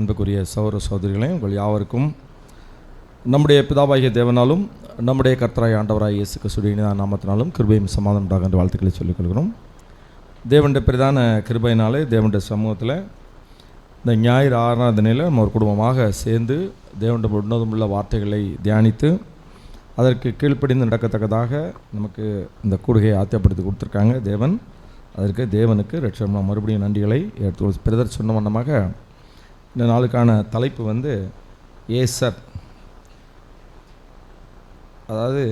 அன்புக்குரிய சகோதர சகோதரிகளே, உங்கள் யாவருக்கும் நம்முடைய பிதாவாகிய தேவனாலும் நம்முடைய கர்த்தராகிய ஆண்டவராகிய இயேசு கிறிஸ்துவின் நாமத்தினாலும் கிருபையும் சமாதானம் உண்டாக என்ற வாழ்த்துக்களை சொல்லிக் கொள்கிறோம். தேவனுடைய பிரதான கிருபையினாலே தேவனுடைய சமூகத்தில் இந்த ஞாயிறு ஆராதனையில் நம்ம ஒரு குடும்பமாக சேர்ந்து தேவனுடைய உன்னதமுள்ள வார்த்தைகளை தியானித்து அதற்கு கீழ்ப்படிந்து நடக்கத்தக்கதாக நமக்கு இந்த கூடுகையை ஆத்தியப்படுத்தி கொடுத்துருக்காங்க தேவன். அதற்கு தேவனுக்கு ரட்சணம் மறுபடியும் நன்றிகளை எடுத்து பிரதர் சொன்ன வண்ணமாக இந்த நாளுக்கான தலைப்பு ஏசர். அதாவது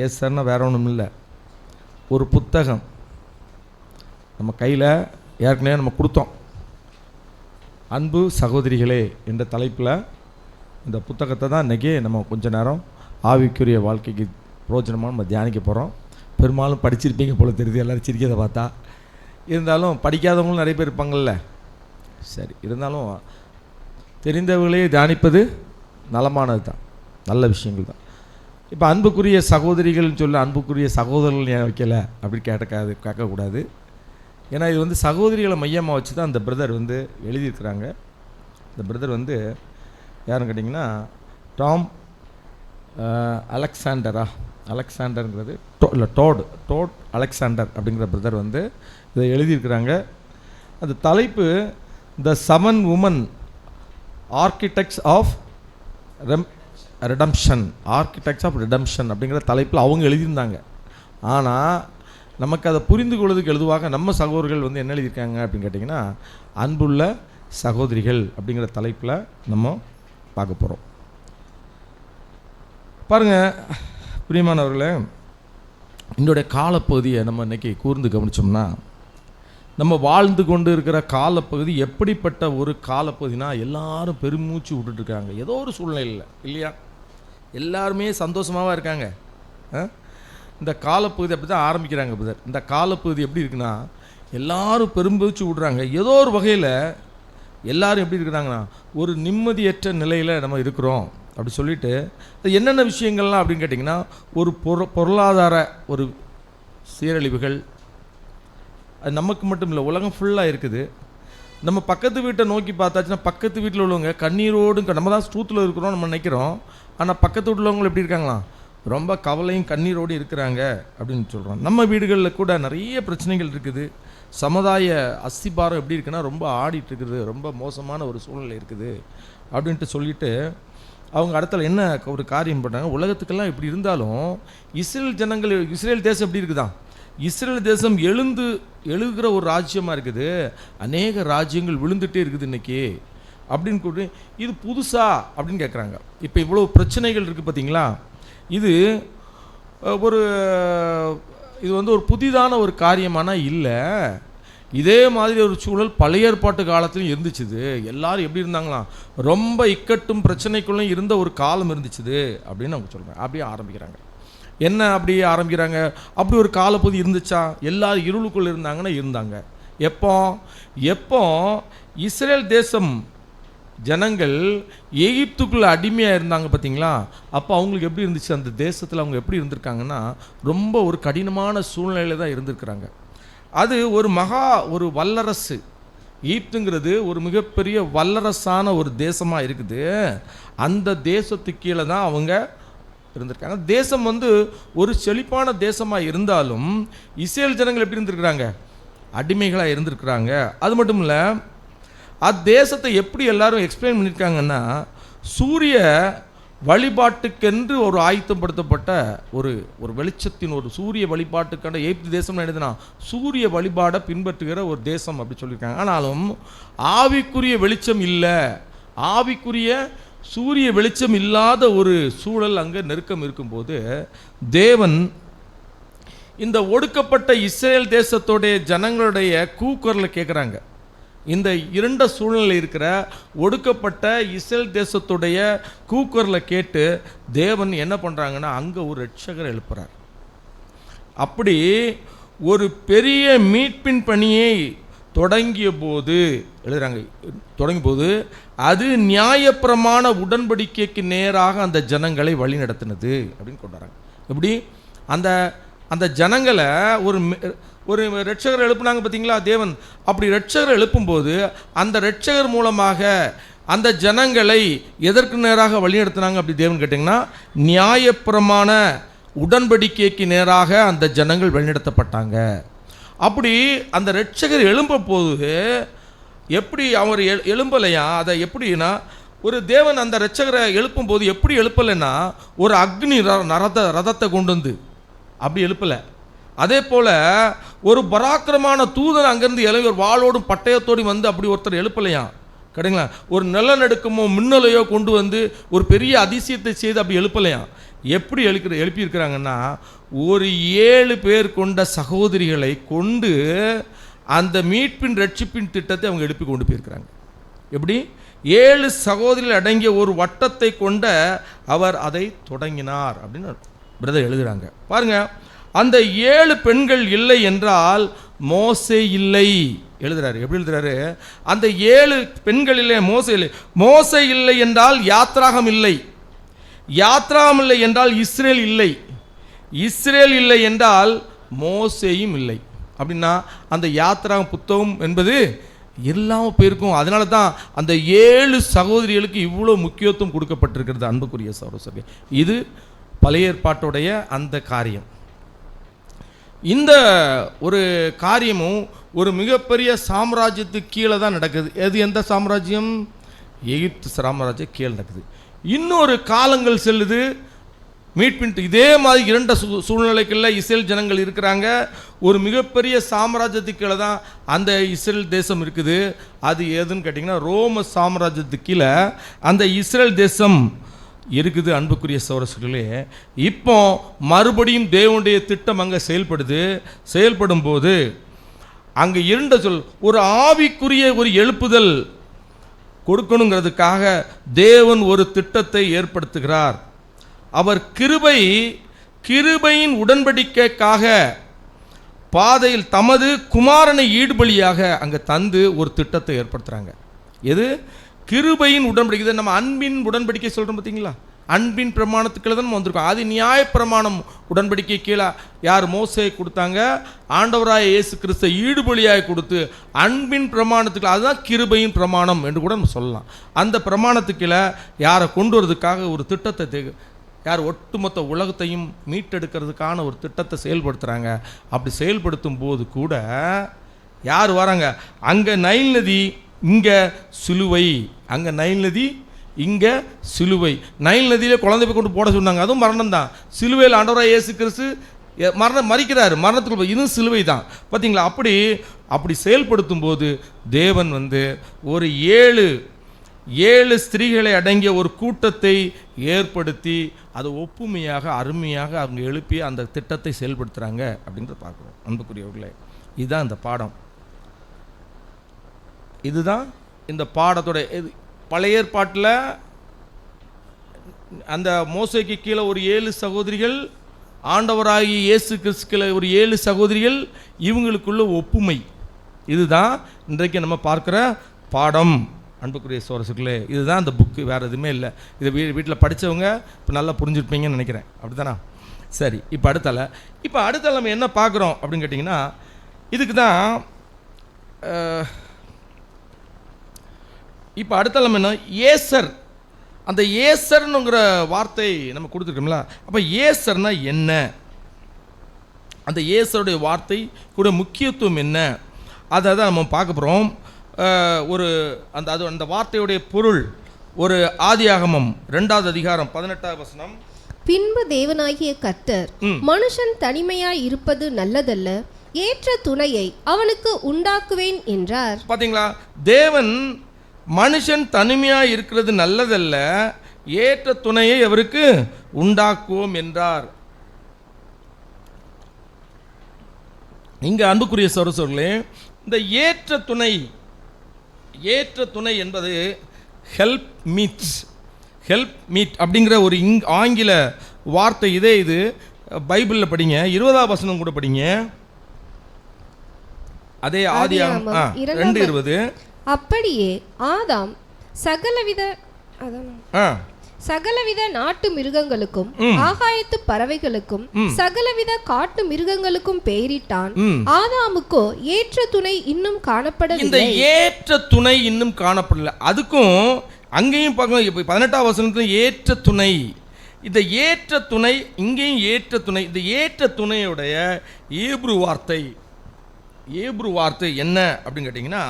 ஏசர்னா வேற ஒன்றும் இல்லை, ஒரு புத்தகம் நம்ம கையில் ஏற்கனவே நம்ம கொடுத்தோம். அன்பு சகோதரிகளே என்ற தலைப்பில் இந்த புத்தகத்தை தான் இன்றைக்கி நம்ம கொஞ்ச நேரம் ஆவிக்குரிய வாழ்க்கைக்கு பிரோஜனமாக நம்ம தியானிக்க போகிறோம். பெரும்பாலும் படிச்சிருப்பீங்க போல தெரியுது, எல்லோரும் சிரிக்கிறதை பார்த்தா. இருந்தாலும் படிக்காதவங்களும் நிறைய பேர் இருப்பாங்கள்ல. சரி, இருந்தாலும் தெரிந்தவர்களே தியானிப்பது நலமானது தான், நல்ல விஷயங்கள் தான். இப்போ அன்புக்குரிய சகோதரிகள்னு சொல்ல அன்புக்குரிய சகோதரர்கள் ஏன் வைக்கலை அப்படின்னு கேட்கக்கூடாது. ஏன்னா இது சகோதரிகளை மையமாக வச்சு தான் அந்த பிரதர் எழுதியிருக்கிறாங்க. இந்த பிரதர் யாருன்னு கேட்டிங்கன்னா டாம் அலெக்சாண்டருங்கிறது டோட் அலெக்சாண்டர் அப்படிங்கிற பிரதர் இதை எழுதியிருக்கிறாங்க. அது தலைப்பு த 7 women ஆர்கிடெக்ட்ஸ் ஆஃப் ரெடம்ஷன் அப்படிங்கிற தலைப்பில் அவங்க எழுதியிருந்தாங்க. ஆனால் நமக்கு அதை புரிந்து கொள்வதற்கு எழுதுவாக நம்ம சகோதரர்கள் என்ன எழுதியிருக்காங்க அப்படின்னு கேட்டிங்கன்னா அன்புள்ள சகோதரிகள் அப்படிங்கிற தலைப்பில் நம்ம பார்க்க போகிறோம். பாருங்கள் பிரியமானவர்களே, என்னுடைய காலப்பகுதியை நம்ம இன்றைக்கி கூர்ந்து கவனித்தோம்னா நம்ம வாழ்ந்து கொண்டு இருக்கிற காலப்பகுதி எப்படிப்பட்ட ஒரு காலப்பகுதினா எல்லாரும் பெருமூச்சு விட்டுட்டுருக்காங்க ஏதோ ஒரு சூழ்நிலையில், இல்லையா? எல்லாருமே சந்தோஷமாக இருக்காங்க. இந்த காலப்பகுதி அப்படி தான் ஆரம்பிக்கிறாங்க பிரதர். இந்த காலப்பகுதி எப்படி இருக்குன்னா எல்லாரும் பெருமூச்சு விடுறாங்க ஏதோ ஒரு வகையில். எல்லாரும் எப்படி இருக்கிறாங்கன்னா ஒரு நிம்மதியற்ற நிலையில் நம்ம இருக்கிறோம் அப்படி சொல்லிட்டு என்னென்ன விஷயங்கள்லாம் அப்படின்னு கேட்டிங்கன்னா ஒரு பொருளாதார ஒரு சீரழிவுகள் அது நமக்கு மட்டும் இல்லை, உலகம் ஃபுல்லாக இருக்குது. நம்ம பக்கத்து வீட்டை நோக்கி பார்த்தாச்சுன்னா பக்கத்து வீட்டில் உள்ளவங்க கண்ணீரோடு நம்ம தான் ஸ்ட்ரூத்தில் இருக்கிறோம் நம்ம நினைக்கிறோம். ஆனால் பக்கத்து வீட்டில் உள்ளவங்க எப்படி இருக்காங்களா ரொம்ப கவலையும் கண்ணீரோடு இருக்கிறாங்க அப்படின்னு சொல்கிறோம். நம்ம வீடுகளில் கூட நிறைய பிரச்சனைகள் இருக்குது. சமுதாய அஸ்திபாரம் எப்படி இருக்குன்னா ரொம்ப ஆடிட்டுருக்குது, ரொம்ப மோசமான ஒரு சூழ்நிலை இருக்குது அப்படின்ட்டு சொல்லிவிட்டு அவங்க இடத்துல என்ன ஒரு காரியம் பண்ணுறாங்க. உலகத்துக்கெல்லாம் இப்படி இருந்தாலும் இஸ்ரேல் தேசம் எப்படி இருக்குதான், இஸ்ரேல் தேசம் எழுகிற ஒரு ராஜ்யமாக இருக்குது. அநேக ராஜ்யங்கள் விழுந்துகிட்டே இருக்குது இன்றைக்கி அப்படின்னு கூட. இது புதுசா அப்படின்னு கேட்குறாங்க. இப்போ இவ்வளோ பிரச்சனைகள் இருக்குது பார்த்தீங்களா. இது ஒரு புதிதான ஒரு காரியமானா இல்லை. இதே மாதிரி ஒரு சூழல் பழைய ஏற்பாட்டு காலத்துலையும் இருந்துச்சுது. எல்லாரும் எப்படி இருந்தாங்களாம், ரொம்ப இக்கட்டும் பிரச்சனைக்குள்ளும் இருந்த ஒரு காலம் இருந்துச்சுது அப்படின்னு அவங்க சொல்கிறாங்க. அப்படியே ஆரம்பிக்கிறாங்க. என்ன அப்படி ஆரம்பிக்கிறாங்க, அப்படி ஒரு காலப்பகுதி இருந்துச்சா? எல்லாரும் இருளுக்குள்ளே இருந்தாங்க. எப்போ இஸ்ரேல் தேசம் ஜனங்கள் எகிப்துக்குள்ளே அடிமையாக இருந்தாங்க பார்த்தீங்களா, அப்போ அவங்களுக்கு எப்படி இருந்துச்சு, அந்த தேசத்தில் அவங்க எப்படி இருந்திருக்காங்கன்னா ரொம்ப ஒரு கடினமான சூழ்நிலையில் தான் இருந்திருக்கிறாங்க. அது ஒரு வல்லரசு. ஈப்துங்கிறது ஒரு மிகப்பெரிய வல்லரசான ஒரு தேசமாக இருக்குது. அந்த தேசத்துக்கு கீழே தான் அவங்க இருந்திருக்காங்க. தேசம் ஒரு செழிப்பான தேசமாக இருந்தாலும் இஸ்ரேல் ஜனங்கள் எப்படி இருந்திருக்கிறாங்க, அடிமைகளாக இருந்திருக்கிறாங்க. அது மட்டும் இல்லை, அத்தேசத்தை எப்படி எல்லாரும் எக்ஸ்பிளைன் பண்ணியிருக்காங்கன்னா சூரிய வழிபாட்டுக்கென்று ஒரு ஆயத்தப்படுத்தப்பட்ட ஒரு வெளிச்சத்தின் ஒரு சூரிய வழிபாட்டுக்கான எகிப்து தேசம் எழுதுனா சூரிய வழிபாடை பின்பற்றுகிற ஒரு தேசம் அப்படி சொல்லியிருக்காங்க. ஆனாலும் ஆவிக்குரிய வெளிச்சம் இல்லை, ஆவிக்குரிய சூரிய வெளிச்சம் இல்லாத ஒரு சூழல் அங்கே நெருக்கம் இருக்கும்போது தேவன் இந்த ஒடுக்கப்பட்ட இஸ்ரேல் தேசத்துடைய ஜனங்களுடைய கூக்குரலை கேட்குறாங்க. இந்த இருண்ட சூழ்நிலை இருக்கிற ஒடுக்கப்பட்ட இஸ்ரேல் தேசத்துடைய கூக்குரலை கேட்டு தேவன் என்ன பண்ணுறாங்கன்னா அங்கே ஒரு ரட்சகர் எழுப்புறார். அப்படி ஒரு பெரிய மீட்பின் பணியை தொடங்கிய போது அது நியாயப்பிரமாண உடன்படிக்கைக்கு நேராக அந்த ஜனங்களை வழி நடத்தினது அப்படின்னு கொண்டாடுறாங்க. எப்படி அந்த ஜனங்களை ஒரு இரட்சகரை எழுப்புனாங்க பார்த்தீங்களா தேவன். அப்படி இரட்சகரை எழுப்பும்போது அந்த இரட்சகர் மூலமாக அந்த ஜனங்களை எதற்கு நேராக வழிநடத்தினாங்க அப்படி தேவன் கேட்டிங்கன்னா, நியாயப்பிரமாண உடன்படிக்கைக்கு நேராக அந்த ஜனங்கள் வழிநடத்தப்பட்டாங்க. அப்படி அந்த இரட்சகர் எழும்ப போது எப்படி அவர் எழும்பலையா, அதை எப்படின்னா ஒரு தேவன் அந்த இரட்சகரை எழுப்பும் போது எப்படி எழுப்பலைன்னா ஒரு அக்னி ரதத்தை கொண்டு வந்து அப்படி எழுப்பலை. அதே போல் ஒரு பராக்கிரமான தூதன் அங்கேருந்து எழுப்பி ஒரு வாளோடும் பட்டயத்தோடும் வந்து அப்படி ஒருத்தர் எழுப்பலையா கிடைங்களா. ஒரு நிலநடுக்கமோ மின்னலையோ கொண்டு வந்து ஒரு பெரிய அதிசயத்தை செய்து அப்படி எழுப்பலையா. எப்படி எழுப்பியிருக்கிறாங்கன்னா ஒரு 7 பேர் கொண்ட சகோதரிகளை கொண்டு அந்த மீட்பின் ரட்சிப்பின் திட்டத்தை அவங்க எழுப்பி கொண்டு போயிருக்கிறாங்க. எப்படி 7 சகோதரிகள் அடங்கிய ஒரு வட்டத்தை கொண்ட அவர் அதை தொடங்கினார் அப்படின்னு பிரதர் எழுதுகிறாங்க. பாருங்க, அந்த 7 பெண்கள் இல்லை என்றால் மோசே இல்லை எழுதுறாரு. எப்படி எழுதுறாரு, அந்த 7 பெண்கள் இல்லை, மோசே இல்லை என்றால் யாத்ராகம் இல்லை, யாத்ராகம் இல்லை என்றால் இஸ்ரேல் இல்லை, இஸ்ரேல் இல்லை என்றால் மோசேயும் இல்லை. அப்படின்னா அந்த யாத்ராகம் புத்தகம் என்பது எல்லாமே போயிருக்கும். அதனால தான் அந்த 7 சகோதரிகளுக்கு இவ்வளோ முக்கியத்துவம் கொடுக்கப்பட்டிருக்கிறது. அன்புக்குரிய சகோதரர்களே, இது பழைய ஏற்பாட்டுடைய அந்த காரியம். இந்த ஒரு காரியமும் ஒரு மிகப்பெரிய சாம்ராஜ்யத்துக்கு கீழே தான் நடக்குது. எந்த சாம்ராஜ்யம்? எகிப்து சாம்ராஜ்யம் கீழே நடக்குது. இன்னொரு காலங்கள் செல்லுது, மீட்பின் இதே மாதிரி 2 சூழ்நிலைகளில் இஸ்ரேல் ஜனங்கள் இருக்கிறாங்க. ஒரு மிகப்பெரிய சாம்ராஜ்யத்துக்கு கீழே தான் அந்த இஸ்ரேல் தேசம் இருக்குது. அது எதுன்னு கேட்டிங்கன்னா ரோம சாம்ராஜ்யத்துக்கு கீழே அந்த இஸ்ரேல் தேசம் இருக்குது. அன்புக்குரிய சகோதரர்களே, இப்போ மறுபடியும் தேவனுடைய திட்டம் அங்கே செயல்படும் போது அங்கே ஒரு ஆவிக்குரிய ஒரு எழுப்புதல் கொடுக்கணுங்கிறதுக்காக தேவன் ஒரு திட்டத்தை ஏற்படுத்துகிறார். அவர் கிருபையின் உடன்படிக்கைக்காக பாதையில் தமது குமாரனை ஈடுபலியாக அங்கே தந்து ஒரு திட்டத்தை ஏற்படுத்துகிறாங்க. எது? கிருபையின் உடன்படிக்கை. நம்ம அன்பின் உடன்படிக்கை சொல்கிறோம் பார்த்தீங்களா, அன்பின் பிரமாணத்துக்குள்ள தான் நம்ம வந்திருக்கோம். அது நியாயப்பிரமாணம் உடன்படிக்கை கீழே யார் மோசே கொடுத்தாங்க, ஆண்டவராய இயேசு கிறிஸ்து ஈடுபலியாய் கொடுத்து அன்பின் பிரமாணத்துக்கு, அதுதான் கிருபையின் பிரமாணம் என்று கூட நம்ம சொல்லலாம். அந்த பிரமாணத்துக்குள்ள யாரை கொண்டு வரதுக்காக ஒரு திட்டத்தை யார் ஒட்டுமொத்த உலகத்தையும் மீட்டெடுக்கிறதுக்கான ஒரு திட்டத்தை செயல்படுத்துகிறாங்க. அப்படி செயல்படுத்தும் போது கூட யார் வராங்க, அங்கே நைல் நதி, இங்கே சிலுவை, அங்கே நைல் நதி, இங்கே சிலுவை. நைல் நதியிலே குழந்தை போய் கொண்டு போட சொன்னாங்க, அதுவும் மரணம் தான். சிலுவையில் ஆண்டவராக இயேசு கிறிஸ்து மறிக்கிறார், மரணத்துக்கு இதுவும் சிலுவை தான். பார்த்தீங்களா? அப்படி செயல்படுத்தும் போது தேவன் ஒரு 7 ஸ்திரீகளை அடங்கிய ஒரு கூட்டத்தை ஏற்படுத்தி அதை ஒப்புமையாக அருமையாக அவங்க எழுப்பி அந்த திட்டத்தை செயல்படுத்துகிறாங்க அப்படின்றத பார்க்குறோம். அன்புக்குரியவர்களே, இதுதான் இந்த பாடம். இதுதான் இந்த பாடத்தோட பழைய ஏற்பாட்டில் அந்த மோசேக்கு கீழே ஒரு 7 சகோதரிகள், ஆண்டவராகி இயேசு கிறிஸ்துல ஒரு 7 சகோதரிகள், இவங்களுக்குள்ள ஒப்புமை. இதுதான் இன்றைக்கு நம்ம பார்க்குற பாடம். அன்புக்குரிய சோரசுகளே, இதுதான் அந்த புக்கு, வேறு எதுவுமே இல்லை. இதை வீட்டில் படித்தவங்க இப்போ நல்லா புரிஞ்சுருப்பீங்கன்னு நினைக்கிறேன். அப்படி தானே? சரி, இப்போ அடுத்தால நம்ம என்ன பார்க்குறோம் அப்படின்னு கேட்டிங்கன்னா, இதுக்கு தான் இப்போ அடுத்தால நம்ம என்ன, ஏசர், அந்த ஏசர்னுங்கிற வார்த்தை நம்ம கொடுத்துருக்கோம்ல. அப்போ ஏசர்னா என்ன, அந்த ஏசருடைய வார்த்தை கூட முக்கியத்துவம் என்ன, அதை தான் நம்ம பார்க்க போகிறோம். அந்த வார்த்தையுடைய பொருள் ஒரு ஆதியாகமம் 2வது அதிகாரம் 18வது வசனம். பின்பு தேவனாகிய கர்த்தர், மனுஷன் தனிமையாய் இருப்பது நல்லதல்ல, ஏற்ற துணையை அவனுக்கு உண்டாக்குவேன் என்றார். பாத்தீங்களா? தேவன் மனுஷன் தனிமையாய் இருக்கிறது நல்லதல்ல, ஏற்ற துணையை அவருக்கு உண்டாக்குவோம் என்றார். இங்க அன்புக்குரிய சகோதரர்களே, இந்த ஏற்ற துணை என்பது ஹெல்ப் மீட் அப்படிங்கிற ஒரு ஆங்கில வார்த்தை. இது பைபிளில் படிங்க, 20வது வசனம் கூட படிங்க. அதே ஆதியாகமம் 2:20. அப்படியே ஆதாம் சகலவித நாட்டு மிருகங்களுக்கும் ஆகாயத்து பறவைகளுக்கும் சகலவித காட்டு மிருகங்களுக்கும் பெயரிட்டான். ஆதாமுக்கோ ஏற்ற துணை இன்னும் காணப்படவில்லை. இந்த ஏற்ற துணை இன்னும் காணப்படல. அதுக்கும் அங்கேயும் பார்க்கணும். இப்போ 18ஆம் வசனத்துல ஏற்ற துணை, இந்த ஏற்ற துணை, இங்கேயும் ஏற்ற துணை. இந்த ஏற்ற துணையுடைய ஏப்ரு வார்த்தை என்ன அப்படின்னு கேட்டிங்கன்னா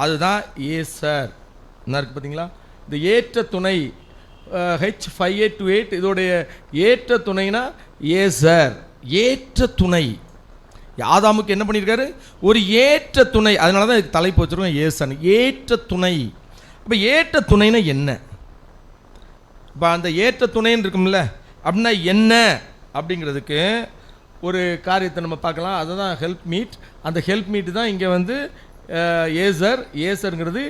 அதுதான் ஏசர். என்ன இருக்குது பார்த்தீங்களா? இந்த ஏற்ற துணை H5828 இதோடைய ஏற்ற துணைனா ஏசர், ஏற்ற துணை. ஆதாமுக்கு என்ன பண்ணியிருக்காரு? ஒரு ஏற்ற துணை. அதனால தான் இதுக்கு தலைப்பு வச்சுருக்கோம் ஏசன், ஏற்ற துணை. அப்போ ஏற்ற துணைனா என்ன? இப்போ அந்த ஏற்ற துணைன்னு இருக்கும்ல, அப்படின்னா என்ன அப்படிங்கிறதுக்கு ஒரு காரியத்தை நம்ம பார்க்கலாம். அதுதான் ஹெல்ப் மீட். அந்த ஹெல்ப் மீட் தான் இங்கே வந்து ஏசருங்கிறது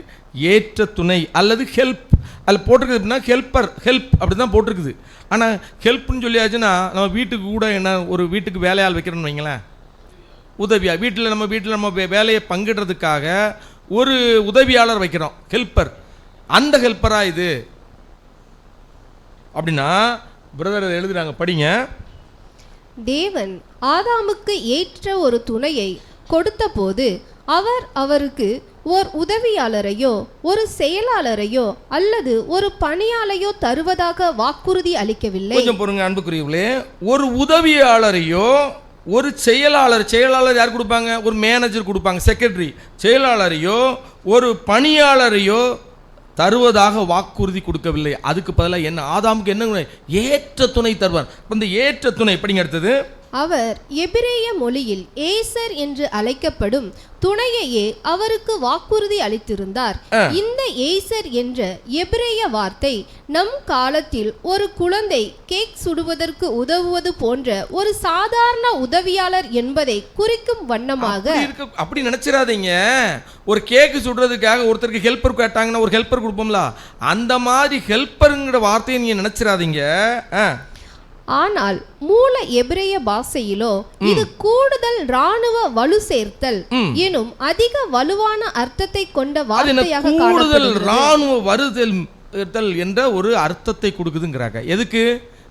ஏற்ற துணை அல்லது ஹெல்ப். அதில் போட்டிருக்குது அப்படின்னா ஹெல்ப் அப்படி தான் போட்டிருக்குது. ஆனால் ஹெல்ப்னு சொல்லியாச்சுன்னா நம்ம வீட்டுக்கு கூட என்ன, ஒரு வீட்டுக்கு வேலையாள் வைக்கிறோன்னு வைங்களேன், உதவியாக வீட்டில் நம்ம வேலையை பங்கிடுறதுக்காக ஒரு உதவியாளர் வைக்கிறோம், ஹெல்ப்பர். அந்த ஹெல்ப்பராக இது அப்படின்னா பிரதர் எழுதுறாங்க, படிங்க. தேவன் ஆதாமுக்கு ஏற்ற ஒரு துணையை கொடுத்த போது அவருக்கு ஒரு உதவியாளரையோ ஒரு செயலாளரையோ அல்லது ஒரு பணியாளையோ தருவதாக வாக்குறுதி அளிக்கவில்லை. கொஞ்சம் பொறுங்க அன்புக்குரியவர்களே. ஒரு உதவியாளரையோ ஒரு செயலாளர் யார் கொடுப்பாங்க? ஒரு மேனேஜர் கொடுப்பாங்க, செக்ரட்டரி. செயலாளரையோ ஒரு பணியாளரையோ தருவதாக வாக்குறுதி கொடுக்கவில்லை. அதுக்கு பதிலாக என்ன? ஆதாமுக்கு என்ன? ஏற்ற துணை தருவார். இந்த ஏற்ற துணை படிங்க அடுத்தது. அவர் எபிரேய மொழியில் ஏசர் என்று அழைக்கப்படும் துணையையே அவருக்கு வாக்குறுதி அளித்திருந்தார். இந்த ஏசர் என்ற எபிரேய வார்த்தை நம் காலத்தில் ஒரு குழந்தை கேக் சுடுவதற்கு உதவுவது போன்ற ஒரு சாதாரண உதவியாளர் என்பதை குறிக்கும் வண்ணமாக. அப்படி நினைச்சிடாதீங்க. ஒரு கேக்கு சுடுறதுக்காக ஒருத்தருக்கு ஹெல்ப்பர் கேட்டாங்கன்னா ஒரு ஹெல்ப்பர் கொடுப்போம்ல, அந்த மாதிரி ஹெல்ப்பருங்கிற வார்த்தையை நீங்க நினைச்சிடாதீங்க. ஆனால் மூல எபிரேய பாஷையிலோ இது கூடுதல் இராணுவ வலு சேர்த்தல் எனும் அதிக வலுவான அர்த்தத்தை கொண்ட வார்த்தையாக கூடுதல் இராணுவ வருதல் என்ற ஒரு அர்த்தத்தை கொடுக்குதுங்கிறாங்க. எதுக்கு?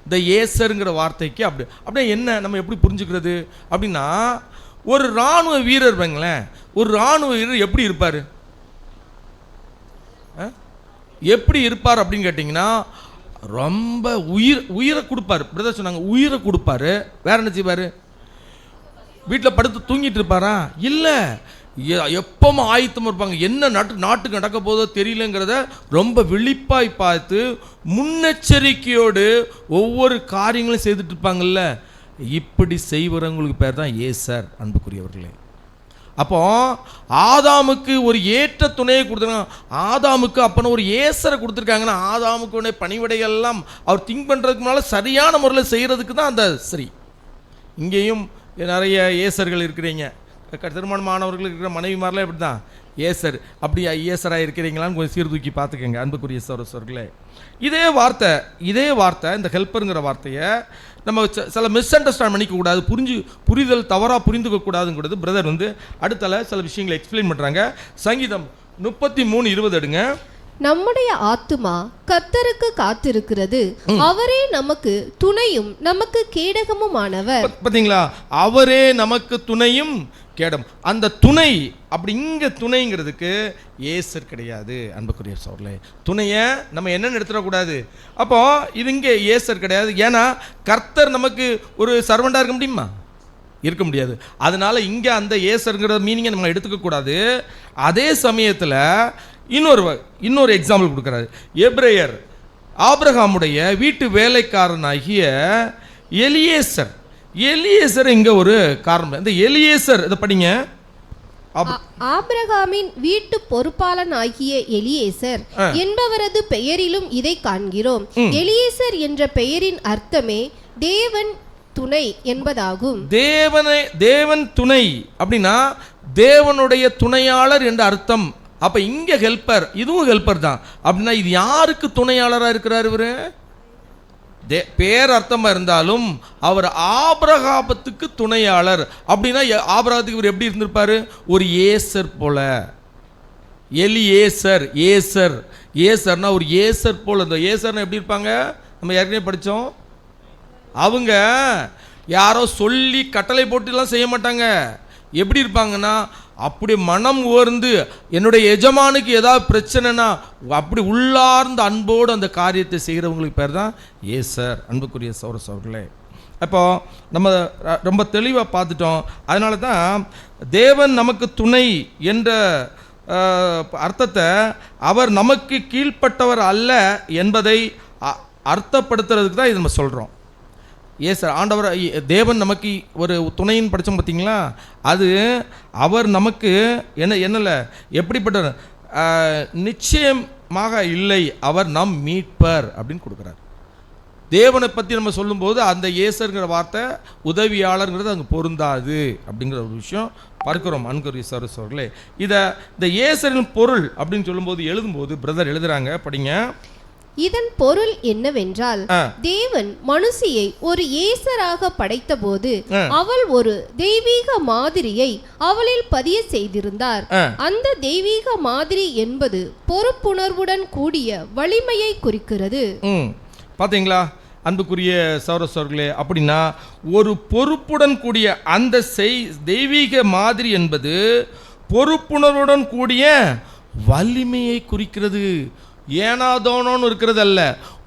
இந்த ஏசருங்கிற வார்த்தைக்கு. அப்படியே என்ன நம்ம எப்படி புரிஞ்சுக்கிறது அப்படின்னா, ஒரு இராணுவ வீரர் வைங்களேன், ஒரு இராணுவ வீரர் எப்படி இருப்பார் அப்படின்னு கேட்டிங்கன்னா ரொம்ப உயிரை கொடுப்பாரு. பிரதர் சொன்னாங்க உயிரை கொடுப்பாரு. வேற என்ன செய்வார்? வீட்டில் படுத்து தூங்கிட்டு இருப்பாரா? இல்லை, எப்பவும் ஆயத்தமாக இருப்பாங்க. என்ன நாட்டுக்கு நடக்க போதோ தெரியலங்கிறத ரொம்ப விழிப்பாய் பார்த்து முன்னெச்சரிக்கையோடு ஒவ்வொரு காரியங்களும் செய்துட்டு இருப்பாங்கல்ல. இப்படி செய்வரவங்களுக்கு பேர் தான் ஏசர், அன்புக்குரியவர்களே. அப்போ ஆதாமுக்கு ஒரு ஏற்ற துணையை கொடுத்துருக்காங்க. ஆதாமுக்கு அப்போ ஒரு ஏசரை கொடுத்துருக்காங்கன்னா ஆதாமுக்கு பணிவிடைகள்லாம் அவர் திங்க் பண்ணுறதுக்கு முன்னால் சரியான முறையில் செய்கிறதுக்கு தான் அந்த சரி. இங்கேயும் நிறைய ஏசர்கள் இருக்கிறீங்க. திருமணமானவர்களுக்கு இருக்கிற மனைவிமாரெலாம் இப்படி தான் ஏசர். அப்படி ஏசராக இருக்கிறீங்களான்னு கொஞ்சம் சீர்தூக்கி பார்த்துக்கங்க அன்புக்குரிய சகோதரர்களே. இதே வார்த்தை இந்த ஹெல்ப்பருங்கிற வார்த்தையை நம்ம சில மிஸ் அண்டர்ஸ்டாண்ட் பண்ணிக்க கூடாது, புரிதல் தவறாக புரிந்துக்க கூடாதுங்கிறது பிரதர் வந்து அடுத்தால சில விஷயங்களை எக்ஸ்பிளைன் பண்ணுறாங்க. சங்கீதம் 33:20 எடுங்க. நம்முடைய ஆத்துமா கர்த்தருக்கு காத்திருக்கிறது, அவரே நமக்கு துணையும் நமக்கு கேடகமுமானவர். பார்த்தீங்களா? அவரே நமக்கு துணையும் கேடம். அந்த துணை அப்படி இங்கே துணைங்கிறதுக்கு ஏசர் கிடையாது அன்புக்குரிய சோர்லே. துணையை நம்ம என்னென்னு எடுத்துடக்கூடாது. அப்போ இது இங்கே ஏசர் கிடையாது. ஏன்னா கர்த்தர் நமக்கு ஒரு சர்வெண்டாக இருக்க முடியாது. அதனால இங்கே அந்த ஏசருங்கிற மீனிங்கை நம்ம எடுத்துக்கக்கூடாது. அதே சமயத்தில் இன்னொரு எக்ஸாம்பிள் கொடுக்குறாரு. எபிரேயர் ஆபிரகாமுடைய வீட்டு வேலைக்காரனாகிய எலியேசர் இங்க ஒரு காரணம். இந்த எலியேசர் இதை படிங்க. ஆபிரகாமின் வீட்டு பொறுப்பாளன் ஆகிய எலியேசர் என்பவரது பெயரிலும் இதை காண்கிறோம். எலியேசர் என்ற பெயரின் அர்த்தமே தேவன் துணை என்பதாகும். தேவன் துணை அப்படின்னா தேவனுடைய துணையாளர் என்ற அர்த்தம். அப்ப இங்க ஹெல்ப்பர், இதுவும் ஹெல்ப்பர் தான். அப்படின்னா இது யாருக்கு துணையாளராக இருக்கிறார்? இவரு பேர் அர்த்தமா இருந்தாலும் அவர் ஆபிரகாமுக்கு துணையாளர். அப்படின்னா ஆபிரகாமுக்கு இவர் எப்படி இருந்திருப்பாரு? ஒரு ஏசர் போல. ஏசர் ஏசர்னா ஒரு ஏசர் போல். அந்த ஏசர்னா எப்படி இருப்பாங்க? நம்ம ஏற்கனவே படித்தோம். அவங்க யாரோ சொல்லி கட்டளை போட்டுலாம் செய்ய மாட்டாங்க. எப்படி இருப்பாங்கன்னா, அப்படி மனம் உயர்ந்து என்னுடைய எஜமானுக்கு ஏதாவது பிரச்சனைனா அப்படி உள்ளார்ந்த அன்போடு அந்த காரியத்தை செய்கிறவங்களுக்கு பேர் தான் ஏசர். அன்புக்குரிய சகோதரர்களே, அப்போ நம்ம ரொம்ப தெளிவாக பார்த்துட்டோம். அதனால தான் தேவன் நமக்கு துணை என்ற அர்த்தத்தை அவர் நமக்கு கீழ்ப்பட்டவர் அல்ல என்பதை அர்த்தப்படுத்துறதுக்கு தான் இது நம்ம சொல்கிறோம். சார், ஆண்டவர் தேவன் நமக்கு ஒரு துணைன்னு படித்தோம் பார்த்தீங்களா? அது அவர் நமக்கு என்னல எப்படிப்பட்ட நிச்சயமாக இல்லை, அவர் நம் மீட்பர் அப்படின்னு கொடுக்குறார். தேவனை பற்றி நம்ம சொல்லும்போது அந்த ஏசருங்கிற வார்த்தை உதவியாளருங்கிறது அங்கே பொருந்தாது அப்படிங்கிற ஒரு விஷயம் பார்க்கிறோம். அன்புக்குரிய சகோதரர்களே, இந்த ஏசரின் பொருள் அப்படின்னு சொல்லும்போது எழுதும்போது பிரதர் எழுதுறாங்க, படிங்க. இதன் பொருள் என்னவென்றால், தேவன் மனுஷியை ஒரு ஏசராக படைத்த போது அவள் ஒரு தெய்வீக மாதிரியை அவளில் பதிய செய்திருந்தார். அந்த தெய்வீக மாதிரி என்பது பொறுப்புணர்வுடன் கூடிய வலிமையை குறிக்கிறது. பாத்தீங்களா அன்புக்குரிய சகோதரர்களே? அப்படின்னா ஒரு பொறுப்புடன் கூடிய அந்த தெய்வீக மாதிரி என்பது பொறுப்புணர்வுடன் கூடிய வலிமையை குறிக்கிறது. ஏனாதோனோன்னு இருக்கிறது அல்ல,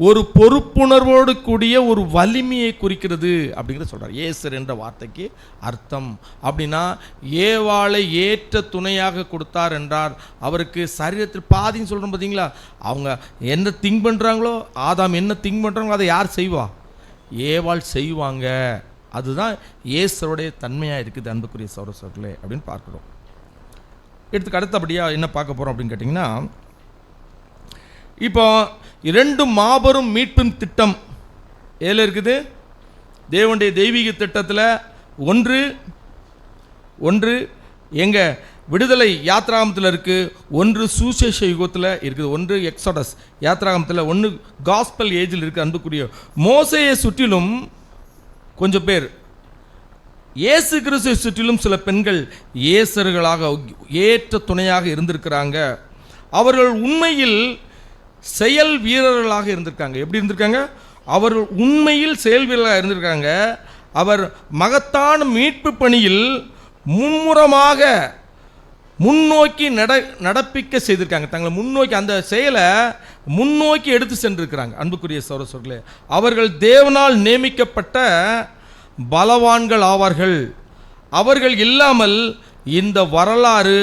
ஒரு பொறுப்புணர்வோடு கூடிய ஒரு வலிமையை குறிக்கிறது அப்படிங்கிறத சொல்கிறார். ஏசர் என்ற வார்த்தைக்கு அர்த்தம் அப்படின்னா ஏவாளை ஏற்ற துணையாக கொடுத்தார் என்றார். அவருக்கு சரீரத்தில் பாதின்னு சொல்கிறோம் பார்த்தீங்களா? அவங்க என்ன திங்க் பண்ணுறாங்களோ, ஆதாம் என்ன திங்க் பண்ணுறாங்களோ அதை யார் செய்வா? ஏவாள் செய்வாங்க. அதுதான் ஏசருடைய தன்மையாக இருக்குது அன்புக்குரிய சகோதரர்களே அப்படின்னு பார்க்குறோம். எடுத்துக்கு அடுத்தபடியாக என்ன பார்க்க போகிறோம் அப்படின்னு கேட்டிங்கன்னா, இப்போ 2 மாபெரும் மீட்பின் திட்டம் ஏல இருக்குது தேவனுடைய தெய்வீக திட்டத்தில். ஒன்று எங்க விடுதலை யாத்ராகமத்தில் இருக்குது, ஒன்று சுசேஷ யுகத்தில் இருக்குது. ஒன்று எக்ஸோடஸ் யாத்ராகமத்தில், ஒன்று காஸ்பல் ஏஜில் இருக்குது. அன்புக்குரிய மோசேயை சுற்றிலும் கொஞ்சம் பேர், இயேசு கிறிஸ்துவை சுற்றிலும் சில பெண்கள் ஏசர்களாக ஏற்ற துணையாக இருந்திருக்கிறாங்க. அவர்கள் உண்மையில் செயல் வீரர்களாக இருந்திருக்காங்க. எப்படி இருந்திருக்காங்க? அவர்கள் உண்மையில் செயல் வீரர்களாக இருந்திருக்காங்க. அவர் மகத்தான மீட்பு பணியில் மும்முரமாக முன்னோக்கி நடப்பிக்க செய்திருக்காங்க. தங்களை முன்னோக்கி அந்த செயலை முன்னோக்கி எடுத்து சென்றிருக்கிறாங்க. அன்புக்குரிய சகோதரர்களே, அவர்கள் தேவனால் நியமிக்கப்பட்ட பலவான்கள் ஆவார்கள். அவர்கள் இல்லாமல் இந்த வரலாறு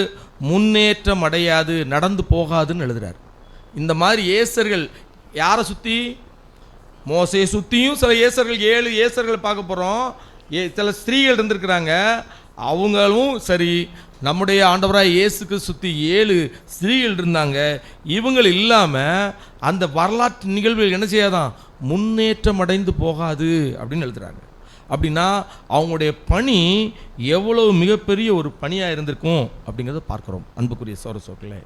முன்னேற்றம் அடையாது, நடந்து போகாதுன்னு எழுதுறார். இந்த மாதிரி ஏசர்கள் யாரை சுற்றி? மோசையை சுற்றியும் சில ஏசர்கள், 7 ஏசர்களை பார்க்க போகிறோம். சில ஸ்திரீகள் இருந்திருக்கிறாங்க. அவங்களும் சரி, நம்முடைய ஆண்டவராக இயேசுக்கு சுற்றி 7 ஸ்திரீகள் இருந்தாங்க. இவங்கள் இல்லாமல் அந்த வரலாற்று நிகழ்வுகள் என்ன செய்யாதான்? முன்னேற்றம் அடைந்து போகாது அப்படின்னு எழுதுறாங்க. அப்படின்னா அவங்களுடைய பணி எவ்வளவு மிகப்பெரிய ஒரு பணியாக இருந்திருக்கும் அப்படிங்கிறத பார்க்குறோம் அன்புக்குரிய சகோதரர்களே.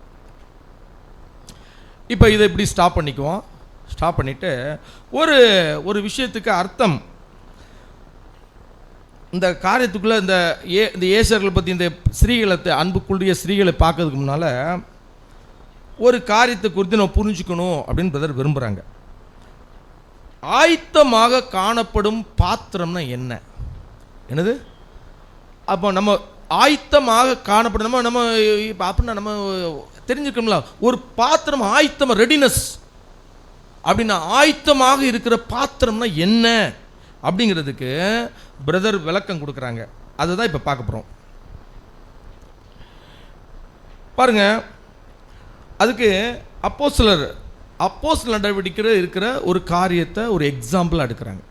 இப்போ இதை இப்படி ஸ்டாப் பண்ணிக்குவோம். ஸ்டாப் பண்ணிவிட்டு ஒரு விஷயத்துக்கு அர்த்தம், இந்த காரியத்துக்குள்ளே இந்த ஏசர்களை பற்றி, இந்த ஸ்திரீகளை, அன்புக்குரிய ஸ்திரீகளை பார்க்கறதுக்கு முன்னால் ஒரு காரியத்தை குறித்து நம்ம புரிஞ்சுக்கணும் அப்படின்னு பிரதர் விரும்புகிறாங்க. ஆயத்தமாக காணப்படும் பாத்திரம்னா என்னது? அப்போ நம்ம ஆயத்தமாக காணப்படும் நம்ம அப்படின்னா நம்ம தெரிஞ்சுக்கணும்ல, ஒரு பாத்திரம் ஆயத்தமாக, ரெடினஸ் அப்படின்னா ஆயத்தமாக இருக்கிற பாத்திரம்னா என்ன அப்படிங்கிறதுக்கு பிரதர் விளக்கம் கொடுக்குறாங்க. அதுதான் இப்போ பார்க்க போகிறோம். பாருங்க, அதுக்கு அப்போஸ்தலர் நடவடிக்கை இருக்கிற ஒரு காரியத்தை ஒரு எக்ஸாம்பிளாக எடுக்கிறாங்க.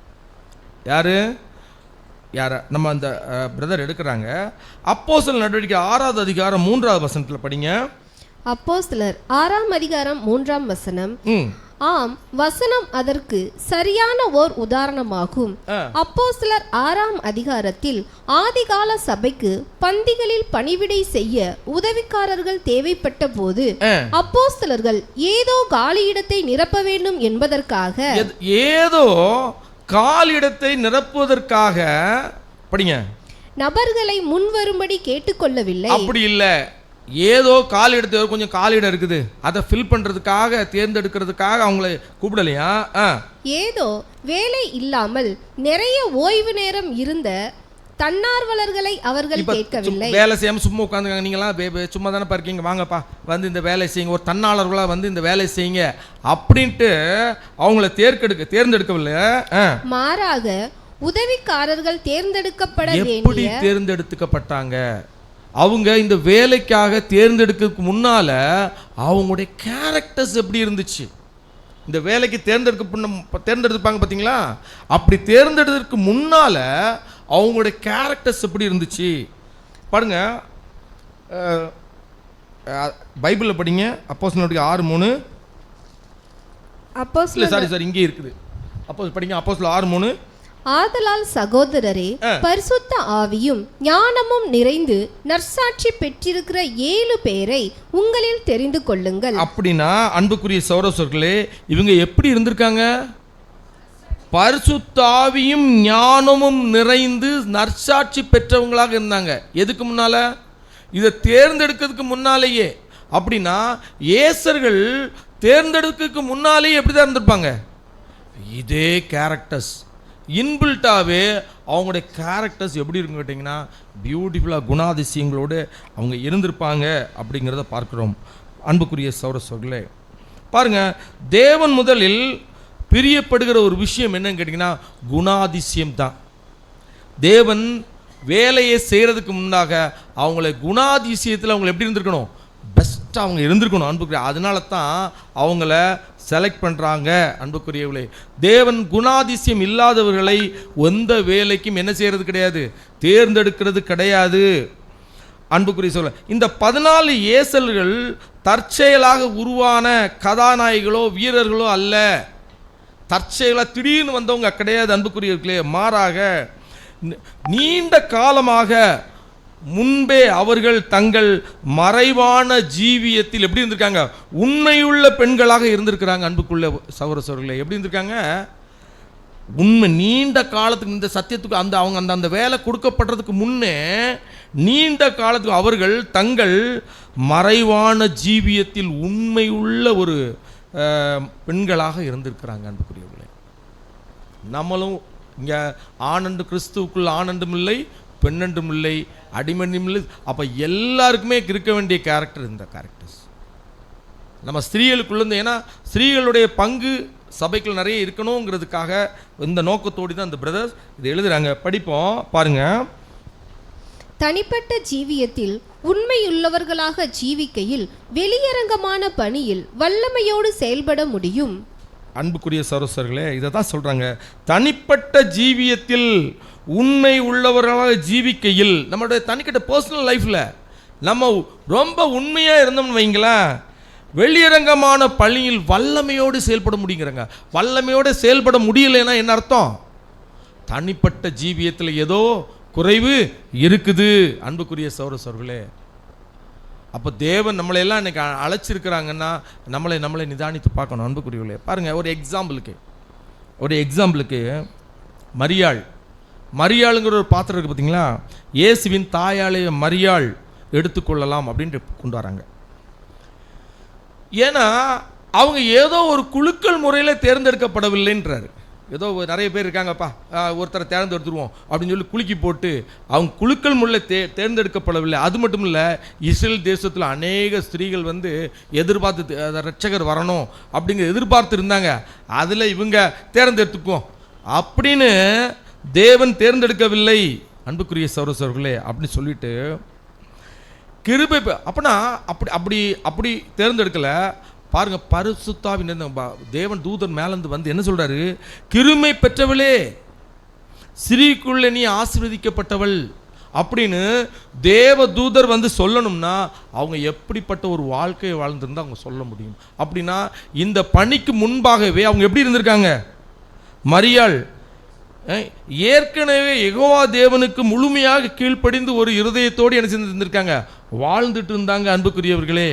யார் நம்ம அந்த பிரதர் எடுக்கிறாங்க. அப்போஸ்தலர் நடவடிக்கை 6வது அதிகாரம் 3வது வசனத்தில் படிங்க. அப்போஸ்தலர் 6ஆம் அதிகாரம் 3ஆம் வசனம். ஆம், வசனம் அதற்கு சரியான ஓர் உதாரணமாகும். அப்போஸ்தலர் 6ஆம் அதிகாரத்தில் ஆதிகால சபைக்கு பந்திகளில் பணிவிடை செய்ய உதவிக்காரர்கள் தேவைப்பட்ட போது அப்போஸ்தலர்கள் ஏதோ காலியிடத்தை நிரப்ப வேண்டும் என்பதற்காக, ஏதோ காலியிடத்தை நிரப்புவதற்காக படிங்க, நபர்களை முன்வரும்படி கேட்டுக்கொள்ளவில்லை. அப்படி இல்லை. ஏதோ காலிடத்து கொஞ்சம் காலிடம் இருக்குது, அதை ஃபில் பண்ணுறதுக்காக தேர்ந்தெடுக்கிறதுக்காக அவங்கள கூப்பிடலையா? ஏதோ வேலை இல்லாமல் நிறைய ஓய்வு நேரம் இருந்த தன்னார்வலர்களை அவர்கள் கேட்கவில்லை. வேலை செய்யாமல் சும்மா உட்காந்துருக்காங்க, நீங்களாம் சும்மா தானே இருக்கீங்க, வாங்கப்பா வந்து இந்த வேலை செய்யுங்க, ஒரு தன்னாளர்களாக வந்து இந்த வேலை செய்யுங்க அப்படின்ட்டு அவங்கள தேர்ந்தெடுக்கவில்லை. மாறாக உதவிக்காரர்கள் தேர்ந்தெடுக்கப்பட எப்படி தேர்ந்தெடுக்கப்பட்டாங்க? அவங்க இந்த வேலைக்காக தேர்ந்தெடுக்கிறதுக்கு முன்னால அவங்களுடைய கேரக்டர்ஸ் எப்படி இருந்துச்சு? இந்த வேலைக்கு தேர்ந்தெடுப்பாங்க பார்த்தீங்களா, அப்படி தேர்ந்தெடுக்கிறதுக்கு முன்னால அவங்களுடைய கேரக்டர்ஸ் எப்படி இருந்துச்சு பாருங்க. பைபிளில் படிங்க, அப்போஸ்தலர்களுடைய 6:3. சாரி இங்கே இருக்குது, படிங்க அப்போஸ்தலர் 6:3. ஆதலால் சகோதரரே, பரிசுத்த ஆவியும் ஞானமும் நிறைந்து நற்சாட்சி பெற்றிருக்கிற 7 பேரை உங்களில் தெரிந்து கொள்ளுங்கள். அப்படின்னா அன்புக்குரிய சகோதரர்களே, இவங்க எப்படி இருந்திருக்காங்க? பரிசுத்த ஆவியும் ஞானமும் நிறைந்து நற்சாட்சி பெற்றவங்களாக இருந்தாங்க. எதுக்கு முன்னால? இதை தேர்ந்தெடுக்கிறதுக்கு முன்னாலேயே. அப்படின்னா ஏசர்கள் தேர்ந்தெடுக்கிறதுக்கு முன்னாலேயே எப்படி தான் இருந்திருப்பாங்க? இதே கேரக்டர்ஸ் இன்பில்ட்டாகவே அவங்களுடைய கேரக்டர்ஸ் எப்படி இருக்குன்னு கேட்டிங்கன்னா பியூட்டிஃபுல்லாக குணாதிசயங்களோடு அவங்க இருந்திருப்பாங்க அப்படிங்கிறத பார்க்குறோம். அன்புக்குரிய சகோதரர்களே, பாருங்கள், தேவன் முதலில் பிரியப்படுகிற ஒரு விஷயம் என்னன்னு கேட்டிங்கன்னா குணாதிசயம் தான். தேவன் வேலையை செய்கிறதுக்கு முன்னாக அவங்கள குணாதிசயத்தில் அவங்க எப்படி இருந்திருக்கணும்? பெஸ்ட்டாக அவங்க இருந்திருக்கணும். அன்புக்குரிய, அதனால தான் அவங்கள செலக்ட் பண்ணுறாங்க. அன்புக்குரியவர்களே, தேவன் குணாதிசயம் இல்லாதவர்களை எந்த வேலைக்கும் என்ன செய்கிறது கிடையாது, தேர்ந்தெடுக்கிறது கிடையாது. அன்புக்குரிய சொல்ல, இந்த 14 ஏசல்கள் தற்செயலாக உருவான கதாநாயகிகளோ வீரர்களோ அல்ல, தற்செயலாக திடீர்னு வந்தவங்க கிடையாது. அன்புக்குரியவர்களே, மாறாக நீண்ட காலமாக முன்பே அவர்கள் தங்கள் மறைவான ஜீவியத்தில் எப்படி இருந்திருக்காங்க? உண்மையுள்ள பெண்களாக இருந்திருக்கிறாங்க. அன்புக்குள்ள சகோதரர்களே, எப்படி இருந்திருக்காங்க? உண்மை நீண்ட காலத்துக்கு இந்த சத்தியத்துக்கு அந்த வேலை கொடுக்கப்படுறதுக்கு முன்னே நீண்ட காலத்துக்கு அவர்கள் தங்கள் மறைவான ஜீவியத்தில் உண்மையுள்ள ஒரு பெண்களாக இருந்திருக்கிறாங்க. அன்புக்குரியவர்களே, நம்மளும் இங்கே ஆனண்டு கிறிஸ்துவுக்குள் ஆனண்டும் இல்லை, பெண்ணென்றும் இல்லை, அடிமண்ணும் இல்லை. அப்போ எல்லாருக்குமே இருக்க வேண்டிய கேரக்டர் இந்த கேரக்டர்ஸ் நம்ம ஸ்திரீகளுக்குள்ளேருந்து. ஏன்னா ஸ்திரீகளுடைய பங்கு சபைக்குள்ள நிறைய இருக்கணுங்கிறதுக்காக இந்த நோக்கத்தோடு தான் இந்த பிரதர்ஸ் இதை எழுதுறாங்க. படிப்போம் பாருங்க. தனிப்பட்ட ஜீவியத்தில் உண்மையுள்ளவர்களாக ஜீவிக்கையில் வெளியரங்கமான பணியில் வல்லமையோடு செயல்பட முடியும். அன்புக்குரிய சகோதரர்களே, இதை தான் சொல்கிறாங்க. தனிப்பட்ட ஜீவியத்தில் உண்மை உள்ளவர்களாக ஜீவிக்கையில், நம்மளுடைய தனிப்பட்ட பர்சனல் லைஃப்பில் நம்ம ரொம்ப உண்மையாக இருந்தோம்னு வைங்களேன், வெளியரங்கமான பணியில் வல்லமையோடு செயல்பட முடியுங்கிறாங்க. வல்லமையோடு செயல்பட முடியலைன்னா என்ன அர்த்தம்? தனிப்பட்ட ஜீவியத்தில் ஏதோ குறைவு இருக்குது. அன்புக்குரிய சகோதரர்களே, அப்போ தேவன் நம்மளையெல்லாம் இன்றைக்கி அழைச்சிருக்கிறாங்கன்னா நம்மளை நிதானித்து பார்க்கணும். அன்புக்குரியவர்களே, பாருங்கள், ஒரு எக்ஸாம்பிளுக்கு மரியாளுங்கிற ஒரு பாத்திரம் இருக்குது பார்த்தீங்களா? இயேசுவின் தாயாளைய மரியாள் எடுத்துக்கொள்ளலாம் அப்படின்ட்டு கொண்டு வராங்க. ஏன்னா அவங்க ஏதோ ஒரு குலுக்கல் முறையில் தேர்ந்தெடுக்கப்படவில்லைன்றாரு. ஏதோ நிறைய பேர் இருக்காங்கப்பா, ஒருத்தரை தேர்ந்தெடுத்துருவோம் அப்படின்னு சொல்லி குலுக்கி போட்டு அவங்க குலுக்கல் முறையில் தேர்ந்தெடுக்கப்படவில்லை. அது மட்டும் இல்லை, இஸ்ரேல் தேசத்தில் அநேக ஸ்திரீகள் வந்து எதிர்பார்த்து ரட்சகர் வரணும் அப்படிங்கிற எதிர்பார்த்து இருந்தாங்க. அதில் இவங்க தேர்ந்தெடுத்துக்குவோம் அப்படின்னு தேவன் தேர்ந்தெடுக்கவில்லை. அன்புக்குரிய சகோதரர்களே, அப்படின்னு சொல்லிட்டு கிருபை அப்படின்னா அப்படி தேர்ந்தெடுக்கலை. பாருங்க, பரிசுத்தாவின் தேவன் தூதன் மேலேருந்து வந்து என்ன சொல்றாரு? கிருமை பெற்றவளே, ஸ்திரீக்குள்ளே நீ ஆசீர்வதிக்கப்பட்டவள் அப்படின்னு தேவ தூதர் வந்து சொல்லணும்னா அவங்க எப்படிப்பட்ட ஒரு வாழ்க்கையை வாழ்ந்திருந்தால் அவங்க சொல்ல முடியும். அப்படின்னா இந்த பணிக்கு முன்பாகவே அவங்க எப்படி இருந்திருக்காங்க? மரியாள் ஏற்கனவே யெகோவா தேவனுக்கு முழுமையாக கீழ்ப்படிந்து ஒரு இருதயத்தோடு என்ன செஞ்சிருந்திருக்காங்க? வாழ்ந்துட்டு இருந்தாங்க. அன்புக்குரியவர்களே,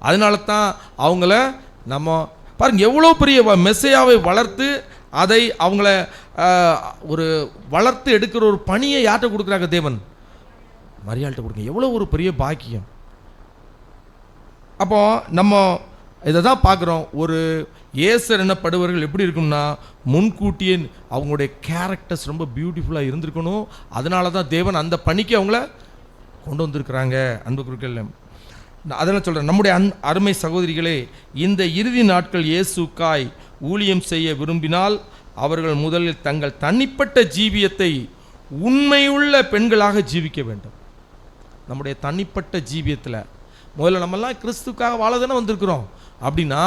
அதனால தான் அவங்கள நம்ம பாருங்க, எவ்வளோ பெரிய மெஸ்ஸையாவை வளர்த்து அதை அவங்கள ஒரு வளர்த்து எடுக்கிற ஒரு பணியை யார்கிட்ட கொடுக்குறாங்க? தேவன் மரியாள்கிட்ட கொடுங்க. எவ்வளோ ஒரு பெரிய பாக்கியம். அப்போ நம்ம இதை தான் பார்க்குறோம். ஒரு ஏசர் எனப்படுவர்கள் எப்படி இருக்கும்னா, முன்கூட்டியே அவங்களுடைய கேரக்டர்ஸ் ரொம்ப பியூட்டிஃபுல்லாக இருந்திருக்கணும். அதனால தான் தேவன் அந்த பணிக்கு அவங்கள கொண்டு வந்திருக்கிறாங்க. அன்புக்குரியவர்களே, அதெல்லாம் சொல்கிறேன். நம்முடைய அருமை சகோதரிகளே, இந்த இறுதி நாட்கள் இயேசுக்காய் ஊழியம் செய்ய விரும்பினால் அவர்கள் முதலில் தங்கள் தனிப்பட்ட ஜீவியத்தை உண்மையுள்ள பெண்களாக ஜீவிக்க வேண்டும். நம்முடைய தனிப்பட்ட ஜீவியத்தில் முதல்ல நம்மெல்லாம் கிறிஸ்துக்காக வாழ தானே வந்திருக்கிறோம். அப்படின்னா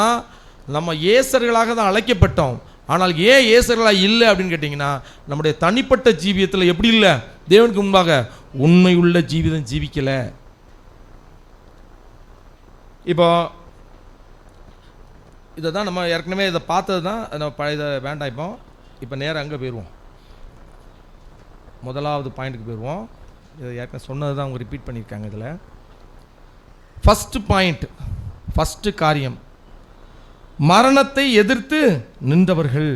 நம்ம ஏசர்களாக தான் அழைக்கப்பட்டோம். ஆனால் ஏன் ஏசர்களாக இல்லை அப்படின்னு கேட்டிங்கன்னா, நம்முடைய தனிப்பட்ட ஜீவியத்தில் எப்படி இல்லை, தேவனுக்கு முன்பாக உண்மையுள்ள ஜீவிதம் ஜீவிக்கலை. இப்போ இதை தான் நம்ம ஏற்கனவே இதை பார்த்தது தான். நம்ம இதை வேண்டாம். இப்போ நேராக அங்கே போயிடுவோம். முதலாவது பாயிண்ட்டுக்கு போயிடுவோம். இதை ஏற்கனவே சொன்னது தான் அவங்க ரிப்பீட் பண்ணியிருக்காங்க. இதில் ஃபஸ்ட்டு பாயிண்ட், ஃபஸ்ட்டு காரியம், மரணத்தை எதிர்த்து நின்றவர்கள்.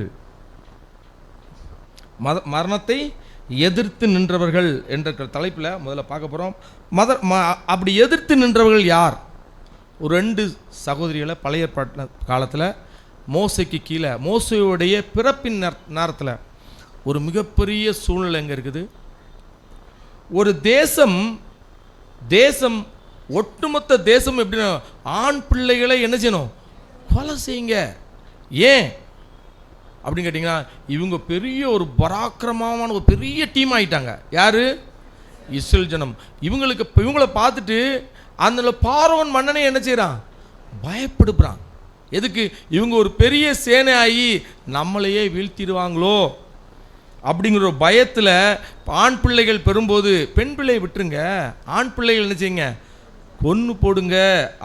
மரணத்தை எதிர்த்து நின்றவர்கள் என்ற தலைப்பில் முதல்ல பார்க்க போகிறோம். அப்படி எதிர்த்து நின்றவர்கள் யார்? ஒரு 2 சகோதரிகளை பழைய காலத்தில் மோசைக்கு கீழே, மோசையுடைய பிறப்பின் நேரத்தில் ஒரு மிகப்பெரிய சூழ்நிலை எங்கே இருக்குது. ஒரு தேசம் ஒட்டுமொத்த தேசம் எப்படின்னா, ஆண் பிள்ளைகளை என்ன செய்யணும், கொலை செய்யுங்க. ஏன் அப்படின்னு கேட்டிங்கன்னா, இவங்க பெரிய ஒரு பராக்கிரமமான ஒரு பெரிய டீம் ஆகிட்டாங்க. யார்? இஸ்ரேல் ஜனம். இவங்களை பார்த்துட்டு அந்த பார்வோன் மன்னனை என்ன செய்கிறான், பயப்படுறான். எதுக்கு? இவங்க ஒரு பெரிய சேனை ஆகி நம்மளையே வீழ்த்திடுவாங்களோ அப்படிங்கிற பயத்தில் ஆண் பிள்ளைகள் பெறும்போது, பெண் பிள்ளையை விட்டுருங்க, ஆண் பிள்ளைகள் என்ன செய்யுங்க, கொன்று போடுங்க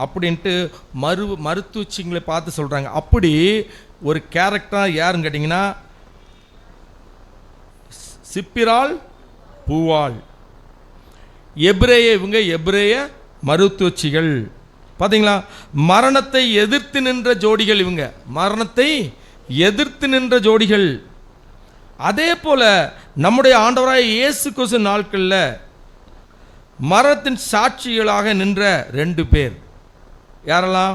அப்படின்ட்டு மருத்துவச்சிங்களை பார்த்து சொல்கிறாங்க. அப்படி ஒரு கேரக்டர் யாருன்னு கேட்டிங்கன்னா, சிப்பிராள் பூவாள். இவங்க எபிரேய மருத்துவச்சிகள். பார்த்தீங்களா, மரணத்தை எதிர்த்து நின்ற ஜோடிகள் இவங்க, மரணத்தை எதிர்த்து நின்ற ஜோடிகள். அதே போல நம்முடைய ஆண்டவராய் இயேசு கிறிஸ்து நாட்களில் மரணத்தின் சாட்சிகளாக நின்ற 2 பேர். யாரெல்லாம்?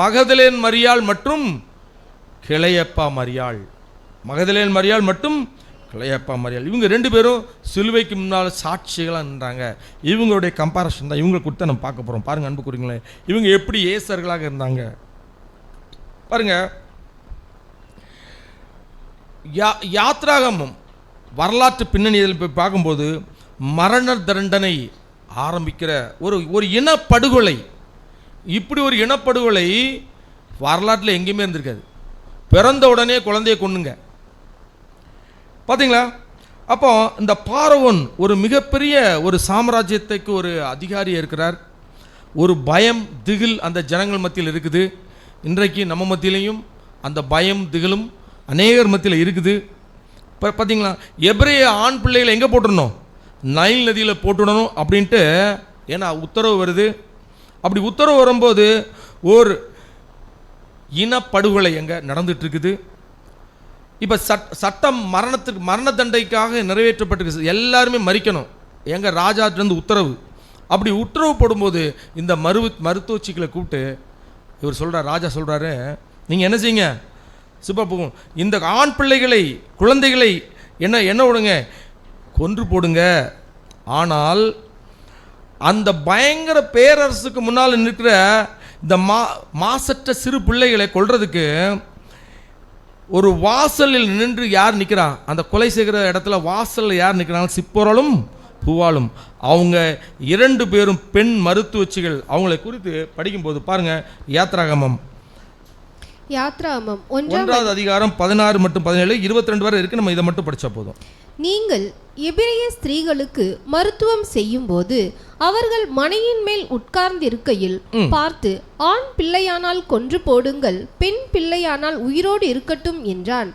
மகதலேன் மரியாள் மற்றும் கிளையப்பா மரியாள். மகதலேன் மரியாள் மற்றும் கிளையப்பா மரியாள். இவங்க 2 பேரும் சிலுவைக்கு முன்னால் சாட்சிகளாக நின்றாங்க. இவங்களுடைய கம்பேரிஷன் தான் இவங்களை கொடுத்து நம்ம பார்க்க போகிறோம். பாருங்கள் அன்புக்குரியவங்களே, இவங்க எப்படி ஏசர்களாக இருந்தாங்க பாருங்க. யாத்ராகமம் வரலாற்று பின்னணியில் போய் பார்க்கும்போது மரண தண்டனை ஆரம்பிக்கிற ஒரு இனப்படுகொலை, இப்படி ஒரு இனப்படுகொலை வரலாற்றில் எங்கேயுமே இருந்திருக்காது. பிறந்த உடனே குழந்தைய கொன்னுங்க. பார்த்தீங்களா? அப்போ இந்த பார்வோன் ஒரு மிகப்பெரிய ஒரு சாம்ராஜ்யத்துக்கு ஒரு அதிகாரியாக இருக்கிறார். ஒரு பயம் திகில் அந்த ஜனங்கள் மத்தியில் இருக்குது. இன்றைக்கு நம்ம மத்தியிலையும் அந்த பயம் திகிலும் அநேகர் மத்தியில் இருக்குது. இப்போ பார்த்தீங்களா, எபிரேய ஆண் பிள்ளைகளை எங்கே போட்டுடணும், நைல் நதியில் போட்டுடணும் அப்படின்ட்டு, ஏன்னா உத்தரவு வருது. அப்படி உத்தரவு வரும்போது ஒரு இனப்படுகொலை எங்கே நடந்துட்டு இருக்குது. இப்போ சட்டம் மரண தண்டைக்காக நிறைவேற்றப்பட்டிருக்கு. எல்லாருமே மறிக்கணும். எங்கள் ராஜாட்டிருந்து உத்தரவு. அப்படி உத்தரவு போடும்போது இந்த மருத்துவச்சிகளை கூப்பிட்டு இவர் சொல்கிறார், ராஜா சொல்கிறாரு, நீங்கள் என்ன செய்யுங்க, போகும், இந்த ஆண் பிள்ளைகளை குழந்தைகளை என்ன விடுங்க, கொன்று போடுங்க. ஆனால் அந்த பயங்கர பேரரசுக்கு முன்னால் நிற்கிற இந்த மாசற்ற சிறு பிள்ளைகளை கொல்றதுக்கு ஒரு வாசலில் நின்று யார் நிற்கிறா, அந்த கொலை செய்கிற இடத்துல வாசலில் யார் நிற்கிறாங்க, சிப்போராலும் பூவாலும். அவங்க 2 பேரும் பெண் மருத்துவச்சிகள். அவங்களை குறித்து படிக்கும்போது பாருங்க, யாத்ராகமம் 1ஆவது அதிகாரம் 16 மற்றும் 17 22 வரை இருக்கு. நம்ம இதை மட்டும் படிச்சா போதும். நீங்கள் எபிரேய ஸ்திரீகளுக்கு மருத்துவம் செய்யும் போது அவர்கள் மனையின் மேல் உட்கார்ந்திருக்கையில் பார்த்து, ஆண் பிள்ளையானால் கொன்று போடுங்கள், பெண் பிள்ளையானால் உயிரோடு இருக்கட்டும் என்றான்.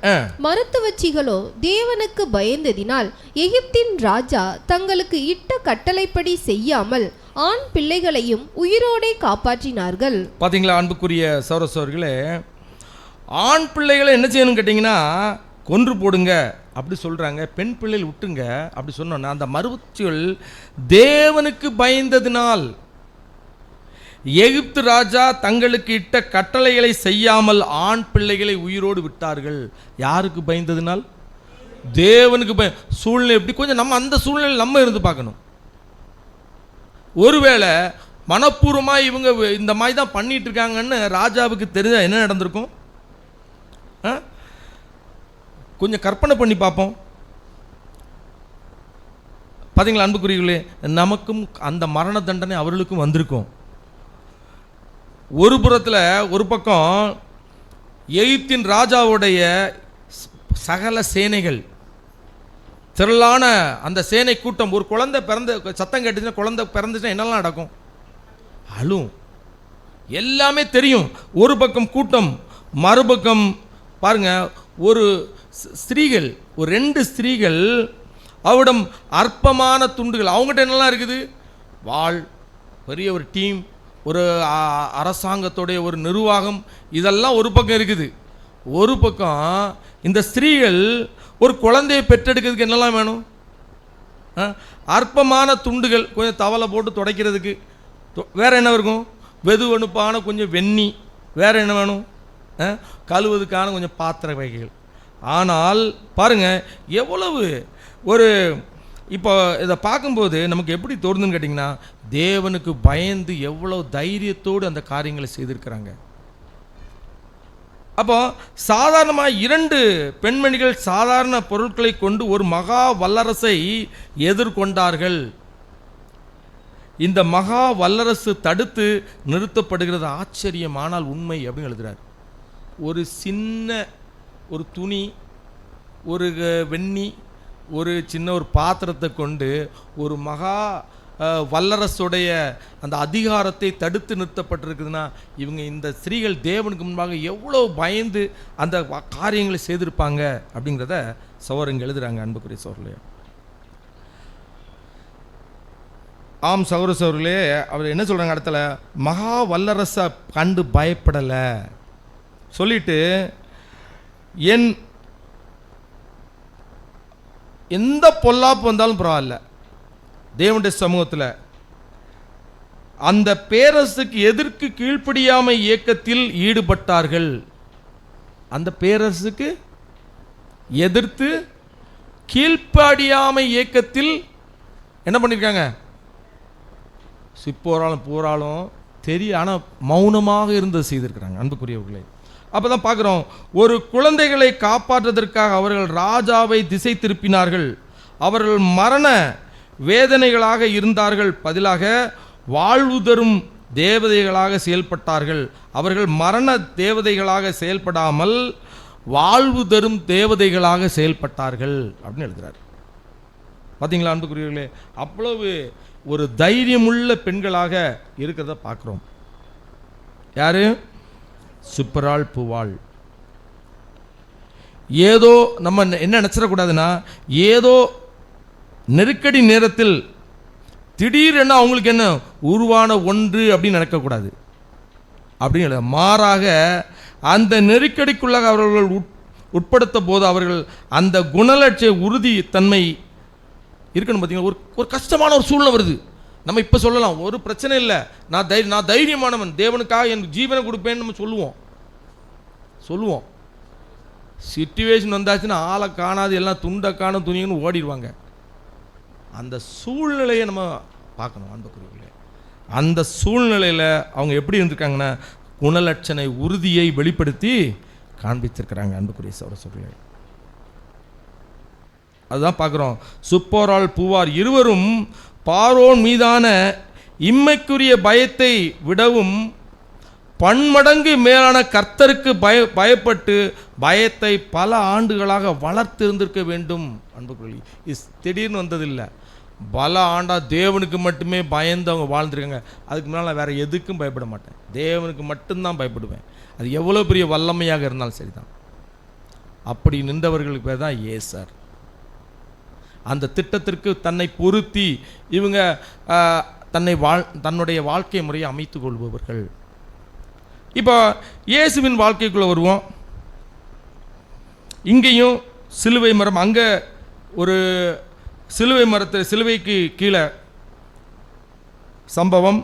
மருத்துவச்சிகளோ தேவனுக்கு பயந்ததினால் எகிப்தின் ராஜா தங்களுக்கு இட்ட கட்டளைப்படி செய்யாமல் ஆண் பிள்ளைகளையும் உயிரோடே காப்பாற்றினார்கள். பாத்தீங்களா அன்புக்குரிய சௌரசோர்களே, ஆண் பிள்ளைகளை என்ன செய்யணும் கேட்டிங்கன்னா, கொன்று போடுங்க அப்படி சொல்கிறாங்க. பெண் பிள்ளைகள் விட்டுங்க அப்படி சொன்னோன்னா, அந்த மருத்துவச்சிகள் தேவனுக்கு பயந்ததினால் எகிப்து ராஜா தங்களுக்கு இட்ட கட்டளைகளை செய்யாமல் ஆண் பிள்ளைகளை உயிரோடு விட்டார்கள். யாருக்கு பயந்ததுனால்? தேவனுக்கு சூழ்நிலை எப்படி கொஞ்சம் நம்ம அந்த சூழ்நிலையில் நம்ம இருந்து பார்க்கணும். ஒருவேளை மனப்பூர்வமாக இவங்க இந்த மாதிரி தான் பண்ணிட்டு இருக்காங்கன்னு ராஜாவுக்கு தெரிஞ்சா என்ன நடந்திருக்கும்? கொஞ்சம் கற்பனை பண்ணி பார்ப்போம். பார்த்தீங்களா அன்புக்குரியவர்களே, நமக்கும் அந்த மரண தண்டனை அவர்களுக்கும் வந்திருக்கும். ஒரு புறத்தில் ஒரு பக்கம் எகிப்தின் ராஜாவுடைய சகல சேனைகள், திரளான அந்த சேனை கூட்டம். ஒரு குழந்தை பிறந்த சத்தம் கேட்டுச்சுன்னா, குழந்தை பிறந்துச்சுன்னா என்னெல்லாம் நடக்கும்? அழும். எல்லாமே தெரியும். ஒரு பக்கம் கூட்டம், மறுபக்கம் பாருங்க ஒரு ஸ்திரீகள், ஒரு 2 ஸ்திரீகள், அவரிடம் அற்பமான துண்டுகள். அவங்ககிட்ட என்னெல்லாம் இருக்குது? வாள், பெரிய ஒரு டீம், ஒரு அரசாங்கத்துடைய ஒரு நிர்வாகம், இதெல்லாம் ஒரு பக்கம் இருக்குது. ஒரு பக்கம் இந்த ஸ்திரீகள் ஒரு குழந்தையை பெற்றெடுக்கிறதுக்கு என்னெல்லாம் வேணும்? அற்பமான துண்டுகள், கொஞ்சம் தவளை போட்டு துடைக்கிறதுக்கு. வேறு என்ன இருக்கும்? வெதுவெனுப்பான கொஞ்சம் வெண்ணி. வேறு என்ன வேணும்? கழுவுவதுக்கான கொஞ்சம் பாத்திர வகைகள். ஆனால் பாருங்கள் எவ்வளவு ஒரு இப்போ இதை பார்க்கும்போது நமக்கு எப்படி தோணுதுன்னு கேட்டிங்கன்னா, தேவனுக்கு பயந்து எவ்வளோ தைரியத்தோடு அந்த காரியங்களை செய்திருக்கிறாங்க. அப்போ சாதாரணமாக 2 பெண்மணிகள் சாதாரண பொருட்களை கொண்டு ஒரு மகா வல்லரசை எதிர்கொண்டார்கள். இந்த மகா வல்லரசு தடுத்து நிறுத்தப்படுகிறது. ஆச்சரியம், ஆனால் உண்மை அப்படின்னு எழுதுகிறார். ஒரு சின்ன ஒரு துணி, ஒரு வெண்ணி, ஒரு சின்ன ஒரு பாத்திரத்தை கொண்டு ஒரு மகா வல்லரசுடைய அந்த அதிகாரத்தை தடுத்து நிறுத்தப்பட்டிருக்குதுன்னா, இவங்க இந்த ஸ்திரீகள் தேவனுக்கு முன்பாக எவ்வளோ பயந்து அந்த காரியங்களை செய்திருப்பாங்க அப்படிங்கிறத சகோதரங்க எழுதுகிறாங்க. அன்புக்குரிய சகோதரர்களே, ஆம் சகோதரர்களே, அவர் என்ன சொல்கிறாங்க இடத்துல? மகா வல்லரசை கண்டு பயப்படலை சொல்லிட்டு, எந்த பொல்லாப்பு வந்தாலும் பரவாயில்ல, தேவனுடைய சமூகத்தில் அந்த பேரரசுக்கு எதிர்க்கு கீழ்ப்படியாமை இயக்கத்தில் ஈடுபட்டார்கள். அந்த பேரரசுக்கு எதிர்த்து கீழ்ப்படியாமை இயக்கத்தில் என்ன பண்ணியிருக்காங்க? சிப்போராலும் போராலும் தெரியும், ஆனால் மௌனமாக இருந்தது செய்திருக்கிறாங்க. அன்புக்குரியவர்களே, அப்போ தான் பார்க்குறோம், ஒரு குழந்தைகளை காப்பாற்றுவதற்காக அவர்கள் ராஜாவை திசை திருப்பினார்கள். அவர்கள் மரண வேதனைகளாக இருந்தார்கள், பதிலாக வாழ்வு தரும் தேவதைகளாக செயல்பட்டார்கள். அவர்கள் மரண தேவதைகளாக செயல்படாமல் வாழ்வு தரும் தேவதைகளாக செயல்பட்டார்கள் அப்படின்னு எழுதுகிறார். பார்த்தீங்களா அன்புக்குரியவர்களே, அவ்வளவு ஒரு தைரியமுள்ள பெண்களாக இருக்கிறத பார்க்குறோம். யாரு? சுப்பராள் பூவாள். ஏதோ நம்ம என்ன நினச்சிடக்கூடாதுன்னா, ஏதோ நெருக்கடி நேரத்தில் திடீரென அவங்களுக்கு என்ன உருவான ஒன்று அப்படின்னு நினைக்கக்கூடாது. அப்படின்னு மாறாக அந்த நெருக்கடிக்குள்ளாக அவர்கள் உட்படுத்த போது அவர்கள் அந்த குணலட்சிய உறுதி தன்மை இருக்கணும். பார்த்தீங்கன்னா, ஒரு கஷ்டமான ஒரு சூழ்நிலை வருது, நம்ம இப்போ சொல்லலாம் ஒரு பிரச்சனை இல்லை, நான் தைரியமானவன், தேவனுக்காக என் ஜீவனை கொடுப்பேன்னு நம்ம சொல்லுவோம். சிச்சுவேஷன் வந்தாச்சுன்னா ஆளை காணாது, எல்லாம் துண்டை காணும் துணின்னு ஓடிடுவாங்க. அந்த சூழ்நிலையை நம்ம பார்க்கணும். அன்புக்குரியவர்களே, அந்த சூழ்நிலையில் அவங்க எப்படி இருந்திருக்காங்கன்னா, குணலட்சணை உறுதியை வெளிப்படுத்தி காண்பித்திருக்கிறாங்க. அன்புக்குரிய சகோதரர்களே, அதுதான் பார்க்குறோம். சுப்போராள் பூவார் இருவரும் பார்வோன் மீதான இம்மைக்குரிய பயத்தை விடவும் பன்மடங்கு மேலான கர்த்தருக்கு பயப்பட்டு பயத்தை பல ஆண்டுகளாக வளர்த்திருந்திருக்க வேண்டும். அன்புக்குரிய, இது திடீர்னு வந்ததில்லை, பல ஆண்டாக தேவனுக்கு மட்டுமே பயந்து அவங்க வாழ்ந்துருக்காங்க. அதுக்கு முன்னால் நான் வேறு எதுக்கும் பயப்பட மாட்டேன், தேவனுக்கு மட்டும்தான் பயப்படுவேன், அது எவ்வளோ பெரிய வல்லமையாக இருந்தாலும் சரிதான். அப்படி நின்றவர்களுக்கு பேர் தான் ஏசர். அந்த திட்டத்திற்கு தன்னை பொருத்தி இவங்க தன்னுடைய வாழ்க்கை முறையை அமைத்து கொள்பவர்கள். இப்போ இயேசுவின் வாழ்க்கைக்குள்ளே வருவோம். இங்கேயும் சிலுவை மரம், அங்கே ஒரு சிலுவைக்கு கீழே சம்பவம்.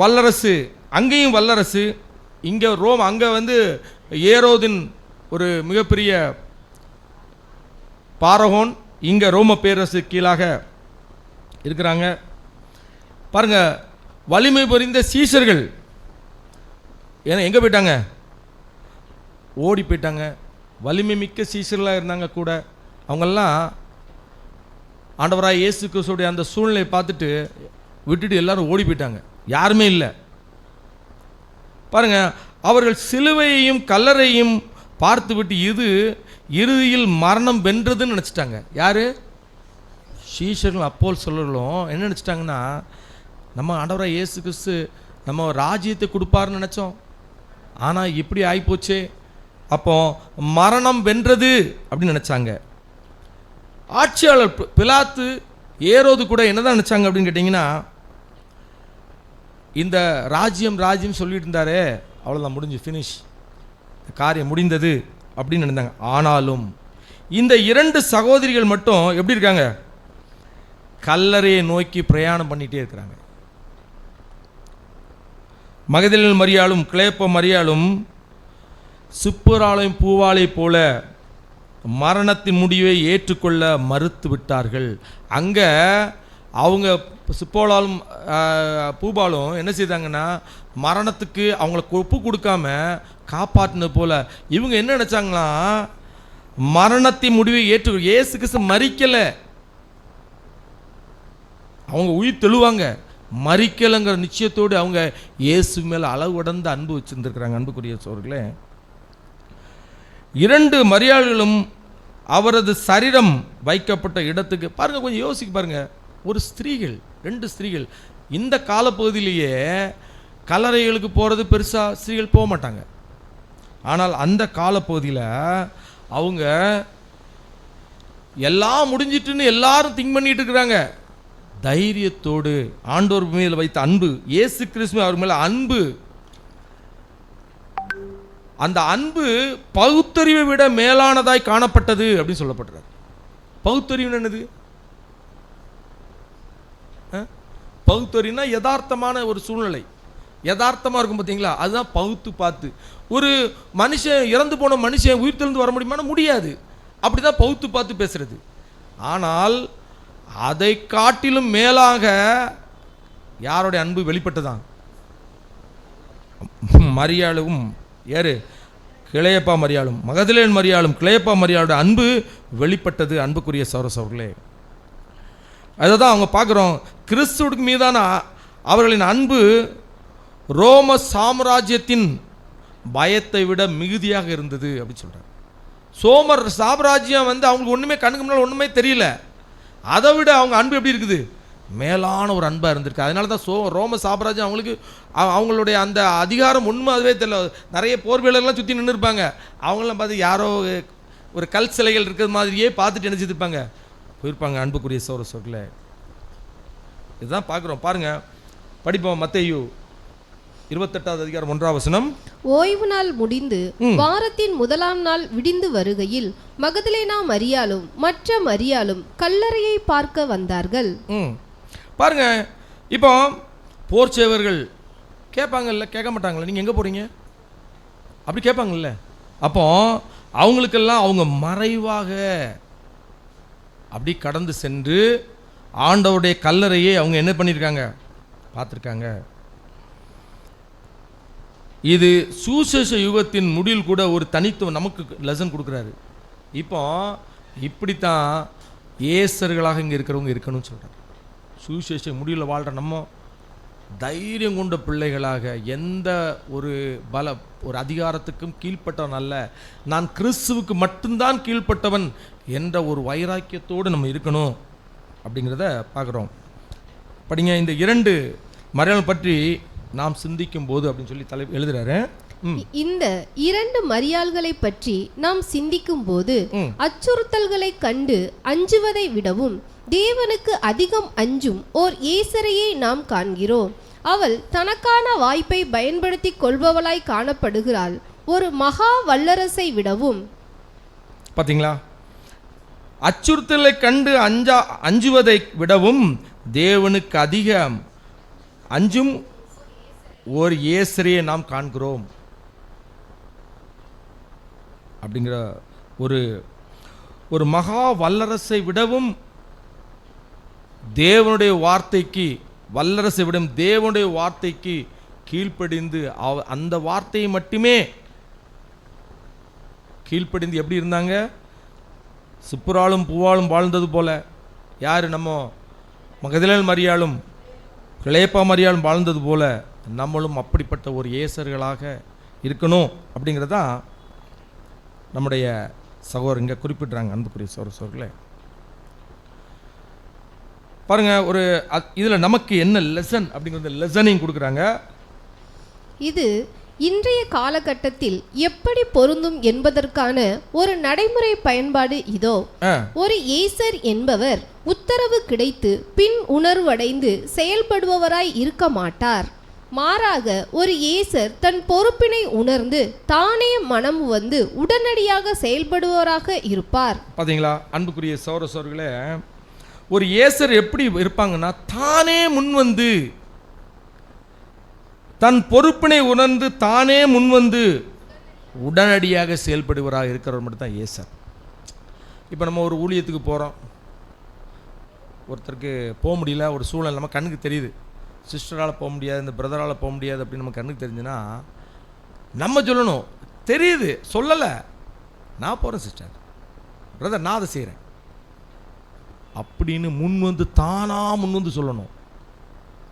வல்லரசு, அங்கேயும் வல்லரசு, இங்கே ரோம், அங்கே வந்து ஏரோதின் ஒரு மிகப்பெரிய பாரகோன், இங்கே ரோம பேரரசு கீழாக இருக்கிறாங்க. பாருங்க, வலிமை புரிந்த சீஷர்கள் ஏன்னா எங்கே போயிட்டாங்க? ஓடி போயிட்டாங்க. வலிமை மிக்க சீஷர்களாக இருந்தாங்க கூட. அவங்கெல்லாம் ஆண்டவராக இயேசு கிறிஸ்துவுடைய அந்த சூழ்நிலையை பார்த்துட்டு விட்டுட்டு எல்லாரும் ஓடி போயிட்டாங்க. யாருமே இல்லை. பாருங்க, அவர்கள் சிலுவையையும் கல்லறையும் பார்த்து விட்டு இது இறுதியில் மரணம் வென்றதுன்னு நினச்சிட்டாங்க. யாரு? சீஷர்கள். அப்போல் சொல்லலும் என்ன நினச்சிட்டாங்கன்னா, நம்ம ஆண்டவராக இயேசு கிறிஸ்து நம்ம ராஜ்யத்தை கொடுப்பாருன்னு நினச்சோம், ஆனால் இப்படி ஆகிப்போச்சே. அப்போ மரணம் வென்றது அப்படின்னு நினச்சாங்க. ஆட்சியாளர் பிலாத்து, ஏரோது கூட என்னதான் நினச்சாங்க அப்படின்னு கேட்டிங்கன்னா, இந்த ராஜ்யம் சொல்லிட்டு இருந்தாரே, அவ்வளோதான், முடிஞ்சு, ஃபினிஷ், காரியம் முடிந்தது அப்படின்னு நினைந்தாங்க. ஆனாலும் இந்த 2 சகோதரிகள் மட்டும் எப்படி இருக்காங்க? கல்லறையை நோக்கி பிரயாணம் பண்ணிகிட்டே இருக்கிறாங்க. மகதலேன் மரியாளும் கிளேப்ப மரியாளும் சிப்பராளையும் பூவாலை போல மரணத்தின் முடிவை ஏற்றுக்கொள்ள மறுத்து விட்டார்கள். அங்கே அவங்க சிப்போலாலும் பூபாலும் என்ன செய்தாங்கன்னா, மரணத்துக்கு அவங்கள ஒப்பு கொடுக்காம காப்பாற்றினது போல இவங்க என்ன நினச்சாங்களா, மரணத்தின் முடிவை இயேசு கிறிஸ்து மரிக்கலை, அவங்க உயிர் தெழுவாங்க, மரிக்கலைங்கிற நிச்சயத்தோடு அவங்க இயேசு மேலே அளவு கடந்த அன்பு வச்சுருந்துருக்குறாங்க. அன்புக்குரிய சோர்களே, 2 மரியாளும் அவரது சரீரம் வைக்கப்பட்ட இடத்துக்கு பாருங்க, கொஞ்சம் யோசிக்க பாருங்க. ஒரு ஸ்திரீகள், 2 ஸ்திரீகள் இந்த காலப்பகுதியிலேயே கல்லறைகளுக்கு போகிறது பெருசாக ஸ்திரீகள் போக மாட்டாங்க. ஆனால் அந்த காலப்பகுதியில் அவங்க எல்லாம் முடிஞ்சிட்டுன்னு எல்லாரும் திங்க் பண்ணிட்டு இருக்கிறாங்க. தைரியத்தோடு ஆண்டவர் மேல் வைத்த அன்பு, இயேசு கிறிஸ்து அவர் மேலே அன்பு, அந்த அன்பு பகுத்தறிவை விட மேலானதாய் காணப்பட்டது அப்படின்னு சொல்லப்படுறார். பகுத்தறிவு என்னது? பகுத்தறிவுனா யதார்த்தமான ஒரு சூழ்நிலை, யதார்த்தமாக இருக்கும் பார்த்தீங்களா, அதுதான் பகுத்து பார்த்து. ஒரு மனுஷன், இறந்து போன மனுஷன் உயிர் தெழுந்து வர முடியுமானா முடியாது. அப்படி தான் பகுத்து பார்த்து பேசுறது. ஆனால் அதை காட்டிலும் மேலாக யாருடைய அன்பு வெளிப்பட்டதான்? மரியாளும் யாரு? கிளையப்பா மரியாளும், மகதலேன் மரியாளும் கிளையப்பா மரியாளுடைய அன்பு வெளிப்பட்டது. அன்புக்குரிய சகோதரர்களே, அதை தான் அவங்க பார்க்குறோம். கிறிஸ்துவுக்கு மீதான அவர்களின் அன்பு ரோம சாம்ராஜ்யத்தின் பயத்தை விட மிகுதியாக இருந்தது அப்படின்னு சொல்கிறார். சாம்ராஜ்யம் வந்து அவங்களுக்கு ஒன்றுமே கண்ணுக்கு முன்னால் ஒன்றுமே தெரியல. அதை விட அவங்க அன்பு எப்படி இருக்குது? மேலான ஒரு அன்பாக இருந்திருக்கு. அதனால தான் ரோம சாம்ராஜ்யம் அவங்களுக்கு அவங்களுடைய அந்த அதிகாரம் உண்மை அதுவே தெரியல. நிறைய போர் வீரர்கள்லாம் சுற்றி நின்று இருப்பாங்க. அவங்களாம் பார்த்து யாரோ ஒரு கல் சிலைகள் இருக்கிறது மாதிரியே பார்த்துட்டு நினச்சிருப்பாங்க, போயிருப்பாங்க. அன்புக்குரிய சகோதரர்களே, இதுதான் பார்க்குறோம். பாருங்கள், படிப்போம். மத்தேயு 28வது அதிகாரம் 1ஆம் வசனம். ஓய்வு நாள் முடிந்து வாரத்தின் முதலாம் நாள் விடிந்து வருகையில் மகதலேனா மரியாளும் மற்ற மரியாளும் கல்லறையை பார்க்க வந்தார்கள். பாருங்க, இப்போ போர் சேவர்கள் கேட்பாங்கல்ல, கேட்க மாட்டாங்கல்ல, நீங்கள் எங்கே போகிறீங்க அப்படி கேட்பாங்கல்ல. அப்போ அவங்களுக்கெல்லாம் அவங்க மறைவாக அப்படி கடந்து சென்று ஆண்டவருடைய கல்லறையை அவங்க என்ன பண்ணியிருக்காங்க? பார்த்துருக்காங்க. இது சுசேஷ யுகத்தின் முடிவில் கூட ஒரு தனித்துவம் நமக்கு லெசன் கொடுக்குறாரு. இப்போ இப்படித்தான் ஏசர்களாக இங்கே இருக்கிறவங்க இருக்கணும்னு சொல்கிறார். சுசேஷ முடிவில் வாழ்கிற நம்ம தைரியம் கொண்ட பிள்ளைகளாக, எந்த ஒரு அதிகாரத்துக்கும் கீழ்ப்பட்டவன் அல்ல, நான் கிறிஸ்துவுக்கு மட்டும்தான் கீழ்ப்பட்டவன் என்ற ஒரு வைராக்கியத்தோடு நம்ம இருக்கணும் அப்படிங்கிறத பார்க்குறோம். படிங்க, இந்த 2 மரியாள் பற்றி நாம் சிந்திக்கும் போது அப்படின்னு சொல்லி எழுதுறாரு. இந்த 2 மரியாள்களை பற்றி நாம் சிந்திக்கும் போது அச்சுறுத்தல்களை கண்டு அஞ்சுவதை விடவும் தேவனுக்கு அதிகம் அஞ்சும் ஓர் ஏசரையை நாம் காண்கிறோம். அவள் தனக்கான வாய்ப்பை பயன்படுத்தி கொள்பவளாய் காணப்படுகிறாள். ஒரு மகா வல்லரசை விடவும், பார்த்தீங்களா, அச்சுறுத்தலை கண்டு அஞ்சுவதை விடவும் தேவனுக்கு அதிகம் அஞ்சும் ஒரு ஏசரையை நாம் காண்கிறோம் அப்படிங்கிற ஒரு மகா வல்லரசை விடவும் தேவனுடைய வார்த்தைக்கு, வல்லரசை விடும் தேவனுடைய வார்த்தைக்கு கீழ்ப்படிந்து அந்த வார்த்தையை மட்டுமே கீழ்ப்படிந்து எப்படி இருந்தாங்க? சிப்புராலும் பூவாலும் வாழ்ந்தது போல. யார்? நம்ம மகதலேல் மரியாளும் கிளேப்பா மரியாளும் வாழ்ந்தது போல நம்மளும் அப்படிப்பட்ட ஒரு ஏசர்களாக இருக்கணும் அப்படிங்கிறதா நம்முடைய சகோதரர் இங்கே குறிப்பிட்றாங்க. அன்புக்குரிய சகோதரர்களே, பாருங்க, ஒரு இதில் நமக்கு என்ன லெசன் அப்படிங்கிறது லெசனையும் கொடுக்குறாங்க. இது இன்றைய காலகட்டத்தில் எப்படி பொருந்தும் என்பதற்கான ஒரு நடைமுறை பயன்பாடு இதோ. ஒரு ஏசர் என்பவர் உத்தரவு கிடைத்து பின் உணர்வடைந்து செயல்படுபவராய் இருக்க மாட்டார். மாறாக ஒரு ஏசர் தன் பொறுப்பினை உணர்ந்து தானே மனம் வந்து உடனடியாக செயல்படுபவராக இருப்பார். பாத்தீங்களா அன்புக்குரிய சகோதரர்களே, ஒரு ஏசர் எப்படி இருப்பாங்கன்னா, தானே முன்வந்து தன் பொறுப்பினை உணர்ந்து தானே முன்வந்து உடனடியாக செயல்படுவராக இருக்கிறவர் மட்டும் தான் ஏசர். இப்போ நம்ம ஒரு ஊழியத்துக்கு போகிறோம், ஒருத்தருக்கு போக முடியல, ஒரு சூழல் நம்ம கண்ணுக்கு தெரியுது, சிஸ்டரால் போக முடியாது, இந்த பிரதரால் போக முடியாது அப்படின்னு நம்ம கண்ணுக்கு தெரிஞ்சுன்னா நம்ம சொல்லணும், தெரியுது சொல்லலை, நான் போகிறேன் சிஸ்டர், பிரதர் நான் அதை செய்கிறேன் அப்படின்னு முன்வந்து தானாக முன்வந்து சொல்லணும்.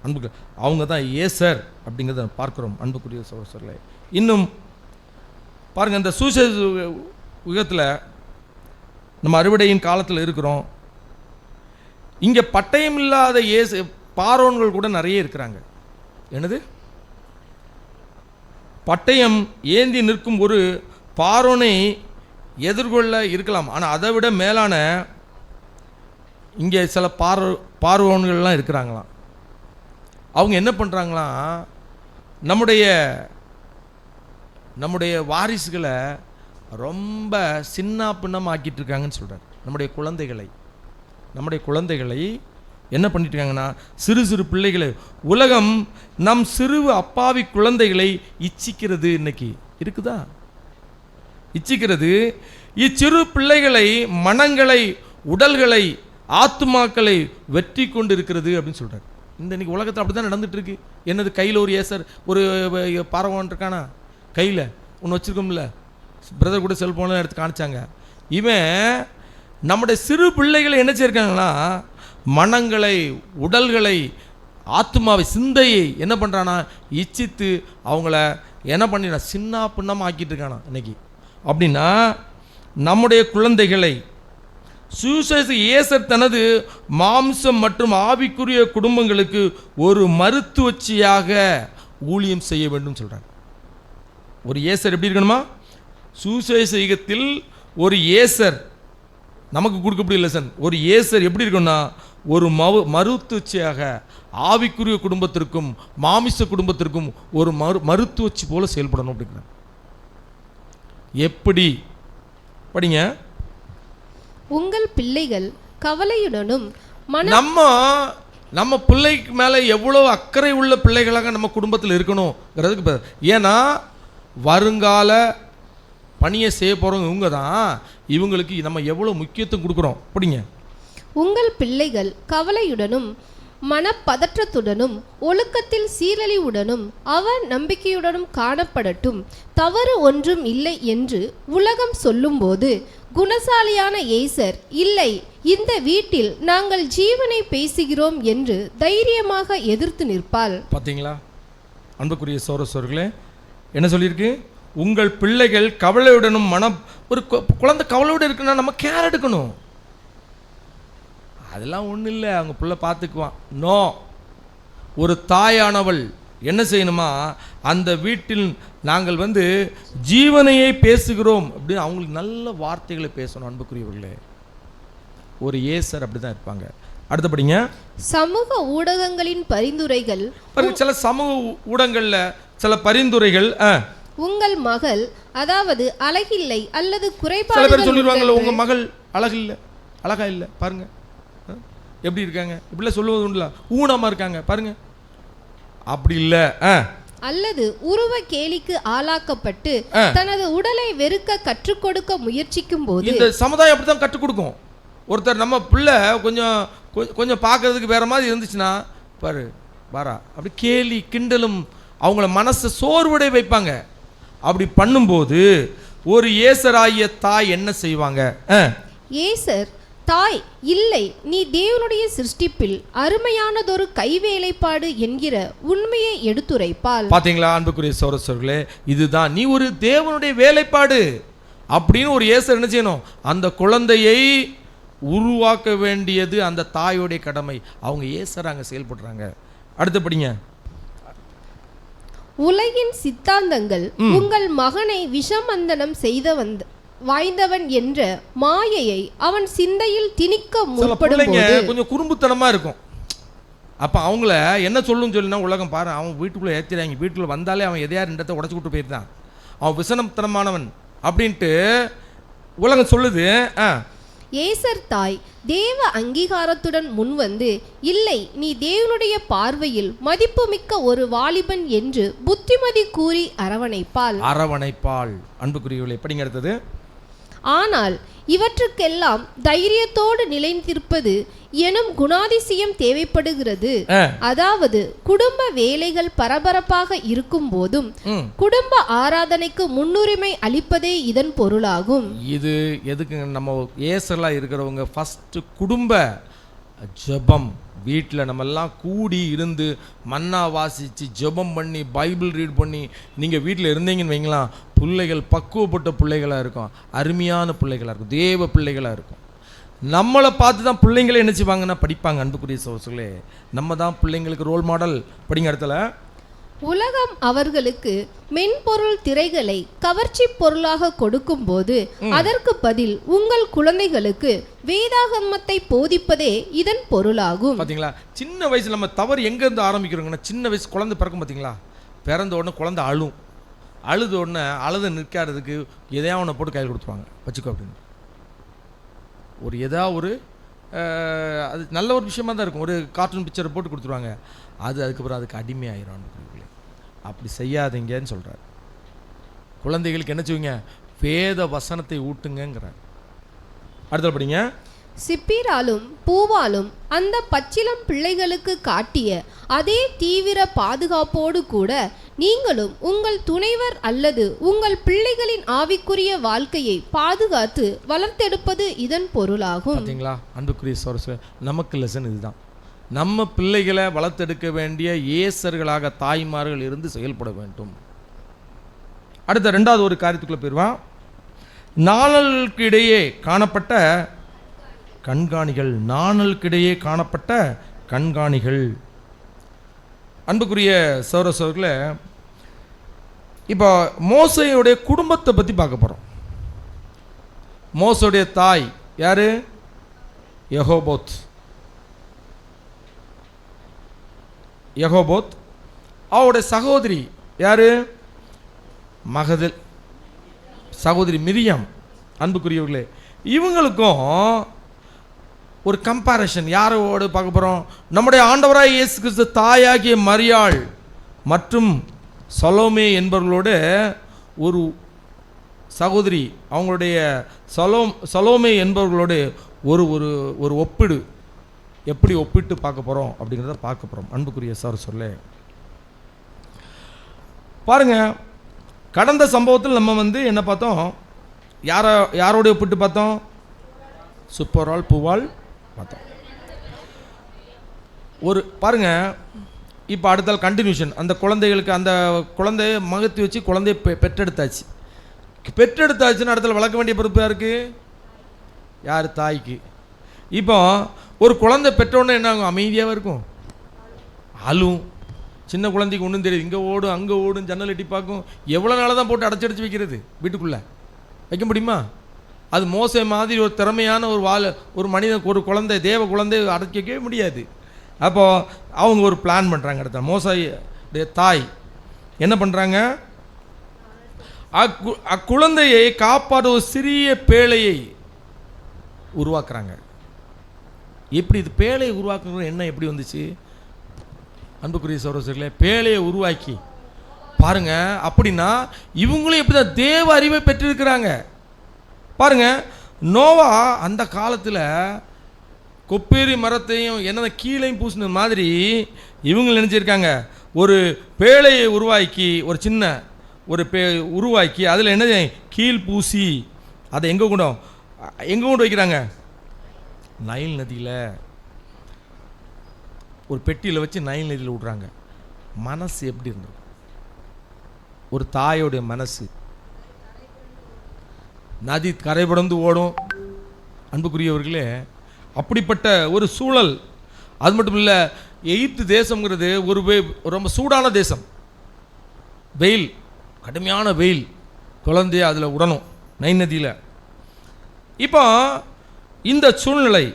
அன்புக்கு அவங்க தான் ஏசர் அப்படிங்கிறத பார்க்குறோம். அன்புக்குரிய சகோதரர்களே, இன்னும் பாருங்கள், இந்த சுவிசேஷ யுகத்தில் நம்ம அறுவடையின் காலத்தில் இருக்கிறோம். இங்கே பட்டயம் இல்லாத பார்வோன்கள் கூட நிறைய இருக்கிறாங்க. என்னது? பட்டயம் ஏந்தி நிற்கும் ஒரு பார்வோனை எதிர்கொள்ள இருக்கலாம், ஆனால் அதை விட மேலான இங்கே சில பார்வோன்கள்லாம் இருக்கிறாங்களாம். அவங்க என்ன பண்ணுறாங்களாம், நம்முடைய வாரிசுகளை ரொம்ப சின்ன பின்னம் ஆக்கிட்டு இருக்காங்கன்னு சொல்கிறார். நம்முடைய குழந்தைகளை என்ன பண்ணிட்டு இருக்காங்கன்னா, சிறு சிறு பிள்ளைகளை, உலகம் நம் சிறு அப்பாவி குழந்தைகளை இச்சிக்கிறது. இன்னைக்கு இருக்குதா? இச்சிக்கிறது. இச்சிறு பிள்ளைகளை, மனங்களை, உடல்களை, ஆத்துமாக்களை வெற்றி கொண்டு இருக்கிறது அப்படின்னு சொல்கிறார். இன்னைக்கு உலகத்தில் அப்படி தான் நடந்துட்டு இருக்கு. என்னது? கையில் ஒரு ஏசர், ஒரு பார்வோன் இருக்கானா, கையில் ஒன்று வச்சுருக்கோம்ல, பிரதர் கூட செல்ஃபோன்லாம் எடுத்து காணிச்சாங்க. இவன் நம்முடைய சிறு பிள்ளைகளை என்ன செய்யிருக்காங்கன்னா, மனங்களை, உடல்களை, ஆத்மாவை, சிந்தையை என்ன பண்ணுறானா இச்சித்து அவங்கள என்ன பண்ணினா சின்ன பின்னமாக ஆக்கிட்டு இருக்கானா இன்னைக்கு. அப்படின்னா நம்முடைய குழந்தைகளை சுவிசேஷ ஏசர் தனது மாம்சம் மற்றும் ஆவிக்குரிய குடும்பங்களுக்கு ஒரு மருத்துவச்சியாக ஊழியம் செய்ய வேண்டும் சொல்கிறார். ஒரு ஏசர் எப்படி இருக்கணுமா? சுவிசேஷ யுகத்தில் ஒரு ஏசர் நமக்கு கொடுக்கக்கூடிய லெசன், ஒரு ஏசர் எப்படி இருக்கணும்னா, ஒரு மருத்துவச்சியாக ஆவிக்குரிய குடும்பத்திற்கும் மாமிச குடும்பத்திற்கும் ஒரு மருத்துவச்சி போல செயல்படணும் அப்படிங்கிற. எப்படி? படிங்க. உங்கள் பிள்ளைகள் கவலையுடனும் நம்ம பிள்ளைக்கு மேலே எவ்வளோ அக்கறை உள்ள பிள்ளைகளாக நம்ம குடும்பத்தில் இருக்கணுங்கிறதுக்கு. ஏன்னா வருங்கால பணியை செய்ய போகிறவங்க இவங்க தான். இவங்களுக்கு நம்ம எவ்வளோ முக்கியத்துவம் கொடுக்குறோம். படிங்க. உங்கள் பிள்ளைகள் கவலையுடனும் மனப்பதற்றத்துடனும் ஒழுக்கத்தில் சீரழிவுடனும் அவர் நம்பிக்கையுடனும் காணப்படட்டும். தவறு ஒன்றும் இல்லை என்று உலகம் சொல்லும்போது குணசாலியான ஏசர், இல்லை, இந்த வீட்டில் நாங்கள் ஜீவனை பேசுகிறோம் என்று தைரியமாக எதிர்த்து நிற்பாள். பார்த்தீங்களா அன்புக்குரிய சகோதரர்களே, என்ன சொல்லியிருக்கு? உங்கள் பிள்ளைகள் கவலையுடனும் ஒரு குழந்தை கவலையோடு இருக்குன்னா நம்ம கேர் எடுக்கணும். அதெல்லாம் ஒன்றும் இல்லை, அவங்க பிள்ளை பார்த்துக்குவான். நோ, ஒரு தாயானவள் என்ன செய்யணுமா, அந்த வீட்டில் நாங்கள் ஜீவனையை பேசுகிறோம் அப்படின்னு அவங்களுக்கு நல்ல வார்த்தைகளை பேசணும். அன்புக்குரியவர்களே, ஒரு ஏசர் அப்படி தான் இருப்பாங்க. அடுத்தபடிங்க, சமூக ஊடகங்களின் பரிந்துரைகள். சில சமூக ஊடகங்களில் சில பரிந்துரைகள், உங்கள் மகள் அதாவது அழகில்லை அல்லது குறைபாடு. சில பேர் சொல்லிடுவாங்கல்ல, உங்க மகள் அழகில்லை, அழகா இல்லை, பாருங்க எப்படி இருக்காங்க, இப்படிலாம் சொல்லுவது உண்டுல, ஊனமா இருக்காங்க பாருங்க, அப்படி இல்லை. அல்லது உருவ கேலிக்கு ஆளாக்கப்பட்டு தனது உடலை வெறுக்க கற்றுக் கொடுக்க முயற்சிக்கும் போது, இந்த சமுதாயம் அப்படித்தான் கற்றுக் கொடுக்கும். ஒருத்தர் நம்ம பிள்ளை கொஞ்சம் கொஞ்சம் பார்க்கறதுக்கு வேற மாதிரி இருந்துச்சுன்னா, பாரு பாரா, அப்படி கேலி கிண்டலும் அவங்கள மனசை சோர்வடை வைப்பாங்க. அப்படி பண்ணும்போது ஒரு ஏசராகிய தாய் என்ன செய்வாங்க? ஏசர் தாய், இல்லை, நீ தேவனுடைய சிருஷ்டிப்பில் அருமையானதொரு கைவேலைப்பாடு என்கிற உண்மையை எடுத்துரைப்பாள். பாத்தீங்களா அன்புக்குரிய சகோதரர்களே, இதுதான் நீ ஒரு தேவனுடைய வேலைப்பாடு அப்படின்னு ஒரு ஏசர் என்ன செய்யணும்? அந்த குழந்தையை உருவாக்க வேண்டியது அந்த தாயோடைய கடமை. அவங்க ஏசர் அங்க செயல்படுறாங்க. அடுத்து படிங்க. உலகின் சித்தாந்தங்கள் உங்கள் மகனை விஷமந்தனம் வாய்ந்தவன் என்ற மாயையை அவன் சிந்தையில் திணிக்க முற்படும் போது, கொஞ்சம் குறும்புத்தனமா இருக்கும். அப்ப அவங்கள என்ன சொல்லும் சொல்லினா, உலகம் பாரு, அவன் வீட்டுக்குள்ள ஏத்திறாங்க, வீட்டுக்குள்ள வந்தாலே அவன் எதையா ரெண்டத்தை உடச்சு விட்டு போயிருந்தான், அவன் விசனத்தனமானவன் அப்படின்ட்டு உலகம் சொல்லுது. ஏசர் தாய் தேவ அங்கீகாரத்துடன் முன்வந்து, இல்லை, நீ தேவனுடைய பார்வையில் மதிப்புமிக்க ஒரு வாலிபன் என்று புத்திமதி கூறி அரவணைப்பாள். அன்புக்குரியவர்களே, படிங்க அடுத்தது. ஆனால் இவற்றுக்கெல்லாம் தைரியத்தோடு நிலைத்திருப்பது எனும் குணாதிசயம் தேவைப்படுகிறது. அதாவது குடும்ப வேலைகள் பரபரப்பாக இருக்கும் போதும் குடும்ப ஆராதனைக்கு முன்னுரிமை அளிப்பதே இதன் பொருளாகும். இது எதுக்கு? நம்ம ஏசர்லாம் இருக்கிறவங்க ஃபர்ஸ்ட் குடும்ப ஜெபம், வீட்டில் நம்மெல்லாம் கூடி இருந்து மன்னா வாசித்து ஜெபம் பண்ணி பைபிள் ரீட் பண்ணி நீங்கள் வீட்டில் இருந்தீங்கன்னு வைங்களா, பிள்ளைகள் பக்குவப்பட்ட பிள்ளைகளாக இருக்கும், அருமையான பிள்ளைகளாக இருக்கும், தேவ பிள்ளைகளாக இருக்கும். நம்மளை பார்த்து தான் பிள்ளைங்களே என்ன செய்வாங்கன்னா படிப்பாங்க. அன்புக்குரிய சகோதரர்களே, நம்ம தான் பிள்ளைங்களுக்கு ரோல் மாடல். படிங்க இடத்துல. உலகம் அவர்களுக்கு மென்பொருள் திரைகளை கவர்ச்சி பொருளாக கொடுக்கும் போது அதற்கு பதில் உங்கள் குழந்தைகளுக்கு வேதாகமத்தை போதிப்பதே இதன் பொருளாகும். பாத்தீங்களா, சின்ன வயசுல நம்ம தவறு எங்க இருந்து ஆரம்பிக்கிறோங்கன்னா, சின்ன வயசு குழந்தை பிறக்கும் பாத்தீங்களா, பிறந்த உடனே குழந்தை அழுத உடனே அழுத நிற்காததுக்கு எதையா ஒன்று போட்டு கையில் கொடுத்துருவாங்க, வச்சுக்கோ அப்படின்னு. ஒரு அது நல்ல ஒரு விஷயமா தான் இருக்கும், ஒரு கார்ட்டூன் பிக்சரை போட்டு கொடுத்துருவாங்க. அதுக்கப்புறம் அதுக்கு அடிமையாயிரும். அப்படி செய்யாதீங்கன்னு சொல்கிறார். குழந்தைகளுக்கு என்ன செய்வீங்க? வேத வசனத்தை ஊட்டுங்கிறார். அடுத்த படிங்க. சிப்பிராலும் பூவாலும் அந்த பச்சிலம் பிள்ளைகளுக்கு காட்டிய அதே தீவிர பாதுகாப்போடு கூட நீங்களும் உங்கள் துணைவர் அல்லது உங்கள் பிள்ளைகளின் ஆவிக்குரிய வாழ்க்கையை பாதுகாத்து வளர்த்தெடுப்பது இதன் பொருளாகும். பார்த்தீங்களா அன்புக்குரிய சகோதரர்களே, நமக்கு லெசன் இதுதான். நம்ம பிள்ளைகளை வளர்த்தெடுக்க வேண்டிய ஏசர்களாக தாய்மார்கள் இருந்து செயல்பட வேண்டும். அடுத்த ரெண்டாவது ஒரு காரியத்துக்குள்ள போயிடுவான். நாணலுக்கிடையே காணப்பட்ட கண்காணிகள். அன்புக்குரிய சகோதரர்களே, இப்போ மோசேயுடைய குடும்பத்தை பற்றி பார்க்க போகிறோம். மோசேயுடைய தாய் யாரு? யெகோபோத். அவருடைய சகோதரி யாரு? மகதல், சகோதரி மிரியாம். அன்புக்குரியவர்களே, இவங்களுக்கும் ஒரு கம்பேரிஷன் யாரோடு பார்க்க போகிறோம்? நம்முடைய ஆண்டவராய் இயேசு கிறிஸ்து தாயாகிய மரியாள் மற்றும் சலோமே என்பவர்களோடு ஒரு சகோதரி, அவங்களுடைய சலோமே என்பவர்களோடு ஒரு ஒரு ஒப்பிடு, எப்படி ஒப்பிட்டு பார்க்க போகிறோம் அப்படிங்கிறத பார்க்க போகிறோம். அன்புக்குரிய சார் சொல்ல பாருங்க, கடந்த சம்பவத்தில் நம்ம என்ன பார்த்தோம்? யாரோட ஒப்பிட்டு பார்த்தோம்? சுப்பரால் பூவால் பார்த்தோம். ஒரு பாருங்க, இப்போ அடுத்தால் கண்டினியூஷன். அந்த குழந்தைகளுக்கு அந்த குழந்தைய மகத்தி வச்சு குழந்தைய பெற்றெடுத்தாச்சுன்னு அடுத்த வளர்க்க வேண்டிய பொறுப்பு யாருக்கு? யார்? தாய்க்கு. இப்போ ஒரு குழந்தை பெற்றோன்னே என்ன ஆகும்? அமைதியாக இருக்கும், அழும். சின்ன குழந்தைக்கு ஒன்றும் தெரியுது, இங்கே ஓடும் அங்கே ஓடும், ஜன்னல் எட்டி பார்க்கும். எவ்வளோ நாளாக தான் போட்டு அடைச்சி வைக்கிறது? வீட்டுக்குள்ளே வைக்க முடியுமா? அது மோசே மாதிரி ஒரு திறமையான ஒரு மனிதன், ஒரு குழந்தை, தேவ குழந்தை அடைக்கவே முடியாது. அப்போது அவங்க ஒரு பிளான் பண்ணுறாங்க. அடுத்த மோசேயுடைய தாய் என்ன பண்ணுறாங்க? அக்குழந்தையை காப்பாற்ற ஒரு சிறிய பேழையை உருவாக்குறாங்க. எப்படி இது பேழையை உருவாக்குறது? என்ன எப்படி வந்துச்சு? அன்புக்குரிய சகோதரர்களே, பேழையை உருவாக்கி பாருங்க. அப்படின்னா இவங்களும் எப்படிதான் தேவ அறிவை பெற்றிருக்கிறாங்க பாருங்க. நோவா அந்த காலத்தில் கொப்பேரி மரத்தையும் என்ன கீழையும் பூசின மாதிரி இவங்க நினச்சிருக்காங்க. ஒரு பேழையை உருவாக்கி ஒரு சின்ன ஒரு உருவாக்கி அதில் என்ன கீழ் பூசி அதை எங்கே கொண்டு வைக்கிறாங்க? நைல் நதியில் ஒரு பெட்டியில் வச்சு நைல் நதியில் விடுறாங்க. மனசு எப்படி இருந்தது? ஒரு தாயோடைய மனசு. நதி கரைபடந்து ஓடும். அன்புக்குரியவர்களே, அப்படிப்பட்ட ஒரு சூழல். அது மட்டும் இல்லை, எகிப்து தேசம்ங்கிறது ஒரு ரொம்ப சூடான தேசம். வெயில், கடுமையான வெயில். குழந்தைய அதில் விடணும் நைல் நதியில். இப்போ இந்த சூழ்நிலை,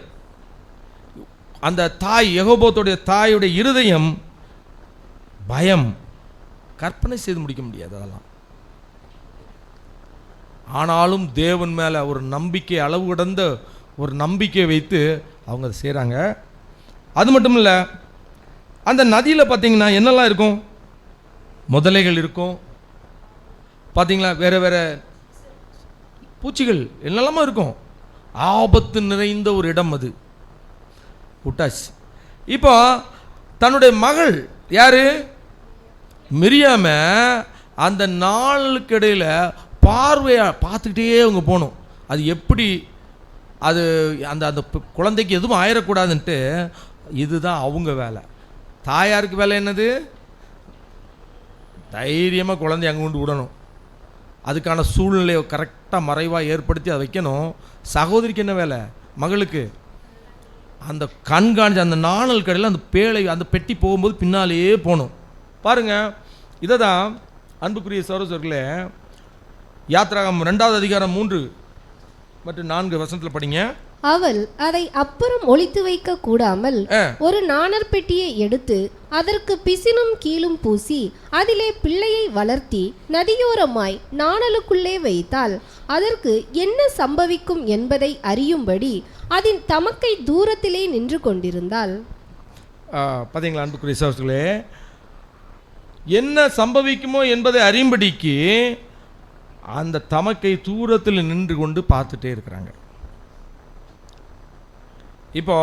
அந்த தாய் யெகோபோத்துடைய தாயுடைய இருதயம் பயம், கற்பனை செய்து முடிக்க முடியாது அதெல்லாம். ஆனாலும் தேவன் மேலே ஒரு நம்பிக்கை, அளவு கடந்த ஒரு நம்பிக்கை வைத்து அவங்க அதை செய்கிறாங்க. அது மட்டும் இல்லை, அந்த நதியில் பார்த்தீங்கன்னா என்னெல்லாம் இருக்கும்? முதலைகள் இருக்கும் பார்த்தீங்களா, வேறு வேறு பூச்சிகள் என்னெல்லாமா இருக்கும். ஆபத்து நிறைந்த ஒரு இடம் அது. விட்டாச்சு. இப்போ தன்னுடைய மகள் யாரு? மிரியாம அந்த நாளுக்கு இடையில் பார்வையை பார்த்துக்கிட்டே அவங்க போகணும். அது எப்படி அது அந்த அந்த குழந்தைக்கு எதுவும் ஆயிடக்கூடாதுன்ட்டு இதுதான் அவங்க வேலை. தாயாருக்கு வேலை என்னது? தைரியமாக குழந்தைய அங்கே கொண்டு விடணும். அதுக்கான சூழ்நிலையை கரெக்டாக மறைவாக ஏற்படுத்தி அதை வைக்கணும். சகோதரிக்கு என்ன வேலை? மகளுக்கு அந்த கண்காணிச்சு அந்த நாணல் கடையில் அந்த பேழை அந்த பெட்டி போகும்போது பின்னாலேயே போகணும். பாருங்கள், இதை தான் அன்புக்குரிய சகோதரர்களே, யாத்ராகமம் 2வது அதிகாரம் 3 மற்றும் 4 வசனத்தில் படிங்க. அவள் அதை அப்புறம் ஒளித்து வைக்க கூடாமல் ஒரு நாணற் பெட்டியை எடுத்து அதற்கு பிசினும் கீழும் பூசி அதிலே பிள்ளையை வளர்த்தி நதியோரமாய் நாணலுக்குள்ளே வைத்தால் அதற்கு என்ன சம்பவிக்கும் என்பதை அறியும்படி அதன் தமக்கை தூரத்திலே நின்று கொண்டிருந்தாள். பார்த்தீங்களா அன்புக்குரிய சகோதரர்களே, என்ன சம்பவிக்குமோ என்பதை அறியும்படிக்கு அந்த தமக்கை தூரத்தில் நின்று கொண்டு பார்த்துட்டே இருக்கிறாங்க. இப்போ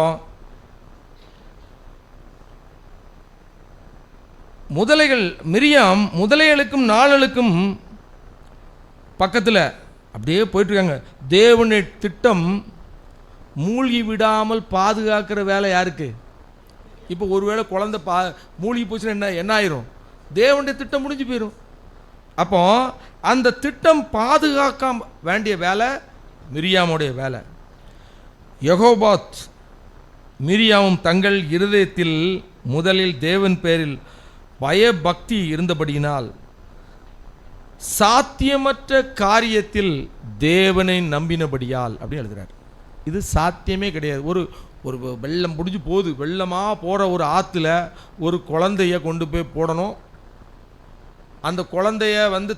முதலைகள், மிரியாம் முதலைகளுக்கும் நாணலுக்கும் பக்கத்தில் அப்படியே போயிட்டுருக்காங்க. தேவனுடைய திட்டம் மூழ்கி விடாமல் பாதுகாக்கிற வேலை யாருக்கு? இப்போ ஒருவேளை குழந்தை மூழ்கி போச்சுன்னா என்ன ஆயிரும்? தேவனுடைய திட்டம் முடிஞ்சு போயிடும். அப்போ அந்த திட்டம் பாதுகாக்க வேண்டிய வேலை மிரியாமுடைய வேலை. யெகோபாத் மிரியாமும் தங்கள் இருதயத்தில் முதலில் தேவன் பேரில் பயபக்தி இருந்தபடியினால் சாத்தியமற்ற காரியத்தில் தேவனை நம்பினபடியால் அப்படின்னு எழுதுறார். இது சாத்தியமே கிடையாது. ஒரு வெள்ளம் முடிஞ்சு போகுது, வெள்ளமாக போகிற ஒரு ஆற்றுல ஒரு குழந்தைய கொண்டு போய் போடணும். அந்த குழந்தைய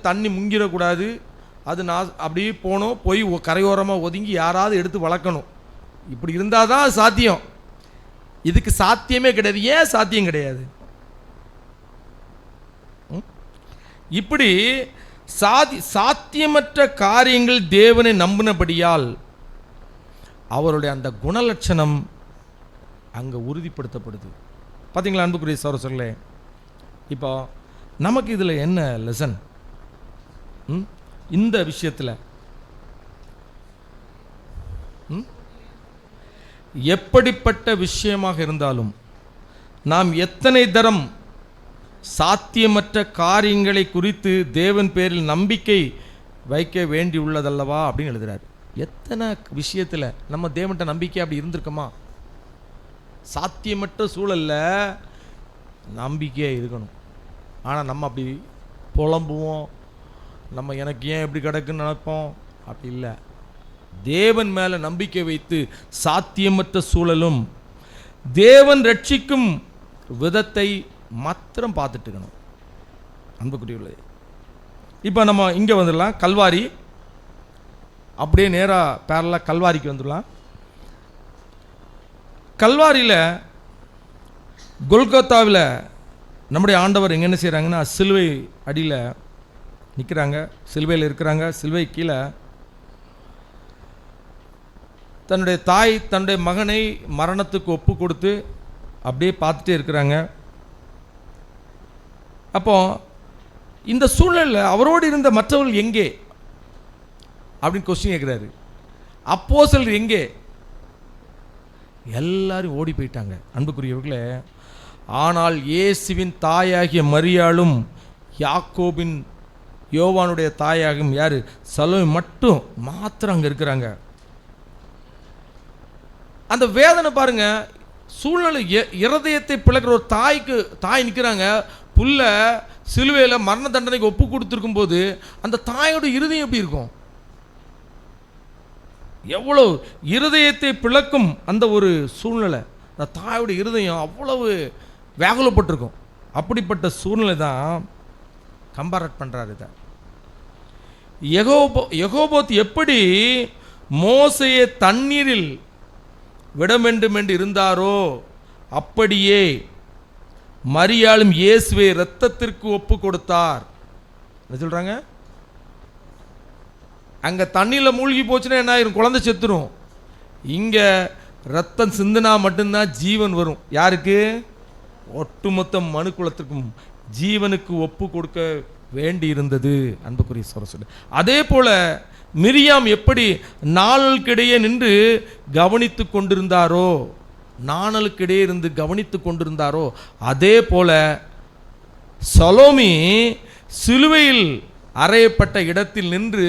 தண்ணி முங்கிடக்கூடாது. அது அப்படியே போகணும், போய் கரையோரமாக ஒதுங்கி யாராவது எடுத்து வளர்க்கணும். இப்படி இருந்தால் தான் சாத்தியம். இதுக்கு சாத்தியமே கிடையாது. ஏன் சாத்தியம் கிடையாது? இப்படி சாத்தியமற்ற காரியங்கள் தேவனை நம்பினபடியால் அவருடைய அந்த குணலட்சணம் அங்கே உறுதிப்படுத்தப்படுது. பார்த்தீங்களா அன்புக்குரிய சகோதரர்களே, இப்போ நமக்கு இதில் என்ன லெசன்? இந்த விஷயத்தில் எப்படிப்பட்ட விஷயமாக இருந்தாலும் நாம் எத்தனை தரம் சாத்தியமற்ற காரியங்களை குறித்து தேவன் பேரில் நம்பிக்கை வைக்க வேண்டியுள்ளதல்லவா அப்படின்னு எழுதுகிறார். எத்தனை விஷயத்தில் நம்ம தேவன்கிட்ட நம்பிக்கை அப்படி இருந்திருக்கோமா? சாத்தியமற்ற சூழலில் நம்பிக்கையாக இருக்கணும். ஆனால் நம்ம அப்படி புலம்புவோம், நம்ம எனக்கு ஏன் இப்படி கிடக்குன்னு நினைப்போம். அப்படி இல்லை. தேவன் மேலே நம்பிக்கை வைத்து சாத்தியமற்ற சூழலும் தேவன் ரட்சிக்கும் விதத்தை மாத்திரம் பார்த்துட்டு இருக்கணும். அன்புக்குரியவர்களே, இப்போ நம்ம இங்கே வந்துடலாம். கல்வாரி அப்படியே நேராக பேரலாக கல்வாரிக்கு வந்துடலாம். கல்வாரியில் கொல்கத்தாவில் நம்முடைய ஆண்டவர் எங்கே என்ன செய்கிறாங்கன்னா சிலுவை அடியில் நிற்கிறாங்க, சிலுவையில் இருக்கிறாங்க. சிலுவை கீழே தன்னுடைய தாய் தன்னுடைய மகனை மரணத்துக்கு ஒப்பு கொடுத்து அப்படியே பார்த்துட்டே இருக்கிறாங்க. அப்போ இந்த சூழ்நிலையில் அவரோடு இருந்த மற்றவர்கள் எங்கே அப்படின்னு கொஸ்டின் கேட்குறாரு. அப்போஸ்தலர் எங்கே? எல்லாரும் ஓடி போயிட்டாங்க அன்புக்குரியவர்களே. ஆனால் இயேசுவின் தாயாகிய மரியாளும் யாக்கோபின் யோவானுடைய தாயாகும் யார் சலோமி மாத்திரம் அங்கே இருக்கிறாங்க. அந்த வேதனை பாருங்க, சூழ்நிலை இருதயத்தை பிளக்கிற ஒரு தாய் நிற்கிறாங்க. புள்ள சிலுவையில் மரண தண்டனைக்கு ஒப்பு கொடுத்துருக்கும் போது அந்த தாயோட இருதயம் எப்படி இருக்கும்? எவ்வளவு இருதயத்தை பிளக்கும் அந்த ஒரு சூழ்நிலை. அந்த தாயோட இருதயம் அவ்வளவு வேகுலப்பட்டிருக்கும். அப்படிப்பட்ட சூழ்நிலை தான் கம்பேரட் பண்ணுறாரு. இதை யெகோபோத் எப்படி மோசையை தண்ணீரில் விட வேண்டும் என்று இருந்தாரோ அப்படியே மரியாளும் இயேசுவை இரத்தத்திற்கு ஒப்பு கொடுத்தார். என்ன சொல்றாங்க? அங்க தண்ணியில மூழ்கி போச்சுன்னா என்ன ஆயிரும்? குழந்தை செத்துரும். இங்க ரத்தம் சிந்தினா மட்டும்தான் ஜீவன் வரும். யாருக்கு? ஒட்டுமொத்த மனு குலத்திற்கும் ஜீவனுக்கு ஒப்பு கொடுக்க வேண்டி இருந்தது. அன்புக்குரிய சொல்லு. அதே போல மிரியாம் எப்படி நாணலுக்கிடையே நின்று கவனித்து கொண்டிருந்தாரோ, நாணலுக்கிடையே இருந்து கவனித்து கொண்டிருந்தாரோ, அதே போல சலோமி சிலுவையில் அறையப்பட்ட இடத்தில் நின்று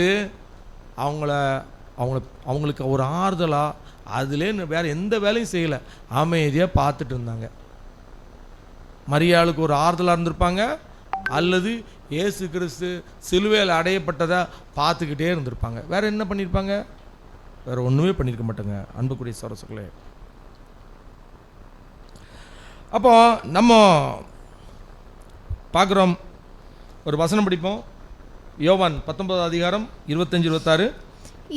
அவங்களுக்கு ஒரு ஆறுதலாக அதிலே வேறு எந்த வேலையும் செய்யலை, அமைதியாக பார்த்துட்டு இருந்தாங்க. மரியாளுக்கு ஒரு ஆறுதலாக இருந்திருப்பாங்க, அல்லது இயேசு கிறிஸ்து சிலுவையில் அடையப்பட்டதை பார்த்துக்கிட்டே இருந்திருப்பாங்க. வேறு என்ன பண்ணியிருப்பாங்க? வேறு ஒன்றுமே பண்ணியிருக்க மாட்டாங்க அன்புக்குரிய சரசுகளே. அப்போ நம்ம பார்க்குறோம், ஒரு வசனம் படிப்போம். யோவான் 19 அதிகாரம் 25-26.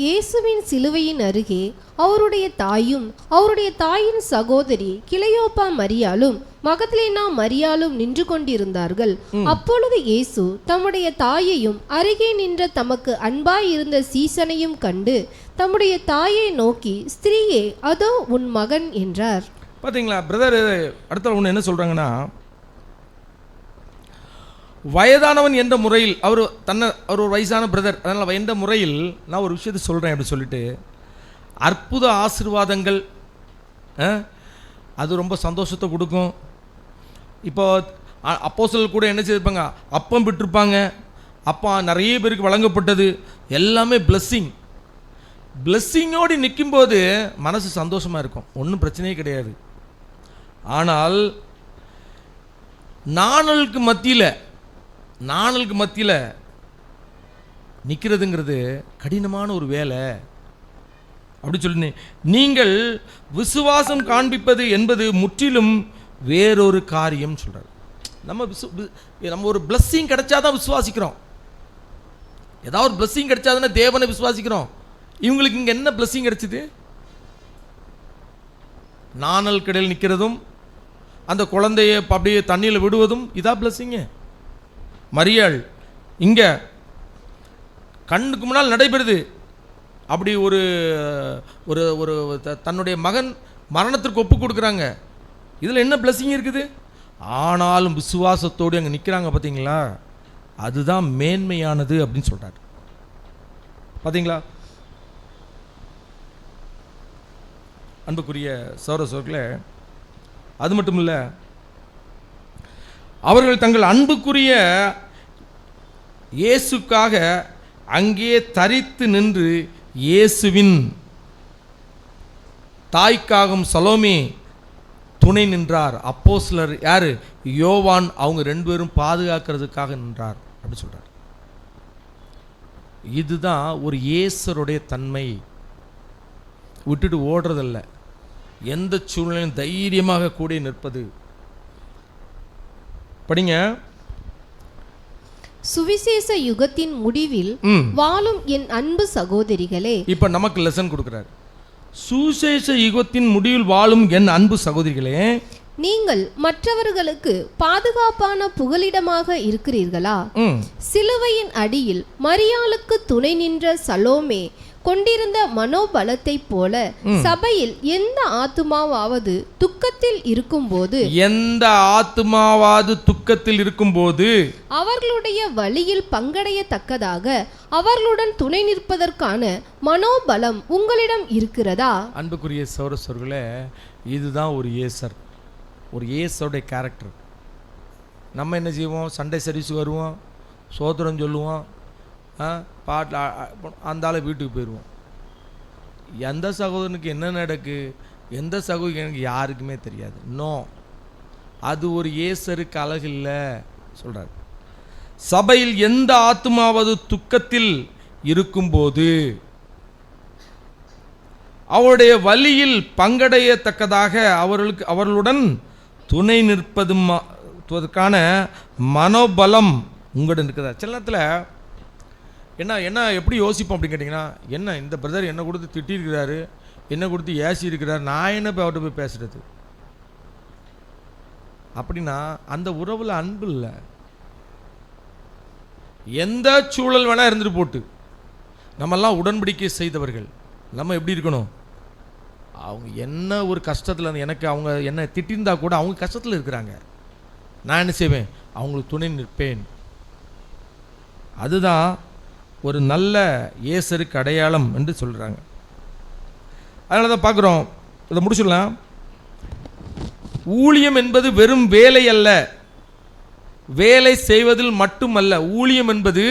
இயேசுவின் சிலுவையின் அருகே அவருடைய தாயும் அவருடைய தாயின் சகோதரி கிளையோப்பா மரியாளும் மகதலேனா மரியாளும் நின்று கொண்டிருந்தார்கள். அப்பொழுது இயேசு தம்முடைய தாயையும் அருகே நின்ற தமக்கு அன்பாய் இருந்த சீசனையும் கண்டு தம்முடைய தாயை நோக்கி, ஸ்திரீயே, அதோ உன் மகன் என்றார். பார்த்தீங்களா பிரதர்? அடுத்த ஒன்று என்ன சொல்கிறாங்கன்னா, வயதானவன் என்ற முறையில் அவர் ஒரு வயசான பிரதர், அதனால் என்ற முறையில் நான் ஒரு விஷயத்தை சொல்கிறேன் அப்படி சொல்லிட்டு, அற்புத ஆசீர்வாதங்கள் அது ரொம்ப சந்தோஷத்தை கொடுக்கும். இப்போ அப்போஸ்தலர் கூட என்ன செய்திருப்பாங்க? அப்பம் விட்டுருப்பாங்க. அப்பா நிறைய பேருக்கு வழங்கப்பட்டது எல்லாமே பிளஸ்ஸிங்கோடு நிற்கும்போது மனசு சந்தோஷமாக இருக்கும், ஒன்றும் பிரச்சனையே கிடையாது. ஆனால் நாணலுக்கு மத்தியில் நிற்கிறதுங்கிறது கடினமான ஒரு வேலை அப்படி சொல்லி, நீங்கள் விசுவாசம் காண்பிப்பது என்பது முற்றிலும் வேறொரு காரியம் சொல்கிறார். நம்ம ஒரு பிளஸ்ஸிங் கிடைச்சாதான் விசுவாசிக்கிறோம். ஏதாவது ஒரு பிளஸ்ஸிங் கிடைச்சாதானே தேவனை விசுவாசிக்கிறோம். இவங்களுக்கு இங்கே என்ன பிளஸ்ஸிங் கிடைச்சிது? நாணல் கடையில் நிற்கிறதும் அந்த குழந்தைய அப்படியே தண்ணியில் விடுவதும் இதான் பிளஸ்ஸிங்க. மரியாள் இங்கே கண்ணுக்கு முன்னால் நடைபெறுது. அப்படி ஒரு ஒரு ஒரு தன்னுடைய மகன் மரணத்திற்கு ஒப்பு கொடுக்குறாங்க. இதில் என்ன பிளஸ்ஸிங் இருக்குது? ஆனாலும் விசுவாசத்தோடு அங்கே நிற்கிறாங்க. பார்த்தீங்களா? அதுதான் மேன்மையானது அப்படின்னு சொல்கிறார். பார்த்தீங்களா அன்புக்குரிய சகோதரர்களே? அது மட்டும் இல்லை, அவர்கள் தங்கள் அன்புக்குரிய இயேசுக்காக அங்கே தரித்து நின்று இயேசுவின் தாய்க்காகவும் சலோமி துணை நின்றார். அப்போஸ்தலர் யாரு? யோவான். அவங்க 2 பேரும் பாதுகாக்கிறதுக்காக நின்றார் அப்படி சொல்றார். இதுதான் ஒரு இயேசுடைய தன்மை. விட்டுட்டு ஓடுறதில்லை, எந்த சூழ்நிலையும் தைரியமாக கூட நிற்பது. படிங்க. சுவிசேஷ யுகத்தின் முடிவில் வாழும் என் அன்பு சகோதரிகளே. இப்ப நமக்கு லெசன் கொடுக்கிறார். சுவிசேஷ யுகத்தின் முடிவில் வாழும் என் அன்பு சகோதரிகளே, நீங்கள் மற்றவர்களுக்கு பாதுகாப்பான புகலிடமாக இருக்கிறீர்களா? சிலுவையின் அடியில் மரியாளுக்கு துணை நின்ற சலோமே கொண்டிருந்த மனோபலத்தைப் போல சபையில் எந்த ஆத்துமாவாவது துக்கத்தில் இருக்கும்போது அவர்களுடைய வழியில் பங்கடையத்தக்கதாக அவர்களுடன் துணை நிற்பதற்கான மனோபலம் உங்களிடம் இருக்கிறதா? அன்புக்குரிய சகோதரர்களே, இதுதான் ஒரு ஏசர், ஒரு ஏசருடைய கேரக்டர். நம்ம என்ன செய்வோம்? சண்டே சர்வீஸ் வருவோம், சோத்திரம் சொல்லுவோம், பாட்டில் அந்த ஆளை வீட்டுக்கு போயிடுவோம். எந்த சகோதரனுக்கு என்ன நடக்கு, எந்த சகோதரனுக்கு யாருக்குமே தெரியாது. நோ, அது ஒரு ஏசருக்கு அழகு இல்லை சொல்கிறார். சபையில் எந்த ஆத்துமாவது துக்கத்தில் இருக்கும்போது அவருடைய வழியில் பங்கடையத்தக்கதாக அவர்களுடன் துணை நிற்பதுக்கான மனோபலம் உங்களிடம் இருக்குதா? சில நேரத்தில் என்ன எப்படி யோசிப்போம் அப்படின்னு கேட்டிங்கன்னா, என்ன இந்த பிரதர் என்னை கொடுத்து திட்டிருக்கிறாரு, என்னை கொடுத்து ஏசி இருக்கிறார், நான் என்ன போய் அவர்கிட்ட போய் பேசுகிறது அப்படின்னா அந்த உறவில் அன்பு இல்லை. எந்த சூழல் வேணால் இருந்துட்டு போட்டு, நம்மெல்லாம் உடன்படிக்கை செய்தவர்கள். நம்ம எப்படி இருக்கணும்? அவங்க என்ன ஒரு கஷ்டத்தில், எனக்கு அவங்க என்ன திட்டிருந்தா கூட அவங்க கஷ்டத்தில் இருக்கிறாங்க, நான் என்ன செய்வேன்? அவங்களுக்கு துணை நிற்பேன். அதுதான் ஒரு நல்ல ஏசருக்கு அடையாளம் என்று சொல்கிறாங்க. அதனால தான் பார்க்குறோம். இதை முடிச்சிடலாம். ஊழியம் என்பது வெறும் வேலை அல்ல, வேலை செய்வதில் மட்டுமல்ல. ஊழியம் என்பது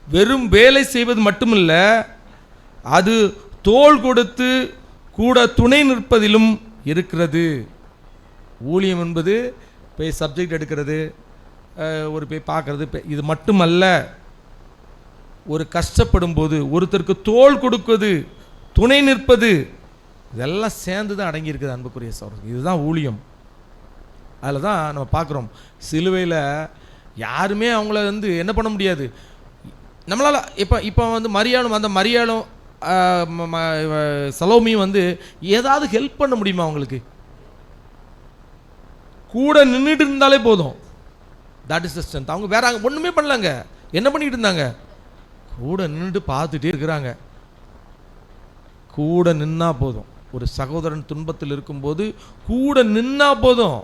வெறும் வேலை செய்வது மட்டுமல்ல, அது தோள் கொடுத்து கூட துணை நிற்பதிலும் இருக்கிறது. ஊழியம் என்பது போய் சப்ஜெக்ட் எடுக்கிறது, ஒரு போய் பார்க்கறது, இது மட்டுமல்ல. ஒரு கஷ்டப்படும் போது ஒருத்தருக்கு தோள் கொடுப்பது, துணை நிற்பது, இதெல்லாம் சேர்ந்து தான் அடங்கியிருக்குது அன்புக்குரிய சகோதரர்களே. இதுதான் ஊழியம். அதில் தான் நம்ம பார்க்குறோம், சிலுவையில் யாருமே அவங்கள என்ன பண்ண முடியாது. நம்மளால் இப்போ மரியாளும் அந்த மரியாளும் சலோமியும் ஏதாவது ஹெல்ப் பண்ண முடியுமா? அவங்களுக்கு கூட நின்றுட்டு இருந்தாலே போதும். That is the strength. அவங்க வேற ஒன்றுமே பண்ணலாங்க. என்ன பண்ணிட்டு இருந்தாங்க? கூட நின்றுட்டு பார்த்துட்டே இருக்கிறாங்க. கூட நின்னா போதும். ஒரு சகோதரன் துன்பத்தில் இருக்கும்போது கூட நின்னா போதும்.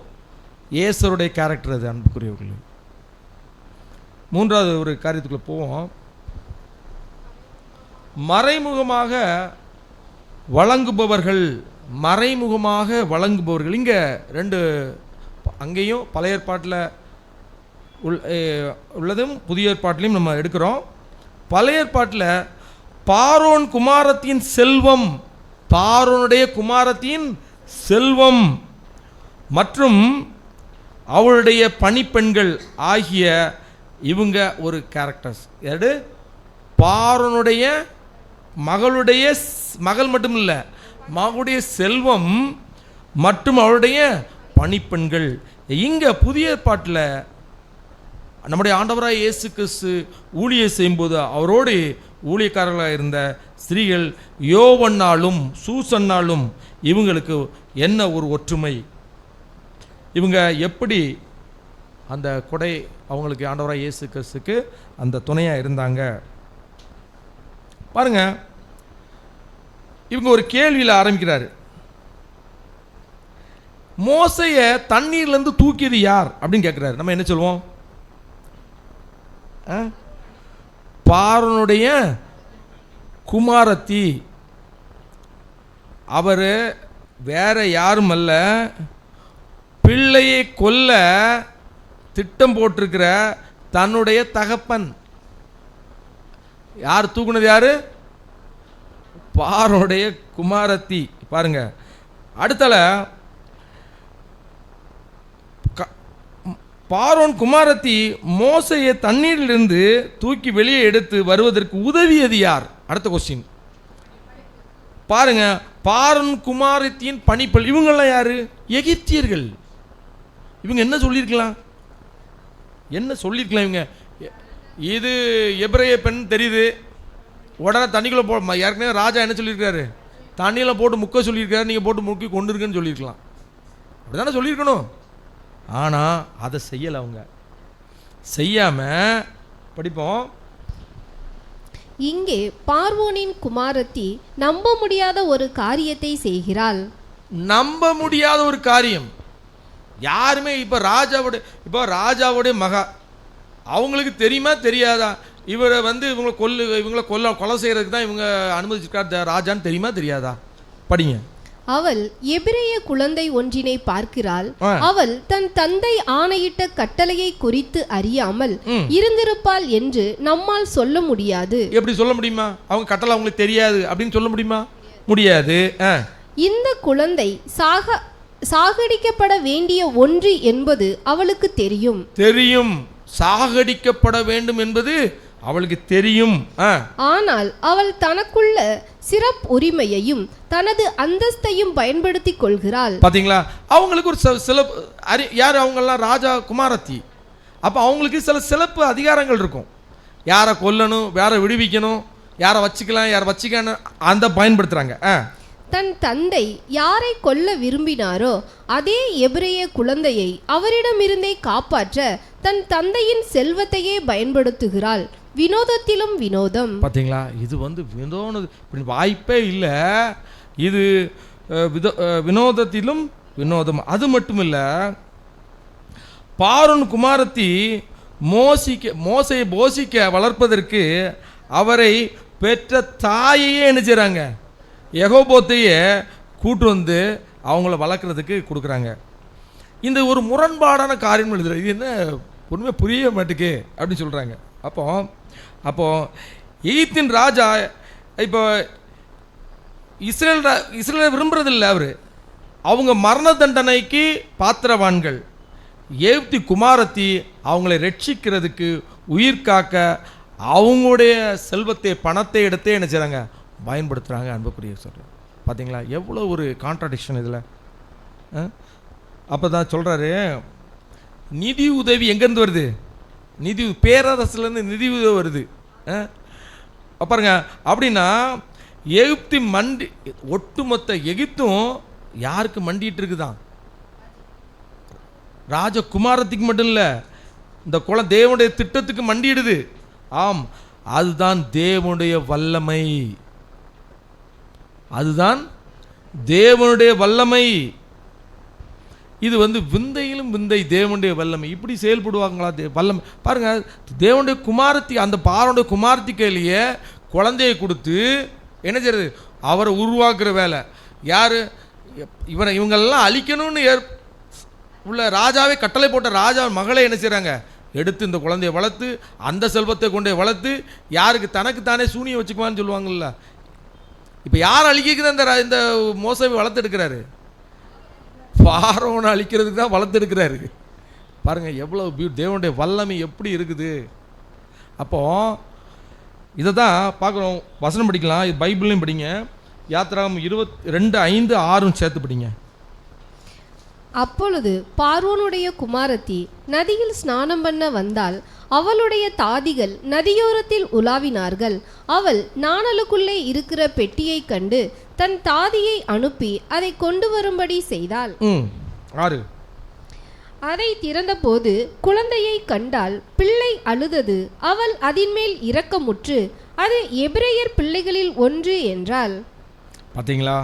ஏசருடைய கேரக்டர் அது அன்புக்குரியவர்களே. மூன்றாவது ஒரு காரியத்துக்குள்ள போவோம். மறைமுகமாக வழங்குபவர்கள். மறைமுகமாக வழங்குபவர்கள் இங்கே ரெண்டு, அங்கேயும் பழைய ஏற்பாட்டில் உள்ளதும் புதிய ஏற்பாட்டிலையும் நம்ம எடுக்கிறோம். பழைய ஏற்பாட்டில் பார்வோன் குமாரத்தின் செல்வம், பார்வோனுடைய குமாரத்தின் செல்வம் மற்றும் அவளுடைய பணிப்பெண்கள் ஆகிய இவங்க ஒரு கேரக்டர்ஸ். எது? பார்வோனுடைய மகளுடைய மகள் மட்டும் இல்லை, மகளுடைய செல்வம் மற்றும் அவளுடைய பணிப்பெண்கள். இங்கே புதிய ஏற்பாட்டில் நம்முடைய ஆண்டவராய் இயேசு கிறிஸ்து ஊழியம் செய்யும்போது அவரோடு ஊழியக்காரர்களாக இருந்த ஸ்திரீகள் யோவன்னாலும் சூசன்னாலும் இவங்களுக்கு என்ன ஒரு ஒற்றுமை, இவங்க எப்படி அந்த கொடை அவங்களுக்கு ஆண்டவராய் இயேசு கிறிஸ்துக்கு அந்த துணையாக இருந்தாங்க பாருங்க. இவங்க ஒரு கேள்வியில் ஆரம்பிக்கிறாரு. மோசையை தண்ணீர்லேருந்து தூக்கியது யார் அப்படின்னு கேட்குறாரு. நம்ம என்ன சொல்லுவோம்? பார்வோனுடைய குமாரத்தி. அவர் வேற யாரும் அல்ல, பிள்ளையை கொல்ல திட்டம் போட்டிருக்கிற தன்னுடைய தகப்பன். யார் தூக்குனது? யாரு? பார்வோனுடைய குமாரத்தி. பாருங்க, அடுத்தல பார்வோன் குமாரத்தி மோசையை தண்ணீரிலிருந்து தூக்கி வெளியே எடுத்து வருவதற்கு உதவியது யார்? அடுத்த கொஸ்டின் பாருங்க. பார்வோன் குமாரத்தியின் பணிப்பெண். இவங்கெல்லாம் யாரு? எகிப்தியர்கள். இவங்க என்ன சொல்லியிருக்கலாம்? என்ன சொல்லியிருக்கலாம்? இவங்க இது எபிரேய பெண் தெரியுது, உடனே தண்ணிக்குள்ளே போ. ஏற்கனவே ராஜா என்ன சொல்லியிருக்காரு? தண்ணியில் போட்டு முக்க சொல்லியிருக்காரு, நீங்கள் போட்டு முக்கி கொண்டு இருக்குன்னு சொல்லியிருக்கலாம். அப்படிதானே சொல்லியிருக்கணும். ஆனால் அதை செய்யலை. அவங்க செய்யாமல் படிப்போம். இங்கே பார்வோனின் குமாரத்தி நம்ப முடியாத ஒரு காரியத்தை செய்கிறாள். நம்ப முடியாத ஒரு காரியம். யாருமே இப்போ ராஜாவுடைய மகா, அவங்களுக்கு தெரியுமா தெரியாதா இவரை இவங்களை கொலை செய்யறதுக்கு தான் இவங்க அனுமதிச்சிருக்கார் ராஜான்னு தெரியுமா தெரியாதா? படிங்க. அவள் எபிரேய குழந்தை ஒன்றினை பார்க்கிறாள். அவள் தன் தந்தை ஆணையிட்ட கட்டளையை குறித்து அறியாமல் இருந்திருப்பாள் என்று நம்மால் சொல்ல முடியாது. எப்படி சொல்ல முடியுமா? அவங்க கட்டளை அவங்களுக்கு தெரியாது அப்படின்னு சொல்ல முடியுமா? முடியாது. இந்த குழந்தை சாகடிக்கப்பட வேண்டிய ஒன்று என்பது அவளுக்கு தெரியும். சாகடிக்கப்பட வேண்டும் என்பது அவளுக்கு தெரியும். ஆனால் அவள் தனக்குள்ள சிறப்பு உரிமையையும் தனது அந்தஸ்தையும் பயன்படுத்தி கொள்கிறாள். பாத்தீங்களா? அவங்களுக்கு ஒரு சில யார் அவங்கெல்லாம் ராஜா குமாரத்தி. அப்ப அவங்களுக்கு சில சிறப்பு அதிகாரங்கள் இருக்கும். யாரை கொல்லணும், யாரை விடுவிக்கணும், யாரை வச்சுக்கலாம், யாரை வச்சுக்கணும், அந்த பயன்படுத்துறாங்க. தன் தந்தை யாரை கொல்ல விரும்பினாரோ அதே எபிரேய குழந்தையை அவரிடமிருந்தே காப்பாற்ற தன் தந்தையின் செல்வத்தையே பயன்படுத்துகிறாள். வினோதத்திலும் வினோதம். பார்த்தீங்களா? இது வாய்ப்பே இல்லை. இது வினோதத்திலும் வினோதம். அது மட்டும் இல்லை, பார்வோன் குமாரத்தி மோசையை போஷிக்க வளர்ப்பதற்கு அவரை பெற்ற தாயையே என்ன செய்கிறாங்க? யெகோபோத்தையே கூட்டு வந்து அவங்கள வளர்க்குறதுக்கு கொடுக்குறாங்க. இந்த ஒரு முரண்பாடான காரியம் எழுதுறது. இது என்ன ஒன்றுமே புரிய மாட்டுக்கு அப்படின்னு சொல்கிறாங்க. அப்போ எகிப்தின் ராஜா இப்போ இஸ்ரேல் விரும்புறதில்லை. அவங்க மரண தண்டனைக்கு பாத்திரவான்கள். எகிப்தி குமாரத்தி அவங்களை ரட்சிக்கிறதுக்கு, உயிர் காக்க அவங்களுடைய செல்வத்தை, பணத்தை எடுத்தே என்ன செய்கிறாங்க? பயன்படுத்துகிறாங்க. அன்புக்குரிய சொல்கிறேன். பார்த்தீங்களா எவ்வளோ ஒரு கான்ட்ராடிக்ஷன் இதில். அப்போ தான் சொல்கிறாரு, நிதி உதவி எங்கேருந்து வருது? பேரரசுலேருந்து நிதி உதவி வருது. பாருங்க. அப்படின்னா எகிப்தி ஒட்டுமொத்த எகிப்தும் யாருக்கு மண்டிட்டு இருக்குதான்? ராஜகுமாரத்துக்கு மட்டும் இல்லை, இந்த தேவனுடைய திட்டத்துக்கு மண்டிடுது. ஆம், அதுதான் தேவனுடைய வல்லமை. அதுதான் தேவனுடைய வல்லமை. இது விந்தையிலும் விந்தை தேவனுடைய வல்லமை. இப்படி செயல்படுவாங்களா வல்லமை? பாருங்க, தேவனுடைய குமாரத்தி, அந்த பார்வோனுடைய குமாரத்தி கையிலேயே குழந்தையை கொடுத்து என்ன செய்யறது? அவரை உருவாக்குற வேலை யாரு? இவங்கெல்லாம் அழிக்கணும்னு உள்ள ராஜாவே கட்டளை போட்ட ராஜா மகளை என்ன செய்கிறாங்க? எடுத்து இந்த குழந்தையை வளர்த்து, அந்த செல்வத்தை கொண்டே வளர்த்து, யாருக்கு தனக்கு தானே சூனியம் வச்சுக்குவான்னு சொல்லுவாங்கல்ல. இப்போ யார் அழிக்கிறது? இந்த மோசவை வளர்த்தெடுக்கிறாரு. பார்வோனை அழிக்கிறதுக்கு தான் வளர்த்தெடுக்கிறாரு. பாருங்கள் எவ்வளோ தேவனுடைய வல்லமை எப்படி இருக்குது. அப்போ இதை தான் பார்க்குறோம். வசனம் படிக்கலாம், இது பைபிள்லையும் படிங்க. யாத்திராகமம் 22:5-6 சேர்த்து படிங்க. அப்பொழுது பார்வோனுடைய குமாரத்தி நதியில் ஸ்நானம் பண்ண வந்தால் அவளுடைய தாதிகள் நதியோரத்தில் உலாவினார்கள். அவள் நாணலுக்குள்ளே இருக்கிற பெட்டியை கண்டு தன் தாதியை அனுப்பி அதை கொண்டு வரும்படி செய்தாள். அதை திறந்தபோது குழந்தையை கண்டால் பிள்ளை அழுதது. அவள் அதின்மேல் இரக்கமுற்று அது எபிரேயர் பிள்ளைகளில் ஒன்று என்றாள். பார்த்தீங்களா?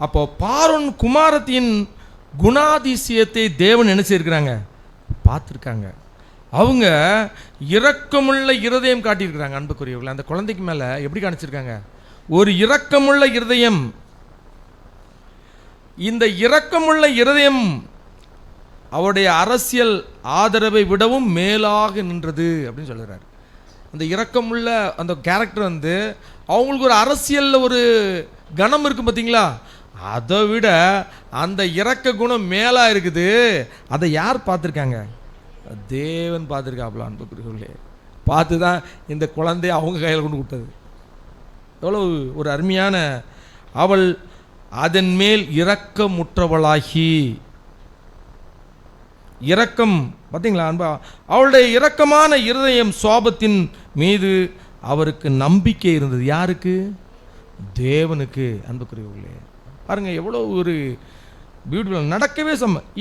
அப்போ பார்வோன் குமாரத்தின் குணாதிசயத்தை தேவன் என்ன செய்யிருக்கிறாங்க? பார்த்துருக்காங்க. அவங்க இரக்கமுள்ள இருதயம் காட்டியிருக்கிறாங்க. அன்புக்குரியவர்கள், அந்த குழந்தைக்கு மேலே எப்படி காணிச்சிருக்காங்க? ஒரு இரக்கமுள்ள இருதயம். இந்த இரக்கமுள்ள இருதயம் அவருடைய அரசியல் ஆதரவை விடவும் மேலாக நின்றது அப்படின்னு சொல்கிறார். அந்த இரக்கமுள்ள அந்த கேரக்டர் அவங்களுக்கு ஒரு அரசியலில் ஒரு கணம் இருக்குது பார்த்தீங்களா? அதை விட அந்த இரக்க குணம் மேலாக இருக்குது. அதை யார் பார்த்துருக்காங்க? தேவன் பார்த்துருக்காப்ல. அன்புக்குரியவர்களே, பார்த்து தான் இந்த குழந்தைய அவங்க கையில் கொண்டு விட்டது. எவ்வளோ ஒரு அருமையான. அவள் அதன் மேல் இரக்கமுற்றவளாகி, இரக்கம் பார்த்தீங்களா அன்பா? அவளுடைய இரக்கமான இருதயம் சோபத்தின் மீது அவருக்கு நம்பிக்கை இருந்தது. யாருக்கு? தேவனுக்கு. அன்புக்குரியவர்களே, பாருங்க எவ்வளோ ஒரு பியூட்டிஃபுல், நடக்கவே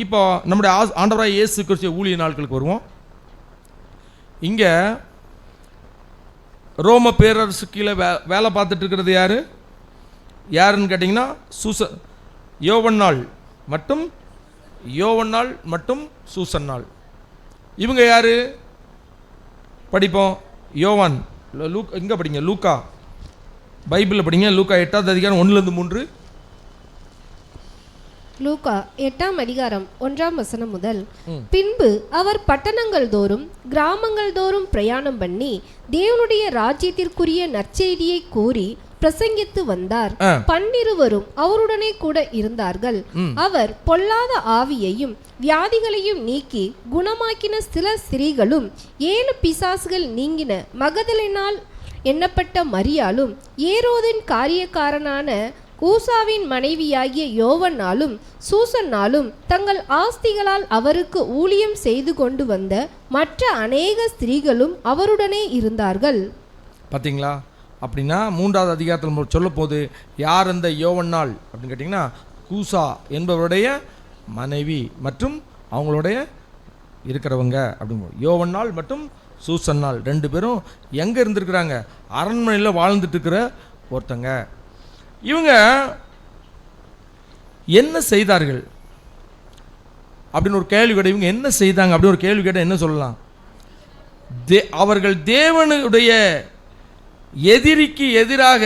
இப்போ நம்முடைய ஆண்டவராய் இயேசு கிறிஸ்து ஊழிய நாட்களுக்கு வருவோம். இங்கே ரோம பேரரசு கீழே வேலை பார்த்துட்டு இருக்கிறது யாருன்னு கேட்டிங்கன்னா யோவன்னாள் மட்டும் சூசன்னாள். இவங்க யாரு படிப்போம்? யோவான், இங்கே படிங்க, லூக்கா பைபிளில் படிங்க, லூக்கா 8ஆம் அதிகாரம் 1-3. லூக்கா 8ஆம் அதிகாரம் 1ஆம் வசனம் முதல். பின்பு அவர் பட்டணங்கள் தோறும் கிராமங்கள் தோறும் பிரயாணம் பண்ணி தேவனுடைய ராஜ்யத்திற்குரிய நற்செய்தியை கூறி பிரசங்கித்து வந்தார். 12 அவருடனே கூட இருந்தார்கள். அவர் பொல்லாத ஆவியையும் வியாதிகளையும் நீக்கி குணமாக்கின சில ஸ்திரீகளும் 7 பிசாசுகள் நீங்கின மகதலேனால் எண்ணப்பட்ட மரியாளும் ஏரோதின் காரியக்காரனான ஊசாவின் மனைவியாகிய யோவன்னாலும் சூசன்னாலும் தங்கள் ஆஸ்திகளால் அவருக்கு ஊழியம் செய்து கொண்டு வந்த மற்ற அநேக ஸ்திரீகளும் அவருடனே இருந்தார்கள். பார்த்தீங்களா? அப்படின்னா 3ஆவது அதிகாரத்தில் சொல்ல போது யார் அந்த யோவன்னாள் அப்படின்னு கேட்டிங்கன்னா, கூசா என்பவருடைய மனைவி மற்றும் அவங்களுடைய இருக்கிறவங்க அப்படிங்கும்போது யோவன்னாள் மற்றும் சூசன்னாள் 2 பேரும் எங்கே இருந்திருக்கிறாங்க? அரண்மனையில் வாழ்ந்துட்டு இருக்கிற ஒருத்தங்க. இவங்க என்ன செய்தார்கள் அப்படின்னு ஒரு கேள்வி கேட்ட, இவங்க என்ன செய்தாங்க அப்படின்னு ஒரு கேள்வி கேட்டால் என்ன சொல்லலாம்? அவர்கள் தேவனுடைய எதிரிக்கு எதிராக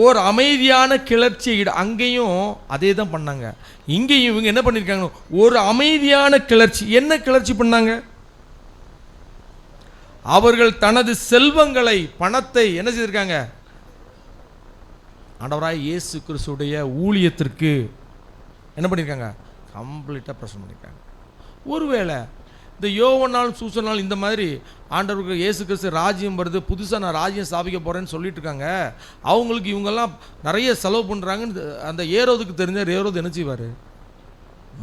ஓர் அமைதியான கிளர்ச்சி, அங்கேயும் அதே தான் பண்ணாங்க, இங்கேயும் இவங்க என்ன பண்ணியிருக்காங்க? ஒரு அமைதியான கிளர்ச்சி. என்ன கிளர்ச்சி பண்ணாங்க? அவர்கள் தனது செல்வங்களை, பணத்தை என்ன செய்திருக்காங்க? ஆண்டவராய் இயேசு கிறிஸ்துடைய ஊழியத்திற்கு என்ன பண்ணியிருக்காங்க? கம்ப்ளீட்டாக பிரசன்ட் பண்ணியிருக்காங்க. ஒருவேளை இந்த யோவன்னாலும் சூசனாலும் இந்த மாதிரி ஆண்டவருக்கு இயேசு கிறிஸ்து ராஜ்யம் வருது, புதுசாக நான் ராஜ்யம் ஸ்தாபிக்க போகிறேன்னு சொல்லிட்டு இருக்காங்க, அவங்களுக்கு இவங்கெல்லாம் நிறைய செலவு பண்ணுறாங்கன்னு அந்த ஏரோதுக்கு தெரிஞ்சார். ஏரோது என்ன செய்வார்?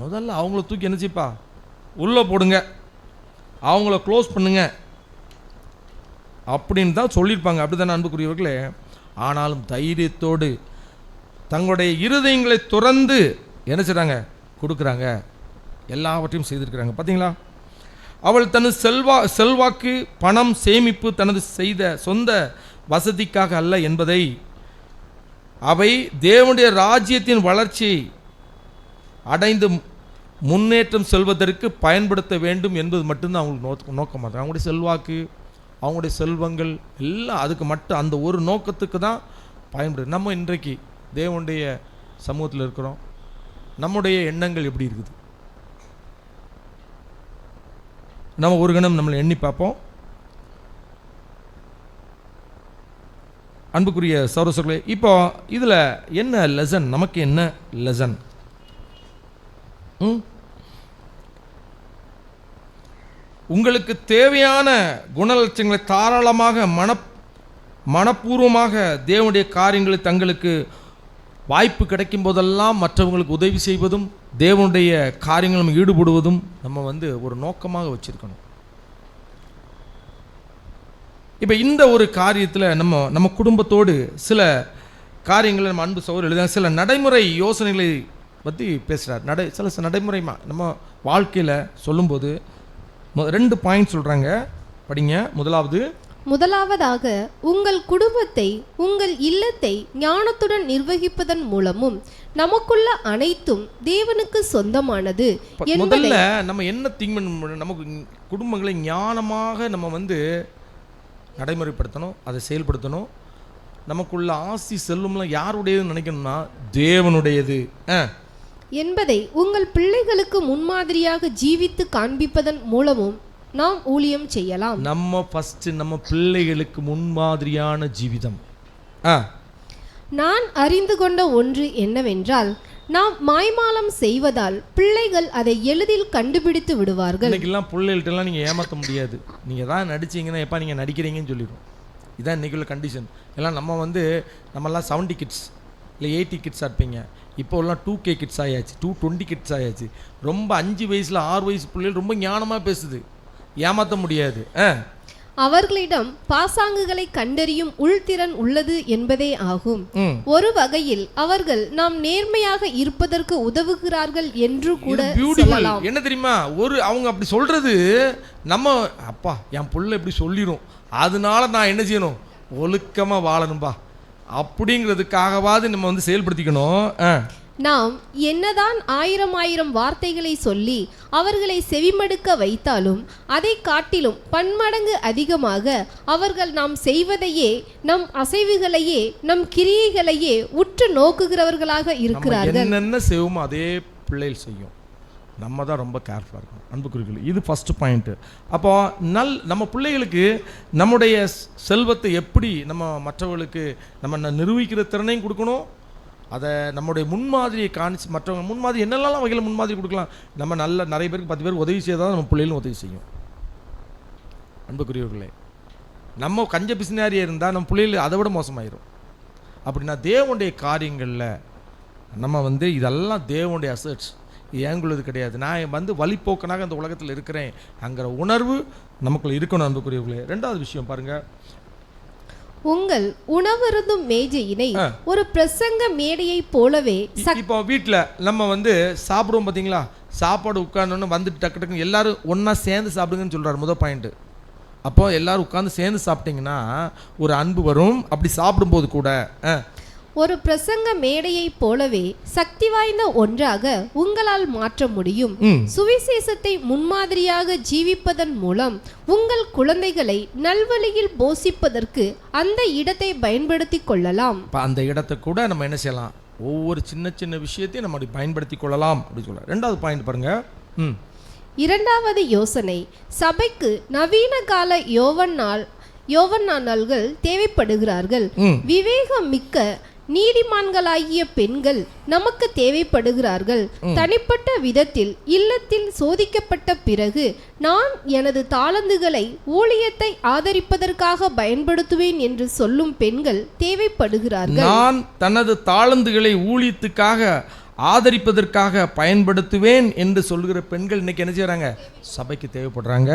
முதல்ல அவங்கள தூக்கி என்ன செய்ப்பா? உள்ளே போடுங்க, அவங்கள க்ளோஸ் பண்ணுங்க அப்படின்னு தான் சொல்லியிருப்பாங்க. அப்படி தானே அன்புக்குரியவர்களே? ஆனாலும் தைரியத்தோடு தங்களுடைய இருதயங்களை துறந்து என்ன செய்கிறாங்க? கொடுக்குறாங்க, எல்லாவற்றையும் செய்திருக்கிறாங்க. பார்த்தீங்களா? அவள் தனது செல்வாக்கு, பணம், சேமிப்பு தனது செய்த சொந்த வசதிக்காக அல்ல என்பதை, அவை தேவனுடைய ராஜ்யத்தின் வளர்ச்சி அடைந்து முன்னேற்றம் செல்வதற்கு பயன்படுத்த வேண்டும் என்பது மட்டும்தான் அவங்களுக்கு நோக்கமாக. அவங்களுடைய செல்வாக்கு, அவங்களுடைய செல்வங்கள் எல்லாம் அதுக்கு மட்டும், அந்த ஒரு நோக்கத்துக்கு தான் பயன்படுது. நம்ம இன்றைக்கு தேவனுடைய சமூகத்தில் இருக்கிறோம், நம்முடைய எண்ணங்கள் எப்படி இருக்குது? நம்ம ஒரு கணம் நம்மளை எண்ணி பார்ப்போம். அன்புக்குரிய சகோதரர்களே, இப்போ இதில் என்ன லெசன்? நமக்கு என்ன லெசன்? உங்களுக்கு தேவையான குணலட்சங்களை தாராளமாக மனப்பூர்வமாக தேவனுடைய காரியங்களை தங்களுக்கு வாய்ப்பு கிடைக்கும் போதெல்லாம் மற்றவங்களுக்கு உதவி செய்வதும் தேவனுடைய காரியங்களும் ஈடுபடுவதும் நம்ம ஒரு நோக்கமாக வச்சிருக்கணும். இப்போ இந்த ஒரு காரியத்தில் நம்ம குடும்பத்தோடு சில காரியங்களை நம்ம அன்பு சகோதரர் எழுத சில நடைமுறை யோசனைகளை பற்றி பேசுகிறார். சில நடைமுறை நம்ம வாழ்க்கையில் சொல்லும்போது 2 பாயிண்ட் சொல்கிறாங்க, படிங்க. முதலாவதாக உங்கள் குடும்பத்தை, உங்கள் இல்லத்தை ஞானத்துடன் நிர்வகிப்பதன் மூலமும் நமக்குள்ள அனைத்தும் தேவனுக்கு சொந்தமானது. முதல்ல நம்ம என்ன திங்க் பண்ண, நமக்கு குடும்பங்களை ஞானமாக நம்ம நடைமுறைப்படுத்தணும், அதை செயல்படுத்தணும். நமக்குள்ள ஆசி செல்வம்லாம் யாருடையதுன்னு நினைக்கணும்னா தேவனுடையது என்பதை உங்கள் பிள்ளைகளுக்கு முன்மாதிரியாக ஜீவித்து காண்பிப்பதன் மூலமும் நாம் ஊழியம் செய்யலாம். நம்ம ஃபர்ஸ்ட் நம்ம பிள்ளைகளுக்கு முன்மாதிரியான ஜீவிதம். நான் அறிந்து கொண்ட ஒன்று என்னவென்றால், நாம் மாய்மாலம் செய்வதால் பிள்ளைகள் அதை எளிதில் கண்டுபிடித்து விடுவார்கள். இன்னைக்கெல்லாம் பிள்ளைகள்ட்டெல்லாம் நீங்கள் ஏமாற்ற முடியாது. நீங்கள் தான் நடிச்சிங்கன்னா எப்போ நீங்கள் நடிக்கிறீங்கன்னு சொல்லிடும். இதுதான் இன்றைக்குள்ள கண்டிஷன். எல்லாம் நம்மலாம் 70 கிட்ஸ் இல்லை 80 கிட்ஸாக இருப்பீங்க. இப்போ எல்லாம் 2K கிட்ஸ் ஆயாச்சு, 220 கிட்ஸ் ஆயாச்சு. ரொம்ப 5 வயசில் 6 வயசு பிள்ளைகள் ரொம்ப ஞானமாக பேசுது, ஏமாற்ற முடியாது. அவர்களிடம் பாசாங்குகளை கண்டறியும் உள்திறன் உள்ளது என்பதே ஆகும். ஒரு வகையில் அவர்கள் நாம் நேர்மையாக இருப்பதற்கு உதவுகிறார்கள் என்று கூட சொல்லலாம். என்ன தெரியுமா, அவங்க அப்படி சொல்றது நம்ம அப்பா என் புள்ள இப்படி சொல்லிடும், அதனால நான் என்ன செய்யணும், ஒழுக்கமா வாழணும்பா அப்படிங்கிறதுக்காகவாது நம்ம வந்து செயல்படுத்திக்கணும். நாம் என்னதான் ஆயிரம் வார்த்தைகளை சொல்லி அவர்களை செவிமடுக்க வைத்தாலும் அதை காட்டிலும் பன்மடங்கு அதிகமாக அவர்கள் நாம் செய்வதையே, நம் அசைவுகளையே, நம் கிரியைகளையே உற்று நோக்குகிறவர்களாக இருக்கிறார்கள். என்னென்ன செய்வோமோ அதே பிள்ளைகள் செய்யும். நம்ம தான் ரொம்ப கேர்ஃபுல்லாக இருக்கணும் அன்புக்குரியவர்களே. இது ஃபர்ஸ்ட் பாயிண்ட். அப்போ நம்ம பிள்ளைகளுக்கு நம்முடைய செல்வத்தை எப்படி நம்ம மற்றவர்களுக்கு நம்ம நிரூபிக்கிற திறனையும் கொடுக்கணும். அதை நம்முடைய முன்மாதிரியை காணிச்சு மற்றவங்க முன்மாதிரி என்னெல்லாம் வகையில் முன்மாதிரி கொடுக்கலாம். நம்ம நிறைய பேருக்கு 10 பேருக்கு உதவி செய்தால் நம்ம பிள்ளைகளும் உதவி செய்யும். அன்புக்குரியவர்களே, நம்ம கஞ்ச பிசினாரியாக இருந்தால் நம்ம பிள்ளைகள் அதை விட மோசமாயிரும். அப்படின்னா தேவனுடைய காரியங்களில் நம்ம வந்து இதெல்லாம் தேவனுடைய அசட்ஸ், ஏங்குள்ளது கிடையாது. நான் வந்து வழிப்போக்கனாக அந்த உலகத்தில் இருக்கிறேன் அங்கிற உணர்வு நமக்குள்ள இருக்கணும் அன்புக்குரியவர்களே. 2வது விஷயம் பாருங்க, உங்கள் உணவருந்தும் மேஜையினை ஒரு பிரசங்க மேடையை போலவே. இப்போ வீட்டில் நம்ம வந்து சாப்பிடுவோம் பார்த்தீங்களா, சாப்பாடு உட்கார்ந்தோன்னு வந்துட்டு டக்கு டக்குன்னு எல்லாரும் ஒன்றா சேர்ந்து சாப்பிடுங்கன்னு சொல்கிறார் முதல் பாயிண்ட்டு. அப்போ எல்லாரும் உட்காந்து சேர்ந்து சாப்பிட்டீங்கன்னா ஒரு அன்பு வரும். அப்படி சாப்பிடும்போது கூட ஒரு பிரசங்க மேடையை போலவே சக்தி வாய்ந்த ஒன்றாக உங்களால் மாற்ற முடியும். சுவிசேஷத்தை முன்மாதிரியாக ஜீவிப்பதன் மூலம் உங்கள் குழந்தைகளை நல்வழியில் போஷிப்பதற்கு அந்த இடத்தை பயன்படுத்தி கொள்ளலாம். அந்த இடத்தை கூட நம்ம என்ன செய்யலாம், ஒவ்வொரு சின்ன சின்ன விஷயத்தையும் நம்ம பயன்படுத்தி கொள்ளலாம் அப்படி சொல்ல. 2வது பாயிண்ட் பாருங்க. 2வது யோசனை, சபைக்கு நவீன கால யோவன்னான்கள் தேவைப்படுகிறார்கள். விவேகம் மிக்க நீதிமான்களாகிய பெண்கள் நமக்கு தேவைப்படுகிறார்கள். தனிப்பட்ட விதத்தில் இல்லத்தில் சோதிக்கப்பட்ட பிறகு நான் எனது தாளந்துகளை ஊழியத்தை ஆதரிப்பதற்காக பயன்படுத்துவேன் என்று சொல்லும் பெண்கள் தேவைப்படுகிறார்கள். நான் தனது தாளந்துகளை ஊழியத்துக்காக ஆதரிப்பதற்காக பயன்படுத்துவேன் என்று சொல்லுகிற பெண்கள் இன்னைக்கு என்ன செய்யறாங்க, சபைக்கு தேவைப்படுறாங்க.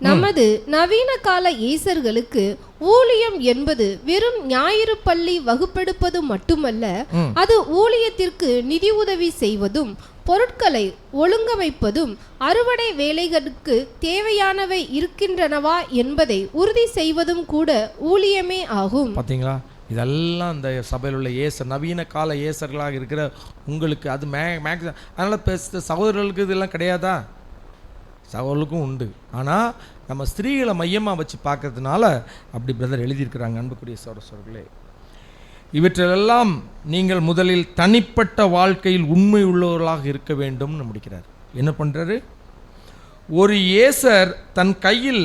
நமது நவீன கால ஈசர்களுக்கு ஊழியம் என்பது வெறும் ஞாயிறு பள்ளி வகுப்பெடுப்பது மட்டுமல்ல, அது ஊழியத்திற்கு நிதி உதவி செய்வதும், பொருட்களை ஒழுங்கமைப்பதும், அறுவடை வேலைகளுக்கு தேவையானவை இருக்கின்றனவா என்பதை உறுதி செய்வதும் கூட ஊழியமே ஆகும். பாத்தீங்களா, இதெல்லாம் இந்த சபையில் உள்ள ஏசர், நவீன கால ஏசர்களாக இருக்கிற உங்களுக்கு அது அதனால சகோதரர்களுக்கு இதெல்லாம் கிடையாதா? சகோதரர்களுக்கும் உண்டு. ஆனால் நம்ம ஸ்திரீகளை மையமாக வச்சு பார்க்கறதுனால அப்படி பிரதர் எழுதியிருக்கிறாங்க. அன்புக்குரிய சகோதரர்களே, இவற்றெல்லாம் நீங்கள் முதலில் தனிப்பட்ட வாழ்க்கையில் உண்மை உள்ளவர்களாக இருக்க வேண்டும்னு முடிக்கிறார். என்ன பண்ணுறாரு, ஒரு ஏசர் தன் கையில்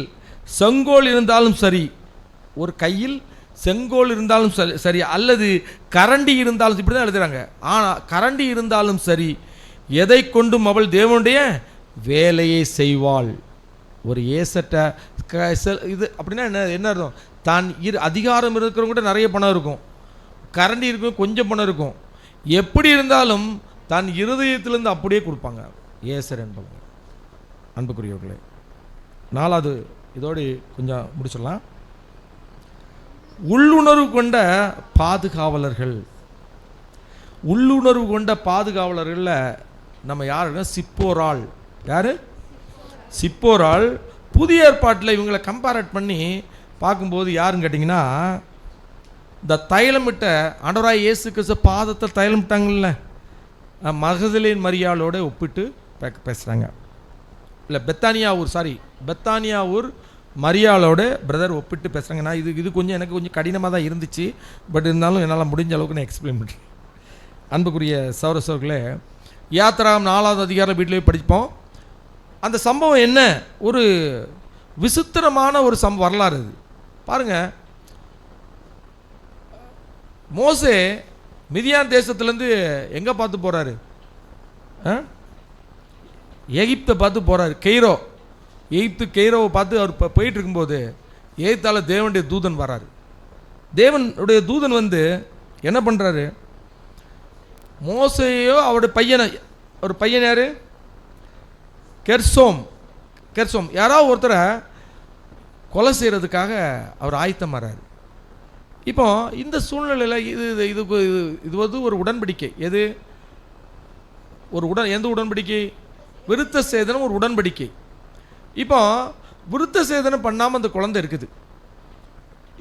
செங்கோல் இருந்தாலும் சரி, ஒரு கையில் செங்கோல் இருந்தாலும் சரி, அல்லது கரண்டி இருந்தாலும், இப்படி தான் எழுதுறாங்க. ஆனால் கரண்டி இருந்தாலும் சரி, எதை கொண்டும் அவள் தேவனுடைய வேலையை செய்வாள். ஒரு ஏசட்ட இது அப்படின்னா என்ன அர்த்தம், தான் அதிகாரம் இருக்கிறவங்க கூட நிறைய பணம் இருக்கும், கரண்டி இருக்கும், கொஞ்சம் பணம் இருக்கும், எப்படி இருந்தாலும் தான் இருதயத்திலிருந்து அப்படியே கொடுப்பாங்க ஏசர் என்பவங்க. அன்புக்குரியவர்களே, 4வது இதோடு கொஞ்சம் முடிச்சிடலாம். உள்ளுணர்வு கொண்ட பாதுகாவலர்கள். உள்ளுணர்வு கொண்ட பாதுகாவலர்களில் நம்ம யாருன்னா சிப்போராள். யார்? சிப்போராள். புதிய ஏற்பாட்டில் இவங்களை கம்பேரட் பண்ணி பார்க்கும்போது யாருன்னு கேட்டிங்கன்னா, இந்த தைலமிட்ட ஆண்டவராய் இயேசு கிறிஸ்து பாதத்தை தைலமிட்டாங்கல்ல, மகதலேன் மரியாளோட ஒப்பிட்டு பேசுகிறாங்க. இல்லை பெத்தானியா ஊர் மரியாளோட பிரதர் ஒப்பிட்டு பேசுகிறாங்க. நான் இது கொஞ்சம் எனக்கு கொஞ்சம் கடினமாக தான் இருந்துச்சு, பட் இருந்தாலும் என்னால் முடிஞ்ச அளவுக்கு நான் எக்ஸ்பிளைன் பண்ணுறேன். அன்புக்குரிய சகோதரர்களே, யாத்திராகம் 4வது அதிகாரம் வீட்டிலே படிப்போம். அந்த சம்பவம் என்ன, ஒரு விசித்திரமான ஒரு வரலாறு இது. பாருங்கள், மோசே மிதியான் தேசத்துலேருந்து எங்கே பார்த்து போகிறாரு, எகிப்தை பார்த்து போகிறாரு. கெய்ரோவை பார்த்து அவர் போயிட்டு இருக்கும்போது எகிப்தால தேவனுடைய தூதன் வராரு. தேவனுடைய தூதன் வந்து என்ன பண்ணுறாரு, மோசையோ அவருடைய பையனை, ஒரு பையன் யார், கெர்சோம் யாராவது ஒருத்தரை கொலை செய்கிறதுக்காக அவர் ஆயத்தமாறாரு. இப்போ இந்த சூழ்நிலையில் இது வந்து ஒரு உடன்படிக்கை. எது எந்த உடன்படிக்கை? விருத்த சேதனம் ஒரு உடன்படிக்கை. இப்போ விருத்த சேதனம் பண்ணாமல் அந்த குழந்தை இருக்குது.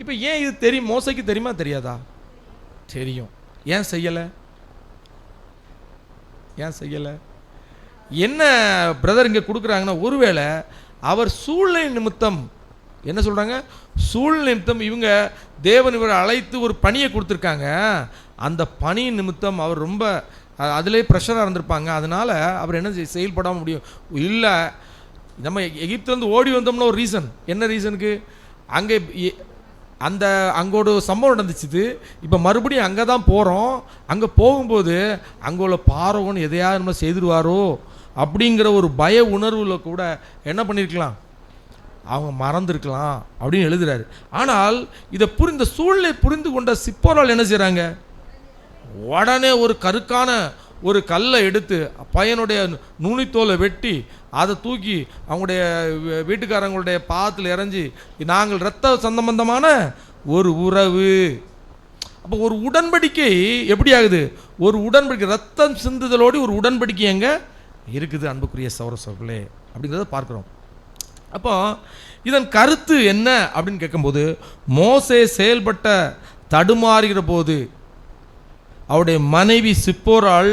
இப்போ ஏன் இது தெரியும்? மோசைக்கு தெரியுமா தெரியாதா? தெரியும். ஏன் செய்யலை? என்ன பிரதர் இங்கே கொடுக்குறாங்கன்னா, ஒருவேளை அவர் சூழ்நிலை நிமித்தம், என்ன சொல்கிறாங்க, சூழ்நிலை நிமித்தம் இவங்க தேவன் இவரை அழைத்து ஒரு பணியை கொடுத்துருக்காங்க. அந்த பணி நிமித்தம் அவர் ரொம்ப அதிலே ப்ரெஷராக இருந்திருப்பாங்க. அதனால் அவர் என்ன செயல்பட முடியும்? இல்லை, நம்ம எகிப்துலேருந்து ஓடி வந்தோம்னா ஒரு ரீசன். என்ன ரீசனுக்கு? அங்கே ஒரு சம்பவம் நடந்துச்சு. இப்போ மறுபடியும் அங்கே தான் போகிறோம். அங்கே போகும்போது அங்கே உள்ள பார்வோன் எதையாவது நம்ம செய்துடுவாரோ அப்படிங்கிற ஒரு பய உணர்வில் கூட என்ன பண்ணியிருக்கலாம், அவங்க மறந்துருக்கலாம் அப்படின்னு எழுதுறாரு. ஆனால் இதை இந்த சூழ்நிலை புரிந்து கொண்ட சிப்போரால் என்ன செய்கிறாங்க, உடனே ஒரு கருக்கான ஒரு கல்லை எடுத்து பையனுடைய நுனித்தோலை வெட்டி அதை தூக்கி அவங்களுடைய வீட்டுக்காரங்களுடைய பாதத்தில் இறஞ்சி, நாங்கள் இரத்த சம்பந்தமான ஒரு உறவு. அப்போ ஒரு உடன்படிக்கை எப்படி ஆகுது? ஒரு உடன்படிக்கை ரத்தம் சிந்துதலோடு ஒரு உடன்படிக்கை எங்கே இருக்குது அன்புக்குரிய சகோதரர்களே அப்படிங்கிறத பார்க்குறோம். அப்போ இதன் கருத்து என்ன அப்படின்னு கேட்கும்போது, மோசே செயல்பட்ட தடுமாறுகிற போது அவருடைய மனைவி சிப்போராள்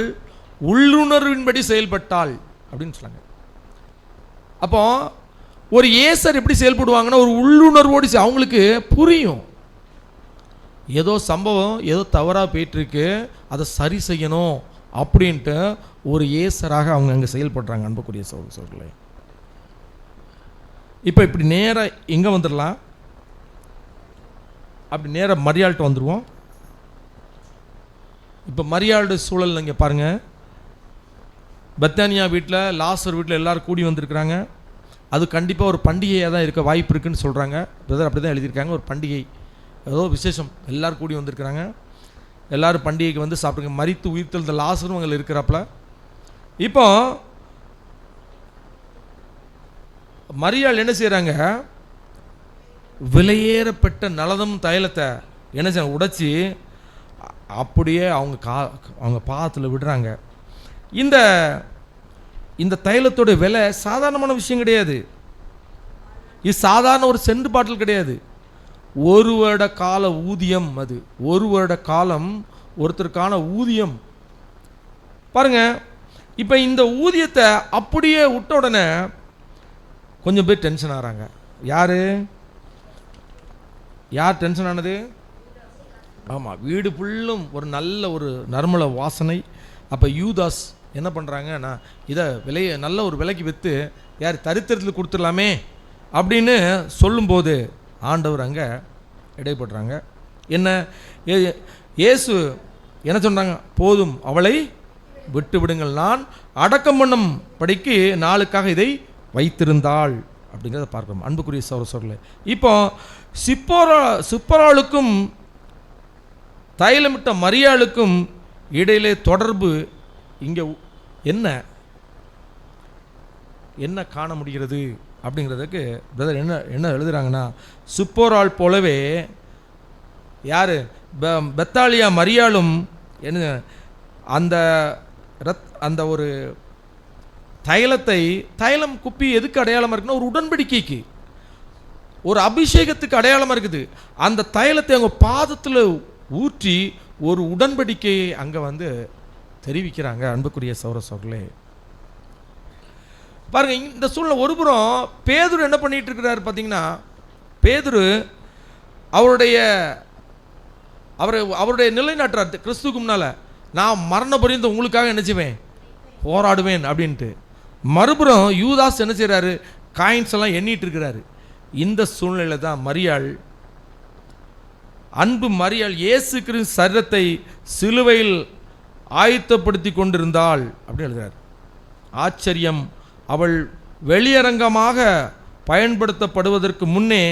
உள்ளுணர்வின்படி செயல்பட்டாள் அப்படின்னு சொன்னாங்க. அப்போ ஒரு ஏசர் எப்படி செயல்படுவாங்கன்னா, ஒரு உள்ளுணர்வோடு அவங்களுக்கு புரியும், ஏதோ சம்பவம் ஏதோ தவறாக போயிட்டுருக்கு, அதை சரி செய்யணும் அப்படின்ட்டு ஒரு ஏசராக அவங்க அங்கே செயல்படுறாங்க அன்புக்குரிய சகோதரர்களே. இப்போ இப்படி நேராக எங்கே வந்துடலாம், அப்படி நேராக மரியாள்கிட்ட வந்துடுவோம். இப்போ மரியாளுடைய சூழல் இங்கே பாருங்கள். பெத்தானியா வீட்டில், லாசர் வீட்டில் எல்லோரும் கூடி வந்திருக்கிறாங்க. அது கண்டிப்பாக ஒரு பண்டிகையாக தான் இருக்க வாய்ப்பு இருக்குன்னு சொல்கிறாங்க. பிரதர் அப்படி தான் எழுதியிருக்காங்க, ஒரு பண்டிகை, ஏதோ விசேஷம், எல்லோரும் கூடி வந்திருக்கிறாங்க. எல்லோரும் பண்டிகைக்கு வந்து சாப்பிடுங்க. மரித்து உயிர்த்தெழுந்த லாசரும் அங்கே இருக்கிறாப்புல. இப்போ மரியாள் என்ன செய்கிறாங்க, விலையேறப்பட்ட நலதம் தைலத்தை என்ன செய்ய உடைச்சி அப்படியே அவங்க பாதத்தில் விடுறாங்க. இந்த தைலத்தோட விலை சாதாரணமான விஷயம் கிடையாது. இது சாதாரண ஒரு சென்ட் பாட்டில் கிடையாது. ஒரு வருட கால ஊதியம். அது ஒரு வருட காலம் ஒருத்தருக்கான ஊதியம் பாருங்க. இப்போ இந்த ஊதியத்தை அப்படியே விட்ட உடனே கொஞ்சம் பேர் டென்ஷன் ஆகிறாங்க. யார் டென்ஷன் ஆனது? ஆமாம், வீடு ஃபுல்லும் ஒரு நல்ல ஒரு நறுமண வாசனை. அப்போ யூதாஸ் என்ன பண்ணுறாங்கன்னா, இதை நல்ல ஒரு விலைக்கு விற்று யார் தரித்திரத்தில் கொடுத்துடலாமே அப்படின்னு சொல்லும்போது ஆண்டவர் அங்கே இடைப்படுறாங்க. என்ன இயேசு என்ன சொன்னாங்க? போதும், அவளை விட்டு விடுங்கள், நான் அடக்கம் பண்ணும் படிக்கு நாளுக்காக இதை வைத்திருந்தாள் அப்படிங்கிறத பார்க்கணும் அன்புக்குரிய சகோதரர்களே. இப்போ சிப்போராளுக்கும் தைலமிட்ட மரியாளுக்கும் இடையிலே தொடர்பு இங்கே என்ன காண முடிகிறது அப்படிங்கிறதுக்கு பிரதர் என்ன எழுதுகிறாங்கன்னா, சிப்போராள் போலவே யார் பெத்தாலியா மரியாளும் என்ன அந்த ஒரு தைலம் குப்பி எதுக்கு அடையாளமாக இருக்குன்னா, ஒரு உடன்படிக்கைக்கு, ஒரு அபிஷேகத்துக்கு அடையாளமாக இருக்குது. அந்த தைலத்தை அவங்க பாதத்தில் ஊற்றி ஒரு உடன்படிக்கையை அங்கே வந்து தெரிவிக்கிறாங்க அன்புக்குரிய சகோதரர்களே. பாருங்க, இந்த சூழ்நிலை ஒருபுறம் பேதுரு என்ன பண்ணிட்டு இருக்கிறாரு பார்த்தீங்கன்னா, பேதுரு அவருடைய நிலைநாட்டுறார் கிறிஸ்துக்கு முன்னால், நான் மரண பரியந்தம் உங்களுக்காக என்ன செய்வேன், போராடுவேன் அப்படின்ட்டு. மறுபுறம் யூதாஸ் என்ன செய்கிறாரு, காயின்ஸ் எல்லாம் எண்ணிட்டு இருக்கிறாரு. இந்த சூழ்நிலையில் தான் மரியாள் இயேசு கிறிஸ்து சரீரத்தை சிலுவையில் ஆயத்தப்படுத்தி கொண்டிருந்தாள் அப்படின்னு எழுதுகிறார். ஆச்சரியம், அவள் வெளியரங்கமாக பயன்படுத்தப்படுவதற்கு முன்னே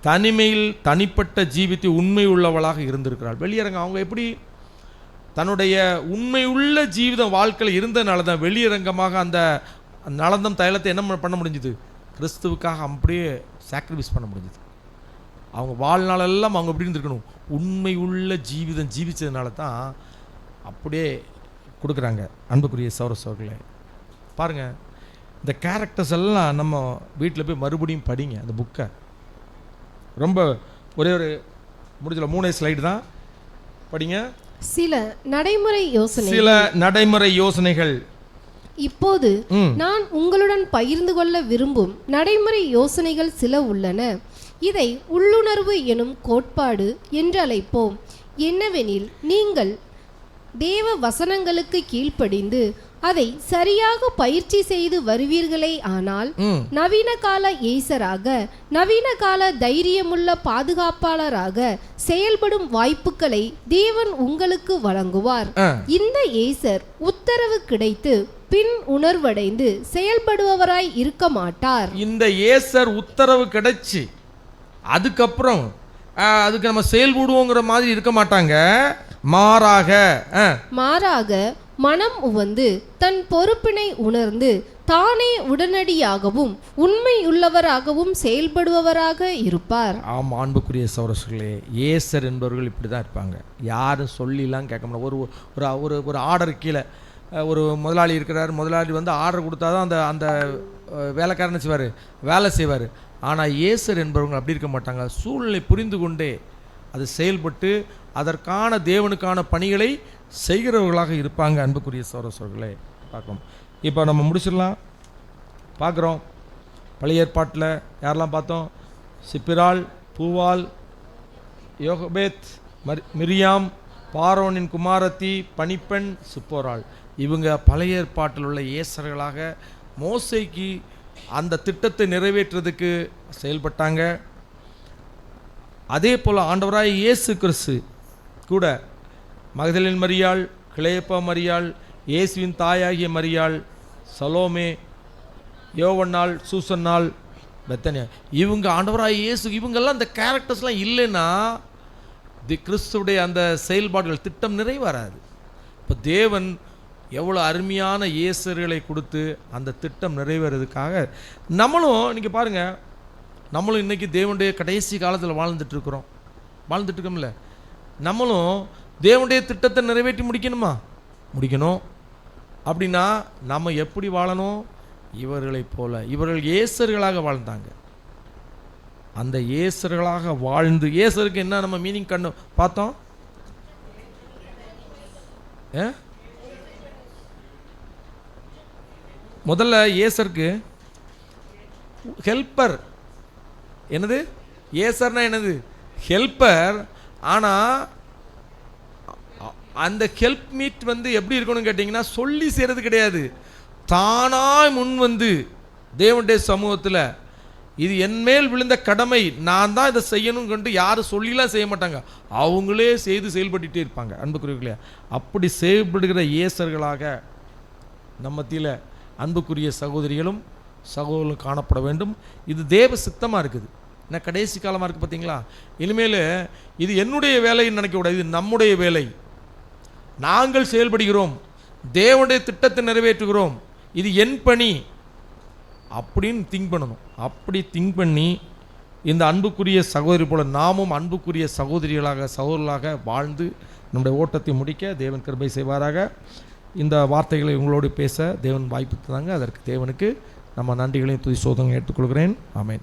தனிமையில் தனிப்பட்ட ஜீவித்தை உண்மை உள்ளவளாக இருந்திருக்கிறாள். வெளியரங்கம் அவங்க எப்படி தன்னுடைய உண்மையுள்ள ஜீவித வாழ்க்கையில் இருந்ததுனால தான் வெளியரங்கமாக அந்த நலந்தம் தைலத்தை என்ன பண்ண முடிஞ்சுது, கிறிஸ்துவுக்காக அப்படியே சாக்ரிஃபைஸ் பண்ண முடிஞ்சுது. அவங்க வாழ்நாளெல்லாம் அவங்க எப்படி இருந்திருக்கணும், உண்மை உள்ள ஜீவிதம் ஜீவிச்சதுனால தான் அப்படியே கொடுக்குறாங்க. அன்புக்குரிய சௌரசோர்களே பாருங்கள், இந்த கேரக்டர்ஸ் எல்லாம் நம்ம வீட்டில் போய் மறுபடியும் படிங்க அந்த புக்கை. ரொம்ப ஒரே ஒரு முடிஞ்சல 3 ஸ்லைடு தான் படிங்க. சில நடைமுறை யோசனைகள். இப்போது நான் உங்களுடன் பகிர்ந்து கொள்ள விரும்பும் நடைமுறை யோசனைகள் சில உள்ளன. இதை உள்ளுணர்வு எனும் கோட்பாடு என்று அழைப்போம். என்னவெனில், நீங்கள் தேவ வசனங்களுக்கு கீழ்ப்படிந்து அதை சரியாக பயிற்சி செய்து வருவீர்களே ஆனால், நவீன கால ஏசராக, நவீன கால தைரியமுள்ள பாதுகாப்பாளராக செயல்படும் வாய்ப்புகளை தேவன் உங்களுக்கு வழங்குவார். இந்த ஏசர் உத்தரவு கிடைத்து பின் உணர்வடைந்து செயல்படுபவராய் இருக்க மாட்டார். இந்த ஏசர் உத்தரவு கிடைச்சு அதுக்கப்புறம் அதுக்கு நம்ம செயல்படுவோங்கிற மாதிரி இருக்க மாட்டாங்க. மாறாக மனம் உவந்து தன் பொறுப்பினை உணர்ந்து தானே உடனடியாகவும் உண்மையுள்ளவராகவும் செயல்படுபவராக இருப்பார். ஆமாம், அன்புக்குரிய சகோதரர்களே, ஏசர் என்பவர்கள் இப்படி தான் இருப்பாங்க. யாரும் சொல்லிலாம் கேட்க முடியாது. ஒரு ஆர்டர் கீழே ஒரு முதலாளி இருக்கிறார். முதலாளி வந்து ஆர்டர் கொடுத்தா தான் அந்த வேலைக்காரன் செய்வார், வேலை செய்வார். ஆனால் ஏசர் என்பவர்கள் அப்படி இருக்க மாட்டாங்க. சூழ்நிலை புரிந்து கொண்டே அது செயல்பட்டு அதற்கான தேவனுக்கான பணிகளை செய்கிறவர்களாக இருப்பாங்க. அன்புக்குரிய சகோதரர்களே பார்க்குறோம். இப்போ நம்ம முடிச்சிடலாம். பார்க்குறோம் பழைய ஏற்பாட்டில் யாரெல்லாம் பார்த்தோம்? சிப்பிராள், பூவால், யோகபேத், மிரியாம், பார்வோனின் குமாரத்தி, பணிப்பெண், சிப்போராள். இவங்க பழைய ஏற்பாட்டில் உள்ள ஏசர்களாக மோசேக்கு அந்த திட்டத்தை நிறைவேற்றுறதுக்கு செயல்பட்டாங்க. அதே போல் ஆண்டவராய் இயேசு கிறிஸ்து கூட மகதலேன் மரியாள், கிளேப்பா மரியாள், இயேசுவின் தாயாகிய மரியாள், சலோமே, யோவன்னாள், சூசன்னாள், பெத்தனியா, இவங்க ஆண்டவராய் இயேசு இவங்கெல்லாம் இந்த கேரக்டர்ஸ்லாம் இல்லைன்னா கிறிஸ்துடைய அந்த செயல்பாடுகள் திட்டம் நிறைவேறாது. இப்போ தேவன் எவ்வளோ அருமையான இயேசர்களை கொடுத்து அந்த திட்டம் நிறைவேறதுக்காக நம்மளும் இன்றைக்கி பாருங்கள், நம்மளும் இன்றைக்கி தேவனுடைய கடைசி காலத்தில் வாழ்ந்துட்டுருக்கோம்ல. நம்மளும் தேவனுடைய திட்டத்தை நிறைவேற்றி முடிக்கணும். அப்படின்னா நம்ம எப்படி வாழணும்? இவர்களைப் போல. இவர்கள் ஏசர்களாக வாழ்ந்தாங்க. அந்த ஏசர்களாக வாழ்ந்து, ஏசருக்கு என்ன நம்ம மீனிங் கண்ணு பார்த்தோம்? முதல்ல ஏசருக்கு ஹெல்ப்பர். என்னது ஏசர்னா? என்னது ஹெல்ப்பர். ஆனால் அந்த ஹெல்ப் மீட் வந்து எப்படி இருக்கணும்னு கேட்டிங்கன்னா, சொல்லி செய்கிறது கிடையாது. தானாய் முன் வந்து தேவனுடைய சமூகத்தில் இது என்மேல் விழுந்த கடமை, நான் தான் இதை செய்யணும் கண்டு யாரும் சொல்லிலாம் செய்ய மாட்டாங்க, அவங்களே செய்து செயல்பட்டுட்டே இருப்பாங்க. அன்புக்குரியவர்களே, அப்படி செயல்படுகிற ஏசர்களாக நம்ம மத்தியில் அன்புக்குரிய சகோதரிகளும் சகோதரர்களும் காணப்பட வேண்டும். இது தேவ சித்தமாக இருக்குது. ஏன்னா கடைசி காலமாக இருக்குது பார்த்தீங்களா. இனிமேல் இது என்னுடைய வேலைன்னு நினைக்கக்கூடாது, இது நம்முடைய வேலை. நாங்கள் செயல்படுகிறோம், தேவனுடைய திட்டத்தை நிறைவேற்றுகிறோம், இது என் பணி அப்படின்னு திங்க் பண்ணணும். அப்படி திங்க் பண்ணி இந்த அன்புக்குரிய சகோதரி போல நாமும் அன்புக்குரிய சகோதரர்களாக வாழ்ந்து நம்முடைய ஓட்டத்தை முடிக்க தேவன் கிருபை செய்வாராக. இந்த வார்த்தைகளை உங்களோடு பேச தேவன் வாய்ப்பு தந்தாங்க. அதற்கு தேவனுக்கு நம்ம நன்றிகளையும் துதி சோதனை ஏற்றுக்கொள்கிறேன். ஆமென்.